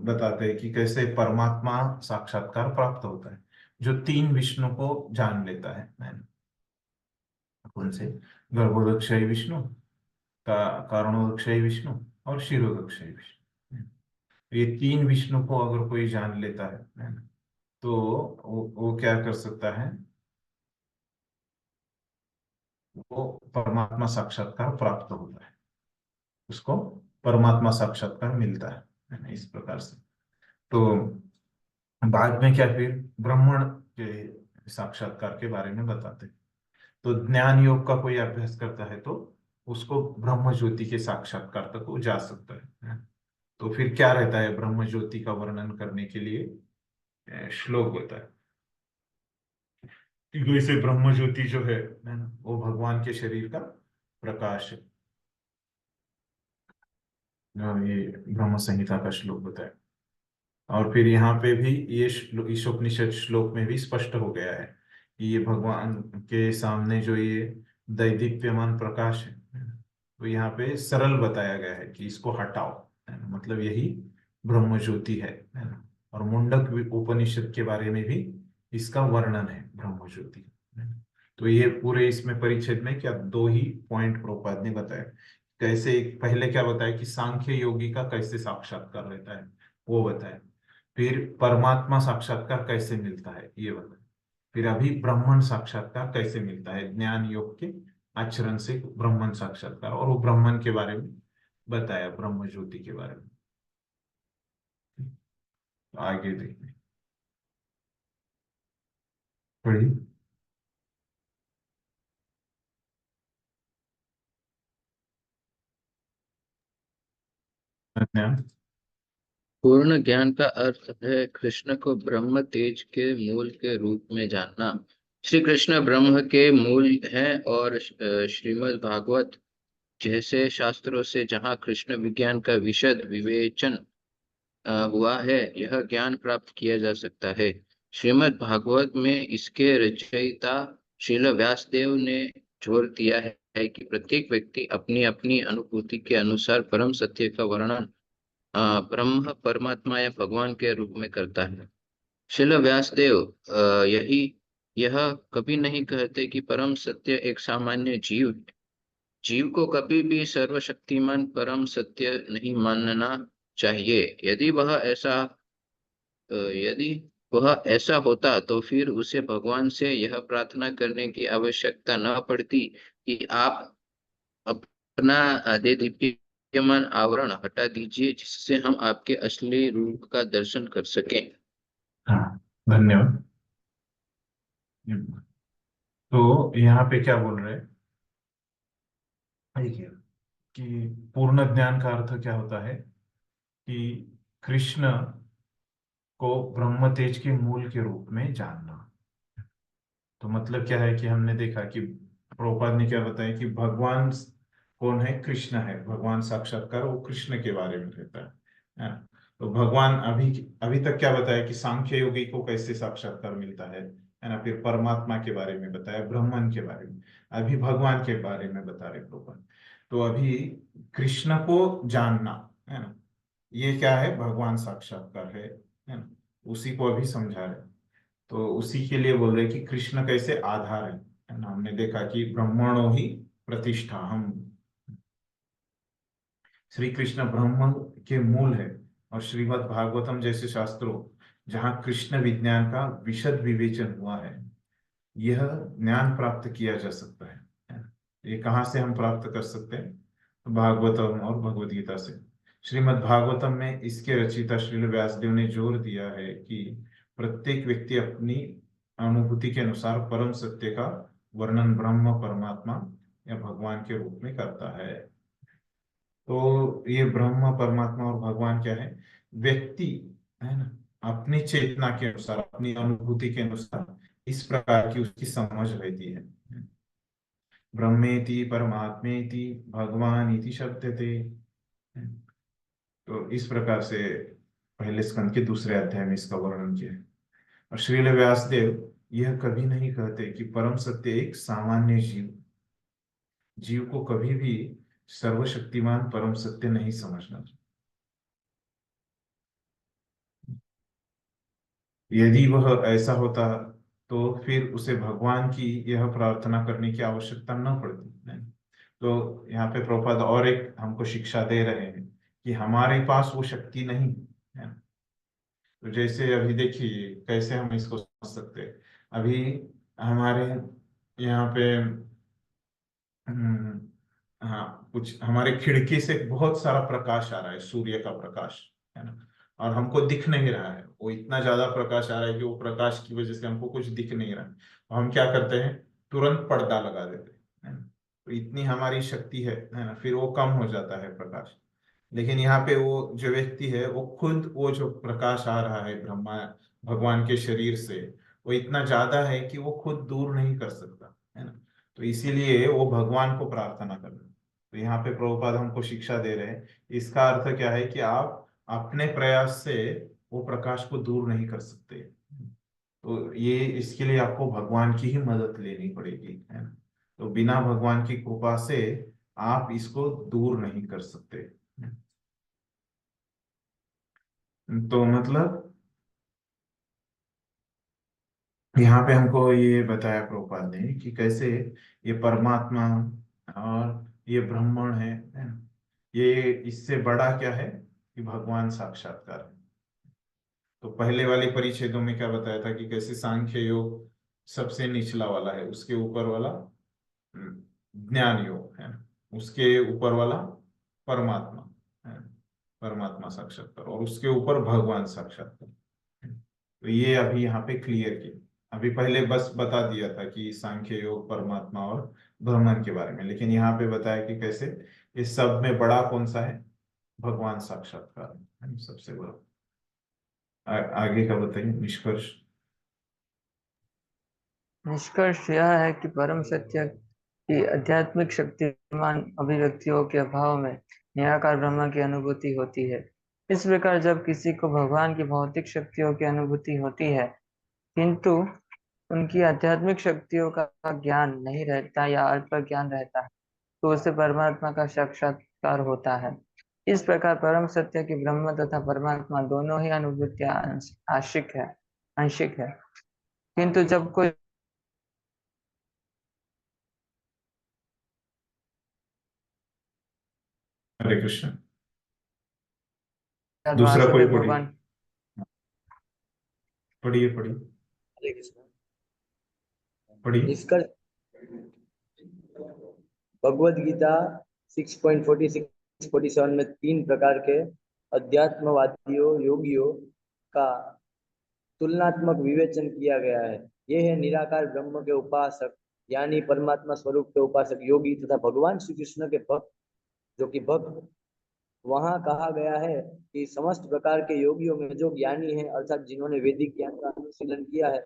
बताते हैं कि कैसे परमात्मा साक्षात्कार प्राप्त होता है, जो 3 विष्णु को जान लेता है। कौन से? गर्भोदक्षय विष्णु, कारणोदक्षय विष्णु और शिरोदक्षय विष्णु। ये 3 विष्णु को अगर कोई जान लेता है तो वो क्या कर सकता है, वो परमात्मा साक्षात्कार प्राप्त होता है, उसको परमात्मा साक्षात्कार मिलता है ना, इस प्रकार से। तो बाद में क्या फिर ब्राह्मण के साक्षात्कार के बारे में बताते हैं। तो ज्ञान योग का कोई अभ्यास करता है तो उसको ब्रह्म ज्योति के साक्षात्कार तक वो जा सकता है। तो फिर क्या रहता है, ब्रह्म ज्योति का वर्णन करने के लिए श्लोक होता है। जैसे ब्रह्म ज्योति जो है ना, वो भगवान के शरीर का प्रकाश है। ये ब्रह्म संहिता का श्लोक बताया। और फिर यहाँ पे भी ये ईशोपनिषद श्लोक में भी स्पष्ट हो गया है कि ये भगवान के सामने जो ये दैदीप्यमान प्रकाश है, तो यहाँ पे सरल बताया गया है कि इसको हटाओ, है ना, मतलब यही ब्रह्म ज्योति है ना। और मुंडक उपनिषद के बारे में भी इसका वर्णन है ब्रह्म ज्योति। तो ये पूरे इसमें परिच्छेद में क्या 2 ही पॉइंट प्रभुपाद ने बताया। कैसे पहले क्या बताया कि सांख्य योगी का कैसे साक्षात्कार रहता है वो बताया, फिर परमात्मा साक्षात्कार कैसे मिलता है ये बताया, फिर अभी ब्राह्मण साक्षात्कार कैसे मिलता है ज्ञान योग के आचरण से ब्राह्मण साक्षात्कार, और वो ब्राह्मण के बारे में बताया, ब्रह्म ज्योति के बारे में। आगे देखते पढ़िए। धन्यवाद। पूर्ण ज्ञान का अर्थ है कृष्ण को ब्रह्म तेज के मूल के रूप में जानना। श्री कृष्ण ब्रह्म के मूल हैं और श्रीमद् भागवत जैसे शास्त्रों से जहाँ कृष्ण विज्ञान का विशद विवेचन हुआ है, यह ज्ञान प्राप्त किया जा सकता है। श्रीमद् भागवत में इसके रचयिता श्रील व्यासदेव ने जोर दिया है कि प्रत्येक व्यक्ति अपनी अपनी अनुभूति के अनुसार परम सत्य का वर्णन ब्रह्म परमात्मा या भगवान के रूप में करता है। श्रील व्यासदेव यह कभी नहीं कहते कि परम सत्य एक सामान्य जीव है। जीव को कभी भी सर्वशक्तिमान परम सत्य नहीं मानना चाहिए। यदि वह ऐसा होता तो फिर उसे भगवान से यह प्रार्थना करने की आवश्यकता न पड़ती कि आप अपना आधे दीप्यमान आवरण हटा दीजिए जिससे हम आपके असली रूप का दर्शन कर सकें। हाँ, धन्यवाद। तो यहाँ पे क्या बोल रहे हैं, देखिए कि पूर्ण ज्ञान का अर्थ क्या होता है कि कृष्ण को ब्रह्म तेज के मूल के रूप में जानना। तो मतलब क्या है कि हमने देखा कि प्रभुपाद ने क्या बताया कि भगवान कौन है, कृष्ण है। भगवान साक्षात्कार वो कृष्ण के बारे में रहता है ना। तो भगवान अभी अभी तक क्या बताया कि सांख्य योगी को कैसे साक्षात्कार मिलता है ना। फिर परमात्मा के बारे में बताया, ब्रह्मन के बारे में, अभी भगवान के बारे में बता रहे प्रभुपाद। तो अभी कृष्ण को जानना है ना, ये क्या है, भगवान साक्षात्कार है ना। उसी को अभी समझा रहे। तो उसी के लिए बोल रहे कि कृष्ण कैसे आधार है ना। हमने देखा कि ब्रह्मणो ही प्रतिष्ठा, हम श्री कृष्ण ब्रह्म के मूल है। और श्रीमद् भागवतम जैसे शास्त्रों जहाँ कृष्ण विज्ञान का विशद विवेचन हुआ है, यह ज्ञान प्राप्त किया जा सकता है ना? ये कहाँ से हम प्राप्त कर सकते हैं, भागवतम और भगवद गीता से। श्रीमद् भागवतम में इसके रचयिता श्रील व्यासदेव ने जोर दिया है कि प्रत्येक व्यक्ति अपनी अनुभूति के अनुसार परम सत्य का वर्णन ब्रह्म, परमात्मा या भगवान के रूप में करता है। तो ये ब्रह्म, परमात्मा और भगवान क्या है, व्यक्ति है ना, अपनी चेतना के अनुसार, अपनी अनुभूति के अनुसार इस प्रकार की उसकी समझ रहती है। ब्रह्मेति परमात्मेति भगवान इति शब्दते। तो इस प्रकार से पहले स्कंद के दूसरे अध्याय में इसका वर्णन किया है। और श्रील व्यासदेव यह कभी नहीं कहते कि परम सत्य एक सामान्य जीव को कभी भी सर्वशक्तिमान परम सत्य नहीं समझना। यदि वह ऐसा होता तो फिर उसे भगवान की यह प्रार्थना करने की आवश्यकता न पड़ती, नहीं। तो यहाँ पे प्रभुपाद और एक हमको शिक्षा दे रहे हैं कि हमारे पास वो शक्ति नहीं है। तो जैसे अभी देखिए कैसे हम इसको समझ सकते हैं। अभी हमारे यहाँ पे हाँ, कुछ हमारे खिड़की से बहुत सारा प्रकाश आ रहा है, सूर्य का प्रकाश है ना। और हमको दिख नहीं रहा है, वो इतना ज्यादा प्रकाश आ रहा है कि वो प्रकाश की वजह से हमको कुछ दिख नहीं रहा है। तो हम क्या करते हैं, तुरंत पर्दा लगा देते हैं, है ना। तो इतनी हमारी शक्ति है ना, फिर वो कम हो जाता है प्रकाश। लेकिन यहाँ पे वो जो व्यक्ति है वो खुद, वो जो प्रकाश आ रहा है ब्रह्मा भगवान के शरीर से, वो इतना ज्यादा है कि वो खुद दूर नहीं कर सकता, है ना। तो इसीलिए वो भगवान को प्रार्थना कर रहे हैं। तो यहाँ पे प्रभुपाद हमको शिक्षा दे रहे हैं, इसका अर्थ क्या है कि आप अपने प्रयास से वो प्रकाश को दूर नहीं कर सकते। तो ये इसके लिए आपको भगवान की ही मदद लेनी पड़ेगी, है ना। तो बिना भगवान की कृपा से आप इसको दूर नहीं कर सकते। तो मतलब यहाँ पे हमको ये बताया प्रभुपाद ने कि कैसे ये परमात्मा और ये ब्राह्मण है ना। ये इससे बड़ा क्या है कि भगवान साक्षात्कार है। तो पहले वाले परिच्छेदों में क्या बताया था कि कैसे सांख्य योग सबसे निचला वाला है, उसके ऊपर वाला ज्ञान योग है ना, उसके ऊपर वाला परमात्मा है, परमात्मा साक्षात्कार, और उसके ऊपर भगवान साक्षात्कार। तो ये अभी यहाँ पे क्लियर किया। अभी पहले बस बता दिया था कि सांख्य योग, परमात्मा और ब्रह्मन के बारे में, लेकिन यहाँ पे बताया कि कैसे इस सब में बड़ा कौन सा है, भगवान साक्षात्कार है ना, सबसे बड़ा। आगे का बताइए निष्कर्ष। निष्कर्ष यह है कि परम सत्य की आध्यात्मिक शक्तिमान अभिव्यक्तियों के अभाव में निराकार ब्रह्म की अनुभूति होती है। इस प्रकार जब किसी को भगवान की भौतिक शक्तियों की अनुभूति होती है किंतु उनकी आध्यात्मिक शक्तियों का ज्ञान नहीं रहता या अल्प ज्ञान रहता है तो उसे परमात्मा का साक्षात्कार होता है। इस प्रकार परम सत्य की ब्रह्म तथा परमात्मा दोनों ही अनुभूतियां आंशिक है। किंतु जब कोई हरे कृष्ण। वासुदेव दूसरा कोई पढ़िए। भगवान पढ़िए पढ़िए हरे कृष्ण। पढ़िए। निष्कर्ष भगवद गीता 6.46-47 में 3 प्रकार के अध्यात्मवादियों योगियों का तुलनात्मक विवेचन किया गया है। ये है निराकार ब्रह्म के उपासक यानी परमात्मा स्वरूप के उपासक योगी तथा भगवान श्री कृष्ण के भक्त जो कि भक्त। वहां कहा गया है कि समस्त प्रकार के योगियों में जो ज्ञानी है अर्थात जिन्होंने वैदिक ज्ञान का अनुशीलन किया है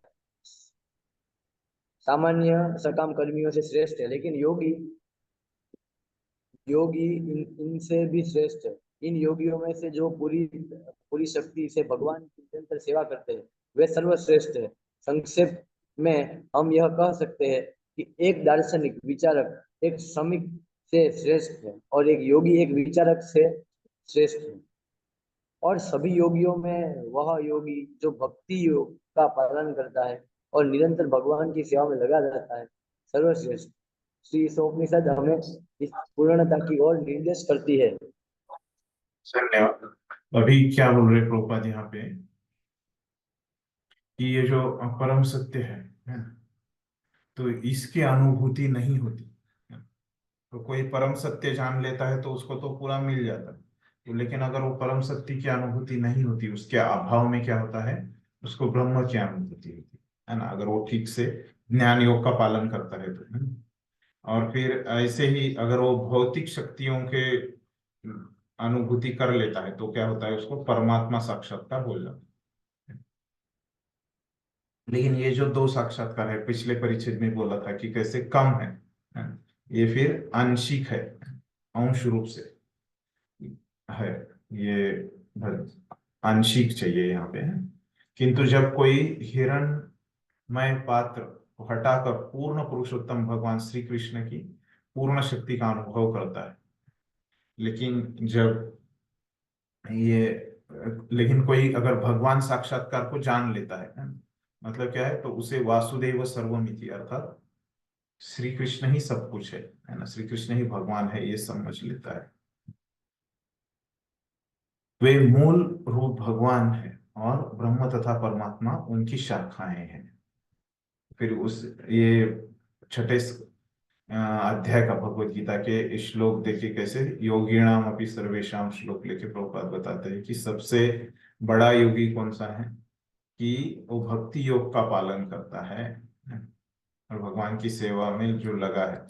सामान्य सकाम कर्मियों से श्रेष्ठ है, लेकिन योगी इनसे भी श्रेष्ठ है। इन योगियों में से जो पूरी शक्ति से भगवान की निरंतर सेवा करते हैं वे सर्वश्रेष्ठ है। संक्षेप में हम यह कह सकते हैं कि एक दार्शनिक विचारक एक श्रमिक से श्रेष्ठ है और एक योगी एक विचारक से श्रेष्ठ है। और सभी योगियों में वह योगी जो भक्ति योग का पालन करता है और निरंतर भगवान की सेवा में लगा रहता है सर्वश्रेष्ठ। श्री ईशोपनिषद हमें इस पूर्णता की ओर निर्देश करती है। धन्यवाद। अभी क्या बोल रहे प्रभुपाद यहाँ पे कि ये जो परम सत्य है ना, तो इसकी अनुभूति नहीं होती। तो कोई परम सत्य जान लेता है तो उसको तो पूरा मिल जाता है, तो लेकिन अगर वो परम सत्य की अनुभूति नहीं होती, उसके अभाव में क्या होता है, उसको ब्रह्म की अनुभूति होती है ना, अगर वो ठीक से ज्ञान योग का पालन करता है तो, है ना? और फिर ऐसे ही अगर वो भौतिक शक्तियों के अनुभूति कर लेता है तो क्या होता है, उसको परमात्मा साक्षात्कार बोल जाता है। लेकिन ये जो 2 साक्षात्कार है, पिछले परिच्छेद में बोला था कि कैसे कम है, ये फिर आंशिक है, अंश रूप से है, ये आंशिक चाहिए यहाँ पे है। किंतु जब कोई हिरणमय पात्र को हटाकर पूर्ण पुरुषोत्तम भगवान श्री कृष्ण की पूर्ण शक्ति का अनुभव करता है, लेकिन कोई अगर भगवान साक्षात्कार को जान लेता है, मतलब क्या है, तो उसे वासुदेव सर्वमिति अर्थात श्री कृष्ण ही सब कुछ है ना, श्री कृष्ण ही भगवान है, ये समझ लेता है। वे मूल रूप भगवान है और ब्रह्म तथा परमात्मा उनकी शाखाएं हैं। फिर उस ये 6ठे अध्याय का भगवत गीता के श्लोक देखिए कैसे योगिणाम अपि सर्वेशाम श्लोक लेके प्रभुपाद बताते हैं कि सबसे बड़ा योगी कौन सा है, कि वो भक्ति योग का पालन करता है और भगवान की सेवा में जो लगा है,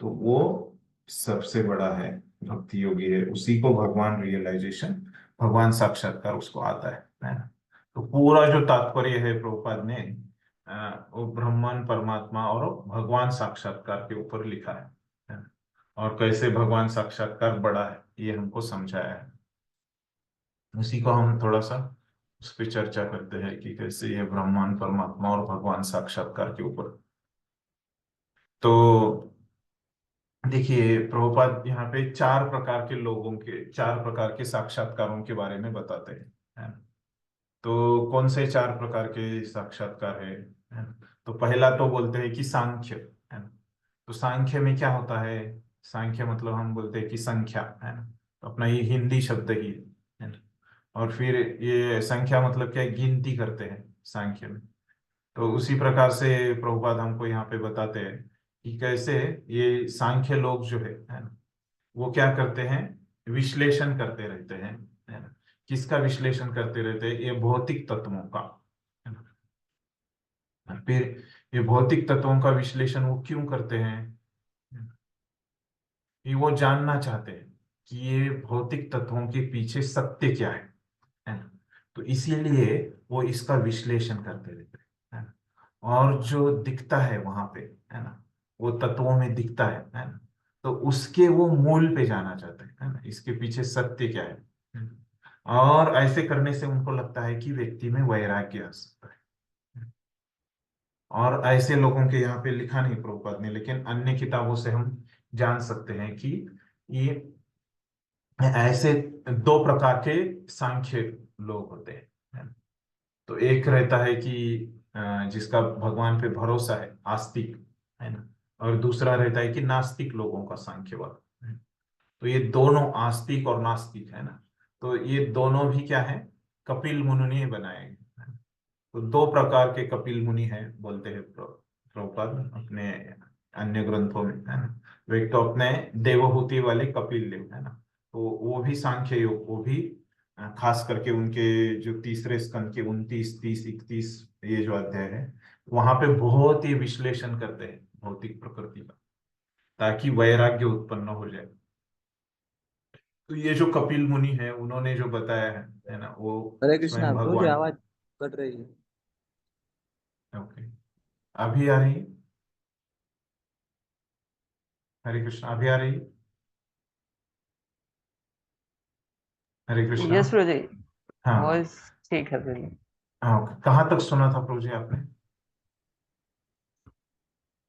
तो वो सबसे बड़ा है, भक्ति योगी है, उसी को भगवान रियलाइजेशन, भगवान साक्षात्कार उसको आता है ना। तो पूरा जो तात्पर्य है प्रभुपाद ने वो ब्रह्मन परमात्मा और भगवान साक्षात्कार के ऊपर लिखा है ना? और कैसे भगवान साक्षात्कार बड़ा है ये हमको समझाया है, उसी को हम थोड़ा सा उस पर चर्चा करते हैं कि कैसे ये ब्रह्मन परमात्मा और भगवान साक्षात्कार के ऊपर। तो देखिए प्रभुपाद यहाँ पे 4 प्रकार के लोगों के 4 प्रकार के साक्षात्कारों के बारे में बताते हैं, है ना? तो कौन से 4 प्रकार के साक्षात्कार है ना? तो पहला तो बोलते हैं कि सांख्य, है ना। तो सांख्य में क्या होता है, सांख्य मतलब हम बोलते हैं कि संख्या, है ना, तो अपना ये हिंदी शब्द ही है ना। और फिर ये संख्या मतलब क्या है, गिनती करते हैं सांख्य में। तो उसी प्रकार से प्रभुपाद हमको यहाँ पे बताते हैं कि कैसे ये सांख्य लोग जो है ना, वो क्या करते हैं, विश्लेषण करते रहते हैं, है ना। किसका विश्लेषण करते रहते हैं, ये भौतिक तत्वों का, है ना। फिर ये भौतिक तत्वों का विश्लेषण वो क्यों करते हैं, कि वो जानना चाहते हैं कि ये भौतिक तत्वों के पीछे सत्य क्या है ना। तो इसीलिए वो इसका विश्लेषण करते रहते हैं, है ना। और जो दिखता है वहां पे, है ना, वो तत्वों में दिखता है ना, तो उसके वो मूल पे जाना चाहते हैं, है ना, इसके पीछे सत्य क्या है। और ऐसे करने से उनको लगता है कि व्यक्ति में वैराग्य आ सकता है। और ऐसे लोगों के यहाँ पे लिखा नहीं प्रभुपाद ने, लेकिन अन्य किताबों से हम जान सकते हैं कि ये ऐसे 2 प्रकार के सांख्य लोग होते हैं, है ना। तो एक रहता है कि जिसका भगवान पे भरोसा है, आस्तिक, है ना, और दूसरा रहता है कि नास्तिक लोगों का सांख्यवाद, है। तो ये दोनों आस्तिक और नास्तिक है ना, तो ये दोनों भी क्या है, कपिल मुनि ने बनाए हैं। तो दो प्रकार के कपिल मुनि हैं बोलते हैं प्रभुपाद अपने अन्य ग्रंथों में, है ना। तो एक तो अपने देवहूति वाले कपिल देव, है ना, तो वो भी सांख्य योग, वो भी खास करके उनके जो तीसरे स्कंद के 29, 30, 31 ये जो अध्याय है, वहां पे बहुत ही विश्लेषण करते हैं भौतिक प्रकृति का, ताकि वैराग्य उत्पन्न हो जाए। तो ये जो कपिल मुनि है उन्होंने जो बताया है ना, वो हरे स्वयं कृष्णा, प्रभु जी भगवान। आवाज कट रही है। ओके, अभी आ रही है? हरे कृष्णा, अभी आ रही है? हरे कृष्णा। यस प्रभु जी, हाँ वॉइस ठीक है प्रभु जी। हाँ, ओके। कहाँ तक सुना था प्रभु जी आपने?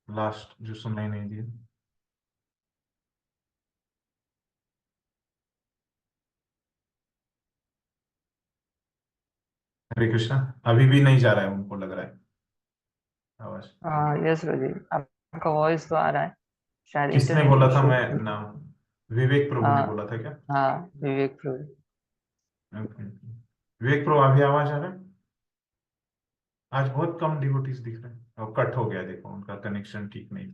लास्ट जो सुनाई नहीं दिया। हरे कृष्णा, अभी भी नहीं जा रहा है उनको, लग रहा है आवाज। यस प्रभु जी, आपका वॉइस तो आ रहा है, शायद किसने इंटरनेट बोला था? इशू। मैं नाम विवेक प्रभु ने बोला था क्या? हाँ, विवेक प्रभु। ओके, विवेक प्रभु अभी आवाज आ रहा है? आज बहुत कम डिवोटीज दिख रहे हैं और कट हो गया, देखो उनका कनेक्शन ठीक नहीं।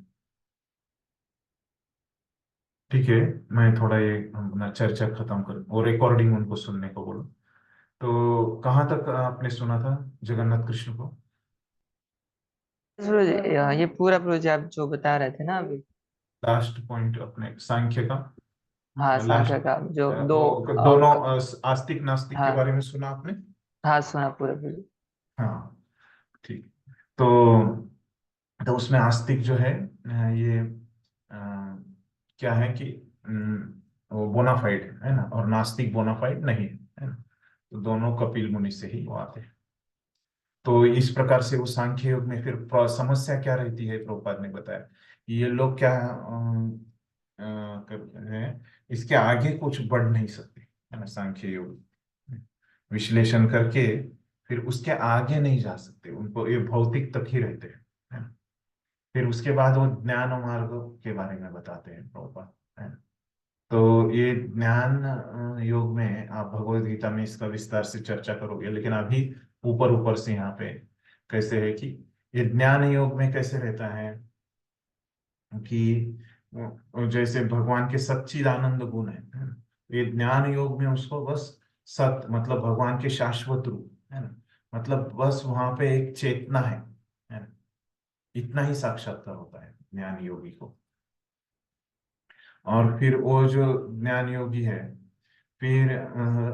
ठीक है, मैं थोड़ा ये अपना चर्चा खत्म कर और रिकॉर्डिंग उनको सुनने को बोलो। तो कहाँ तक आपने सुना था जगन्नाथ कृष्ण को? प्रभु जी, ये पूरा प्रभु जी आप जो बता रहे थे ना अभी। लास्ट पॉइंट अपने सांख्य का, हाँ, सांख्य लास्ट का जो दो वो दोनों आस्तिक नास्तिक के हाँ बारे में सुना आपने? हाँ, सुना पूरा प्रभु जी। हाँ, ठीक। तो उसमें आस्तिक जो है ये क्या है कि वो बोनाफाइड है ना, और नास्तिक बोनाफाइड नहीं है ना। तो दोनों कपिल मुनि से ही वो आते हैं। तो इस प्रकार से वो सांख्य योग में फिर समस्या क्या रहती है, प्रभुपाद ने बताया ये लोग क्या करते हैं, इसके आगे कुछ बढ़ नहीं सकते, है ना। सांख्य योग विश्लेषण करके फिर उसके आगे नहीं जा सकते, उनको ये भौतिक तक ही रहते हैं, है ना। फिर उसके बाद वो ज्ञान मार्ग के बारे में बताते हैं प्रभुपाद, है ना। तो ये ज्ञान योग में आप भगवत गीता में इसका विस्तार से चर्चा करोगे, लेकिन अभी ऊपर ऊपर से यहाँ पे कैसे है कि ये ज्ञान योग में कैसे रहता है कि जैसे भगवान के सच्चिदानंद गुण है ना। ये ज्ञान योग में उसको बस सत मतलब भगवान के शाश्वत रूप, है ना, मतलब बस वहां पे एक चेतना है ना, इतना ही साक्षात्कार होता है ज्ञान योगी को। और फिर वो जो ज्ञान योगी है फिर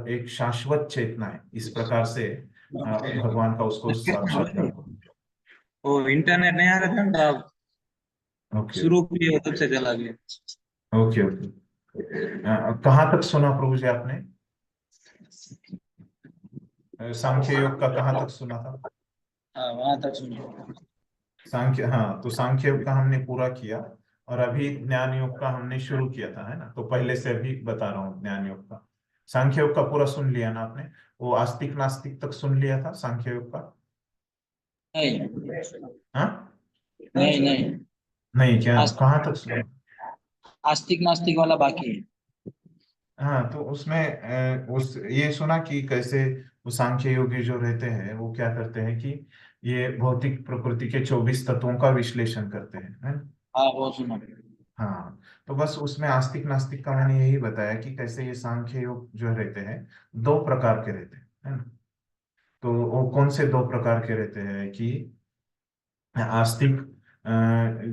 एक शाश्वत चेतना है, इस प्रकार से भगवान का उसको साक्षात्कार हो। वो इंटरनेट नहीं आ रहा था ना, अब ओके शुरू किया तब से चला गया। Okay okay. कहाँ तक सुना प्रभु जी आपने? सांख्य योग का कहाँ तक सुना था? हाँ, वहां तक सुनिए। सांख्य, हाँ, तो सांख्य योग का हमने पूरा किया और अभी ज्ञान योग का हमने शुरू किया था, है ना। तो पहले से अभी बता रहा हूँ ज्ञान योग का। सांख्य योग का पूरा सुन लिया ना आपने? वो आस्तिक नास्तिक तक सुन लिया था सांख्य योग का? नहीं हाँ, नहीं नहीं, नहीं क्या? आस, कहाँ तक सुना? आस्तिक नास्तिक वाला बाकी है। हाँ, तो उसमें उस ये सुना कि कैसे वो सांख्य योगी जो रहते हैं वो क्या करते हैं कि ये भौतिक प्रकृति के 24 तत्वों का विश्लेषण करते हैं, है ना? हाँ, वो सुना। हाँ, तो बस उसमें आस्तिक नास्तिक का मैंने यही बताया कि कैसे ये सांख्य योग जो रहते हैं दो प्रकार के रहते हैं, है ना। तो वो कौन से दो प्रकार के रहते हैं कि आस्तिक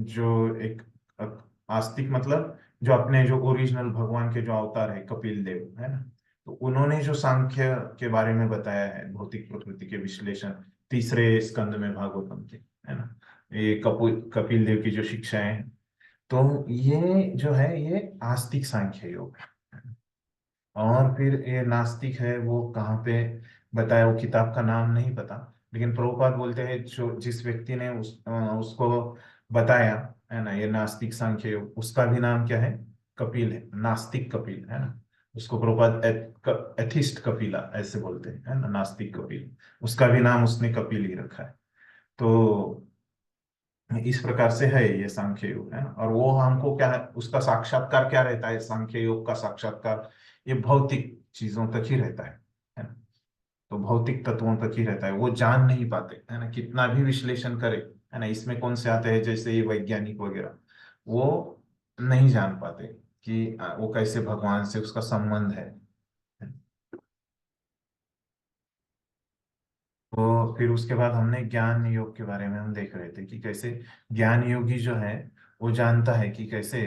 जो एक आस्तिक मतलब जो अपने जो ओरिजिनल भगवान के जो अवतार है कपिल देव, है ना। तो उन्होंने जो सांख्य के बारे में बताया है भौतिक प्रकृति के विश्लेषण तीसरे स्कंद में भागवतम के, है ना, ये कपिल देव की जो शिक्षाएं हैं, तो ये जो है ये आस्तिक सांख्य योग है। और फिर ये नास्तिक है, वो कहाँ पे बताया वो किताब का नाम नहीं पता, लेकिन प्रभुपाद बोलते हैं जो जिस व्यक्ति ने उसको बताया, है ना, ये नास्तिक सांख्य योग, उसका भी नाम क्या है? कपिल है, नास्तिक कपिल, है ना। उसको प्रभुपाद एथिस्ट कपिला ऐसे बोलते हैं, है ना, नास्तिक कपिल। उसका भी नाम उसने कपिल ही रखा है। तो इस प्रकार से है ये सांख्य योग, है ना। और वो हमको क्या है, उसका साक्षात्कार क्या रहता है सांख्य योग का साक्षात्कार? ये भौतिक चीजों तक ही रहता है ना। तो भौतिक तत्वों तक ही रहता है, वो जान नहीं पाते है ना, कितना भी विश्लेषण करे है ना, इसमें कौन से आते हैं जैसे ये वैज्ञानिक वगैरह, वो नहीं जान पाते कि वो कैसे भगवान से उसका संबंध है। तो फिर उसके बाद हमने ज्ञान योग के बारे में हम देख रहे थे कि कैसे ज्ञान योगी जो है वो जानता है कि कैसे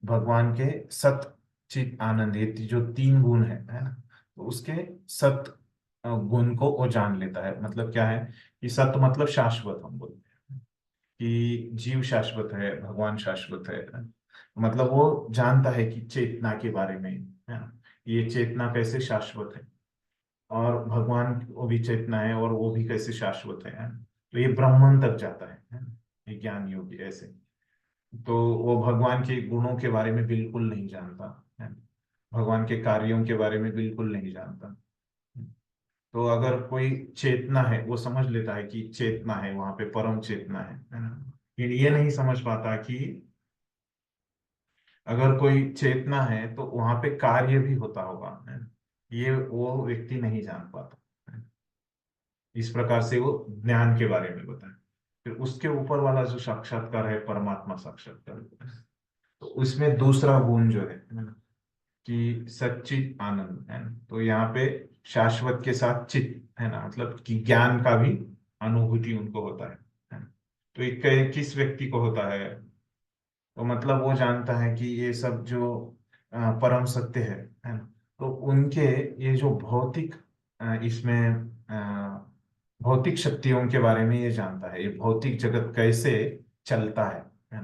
भगवान के सत चित आनंद, ये जो तीन गुण है ना, तो उसके सत गुण को वो जान लेता है। मतलब क्या है कि सत मतलब शाश्वत, हम बोलते हैं कि जीव शाश्वत है, भगवान शाश्वत है। मतलब वो जानता है कि चेतना के बारे में, है ना, ये चेतना कैसे शाश्वत है, और भगवान वो भी चेतना है और वो भी कैसे शाश्वत है। तो ये ब्रह्मन तक जाता है ना? ये ज्ञान योगी ऐसे। तो वो भगवान के गुणों के बारे में बिल्कुल नहीं जानता है, भगवान के कार्यों के बारे में बिल्कुल नहीं जानता। तो अगर कोई चेतना है वो समझ लेता है कि चेतना है, वहां पे परम चेतना है ना, लेकिन ये नहीं समझ पाता कि अगर कोई चेतना है तो वहां पे कार्य भी होता होगा, है ना? ये वो व्यक्ति नहीं जान पाता है। इस प्रकार से वो ज्ञान के बारे में बताए। फिर उसके ऊपर वाला जो साक्षात्कार है परमात्मा साक्षात्कार, तो उसमें दूसरा गुण जो है ना, कि सच्चित आनंद है ना, तो यहाँ पे शाश्वत के साथ चित है ना, मतलब कि ज्ञान का भी अनुभूति उनको होता है ना? तो ये किस व्यक्ति को होता है, तो मतलब वो जानता है कि ये सब जो परम सत्य है ना, तो उनके ये जो भौतिक इसमें भौतिक शक्तियों के बारे में ये जानता है, ये भौतिक जगत कैसे चलता है ना।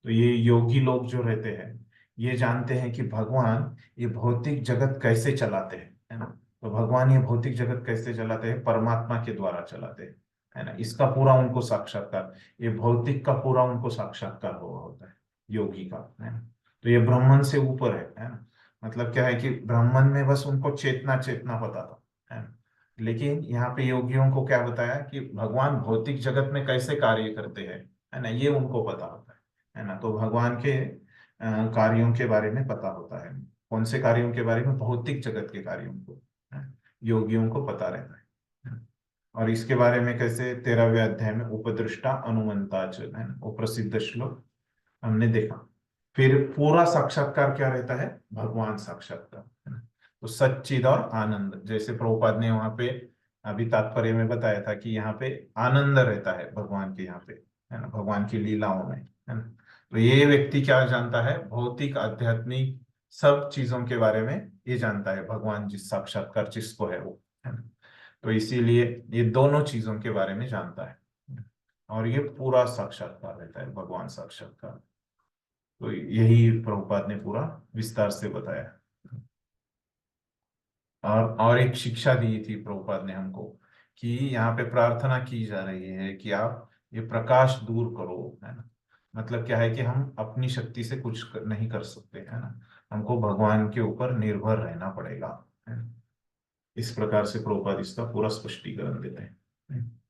तो ये योगी लोग जो रहते हैं ये जानते हैं कि भगवान ये भौतिक जगत कैसे चलाते हैं, है ना। तो भगवान ये भौतिक जगत कैसे चलाते हैं, परमात्मा के द्वारा चलाते हैं, है ना। इसका पूरा उनको साक्षात्कार, ये भौतिक का पूरा उनको साक्षात्कार हुआ होता है योगी का, है ना। तो ये ब्राह्मण से ऊपर है ना। मतलब क्या है कि ब्राह्मण में बस उनको चेतना चेतना पता था, है ना। लेकिन यहाँ पे योगियों को क्या बताया कि भगवान भौतिक जगत में कैसे कार्य करते हैं, है ना, ये उनको पता होता है ना। तो भगवान के कार्यों के बारे में पता होता है, कौन से कार्यों के बारे में, भौतिक जगत के कार्यों को, है, योगियों को पता रहता है। और इसके बारे में कैसे 13वें अध्याय में उपदृष्टा अनुमंता है ना, वो प्रसिद्ध श्लोक हमने देखा। फिर पूरा साक्षात्कार क्या रहता है, भगवान साक्षात्कार, है ना। तो सच्चिद और आनंद, जैसे प्रभुपाद ने वहां पे अभी तात्पर्य में बताया था कि यहाँ पे आनंद रहता है भगवान के, यहाँ पे है ना, भगवान की लीलाओं में, है ना। तो ये व्यक्ति क्या जानता है, भौतिक आध्यात्मिक सब चीजों के बारे में ये जानता है, भगवान जिस साक्षात्कार जिसको है वो, है ना। तो इसीलिए ये दोनों चीजों के बारे में जानता है, और ये पूरा साक्षात्कार रहता है, भगवान साक्षात्कार। तो यही प्रभुपाद ने पूरा विस्तार से बताया। और एक शिक्षा दी थी प्रभुपाद ने हमको कि यहाँ पे प्रार्थना की जा रही है कि आप ये प्रकाश दूर करो, है ना। मतलब क्या है कि हम अपनी शक्ति से कुछ नहीं कर सकते, है ना, हमको भगवान के ऊपर निर्भर रहना पड़ेगा, है ना? इस प्रकार से प्रभुपाद इसका पूरा स्पष्टीकरण देते हैं।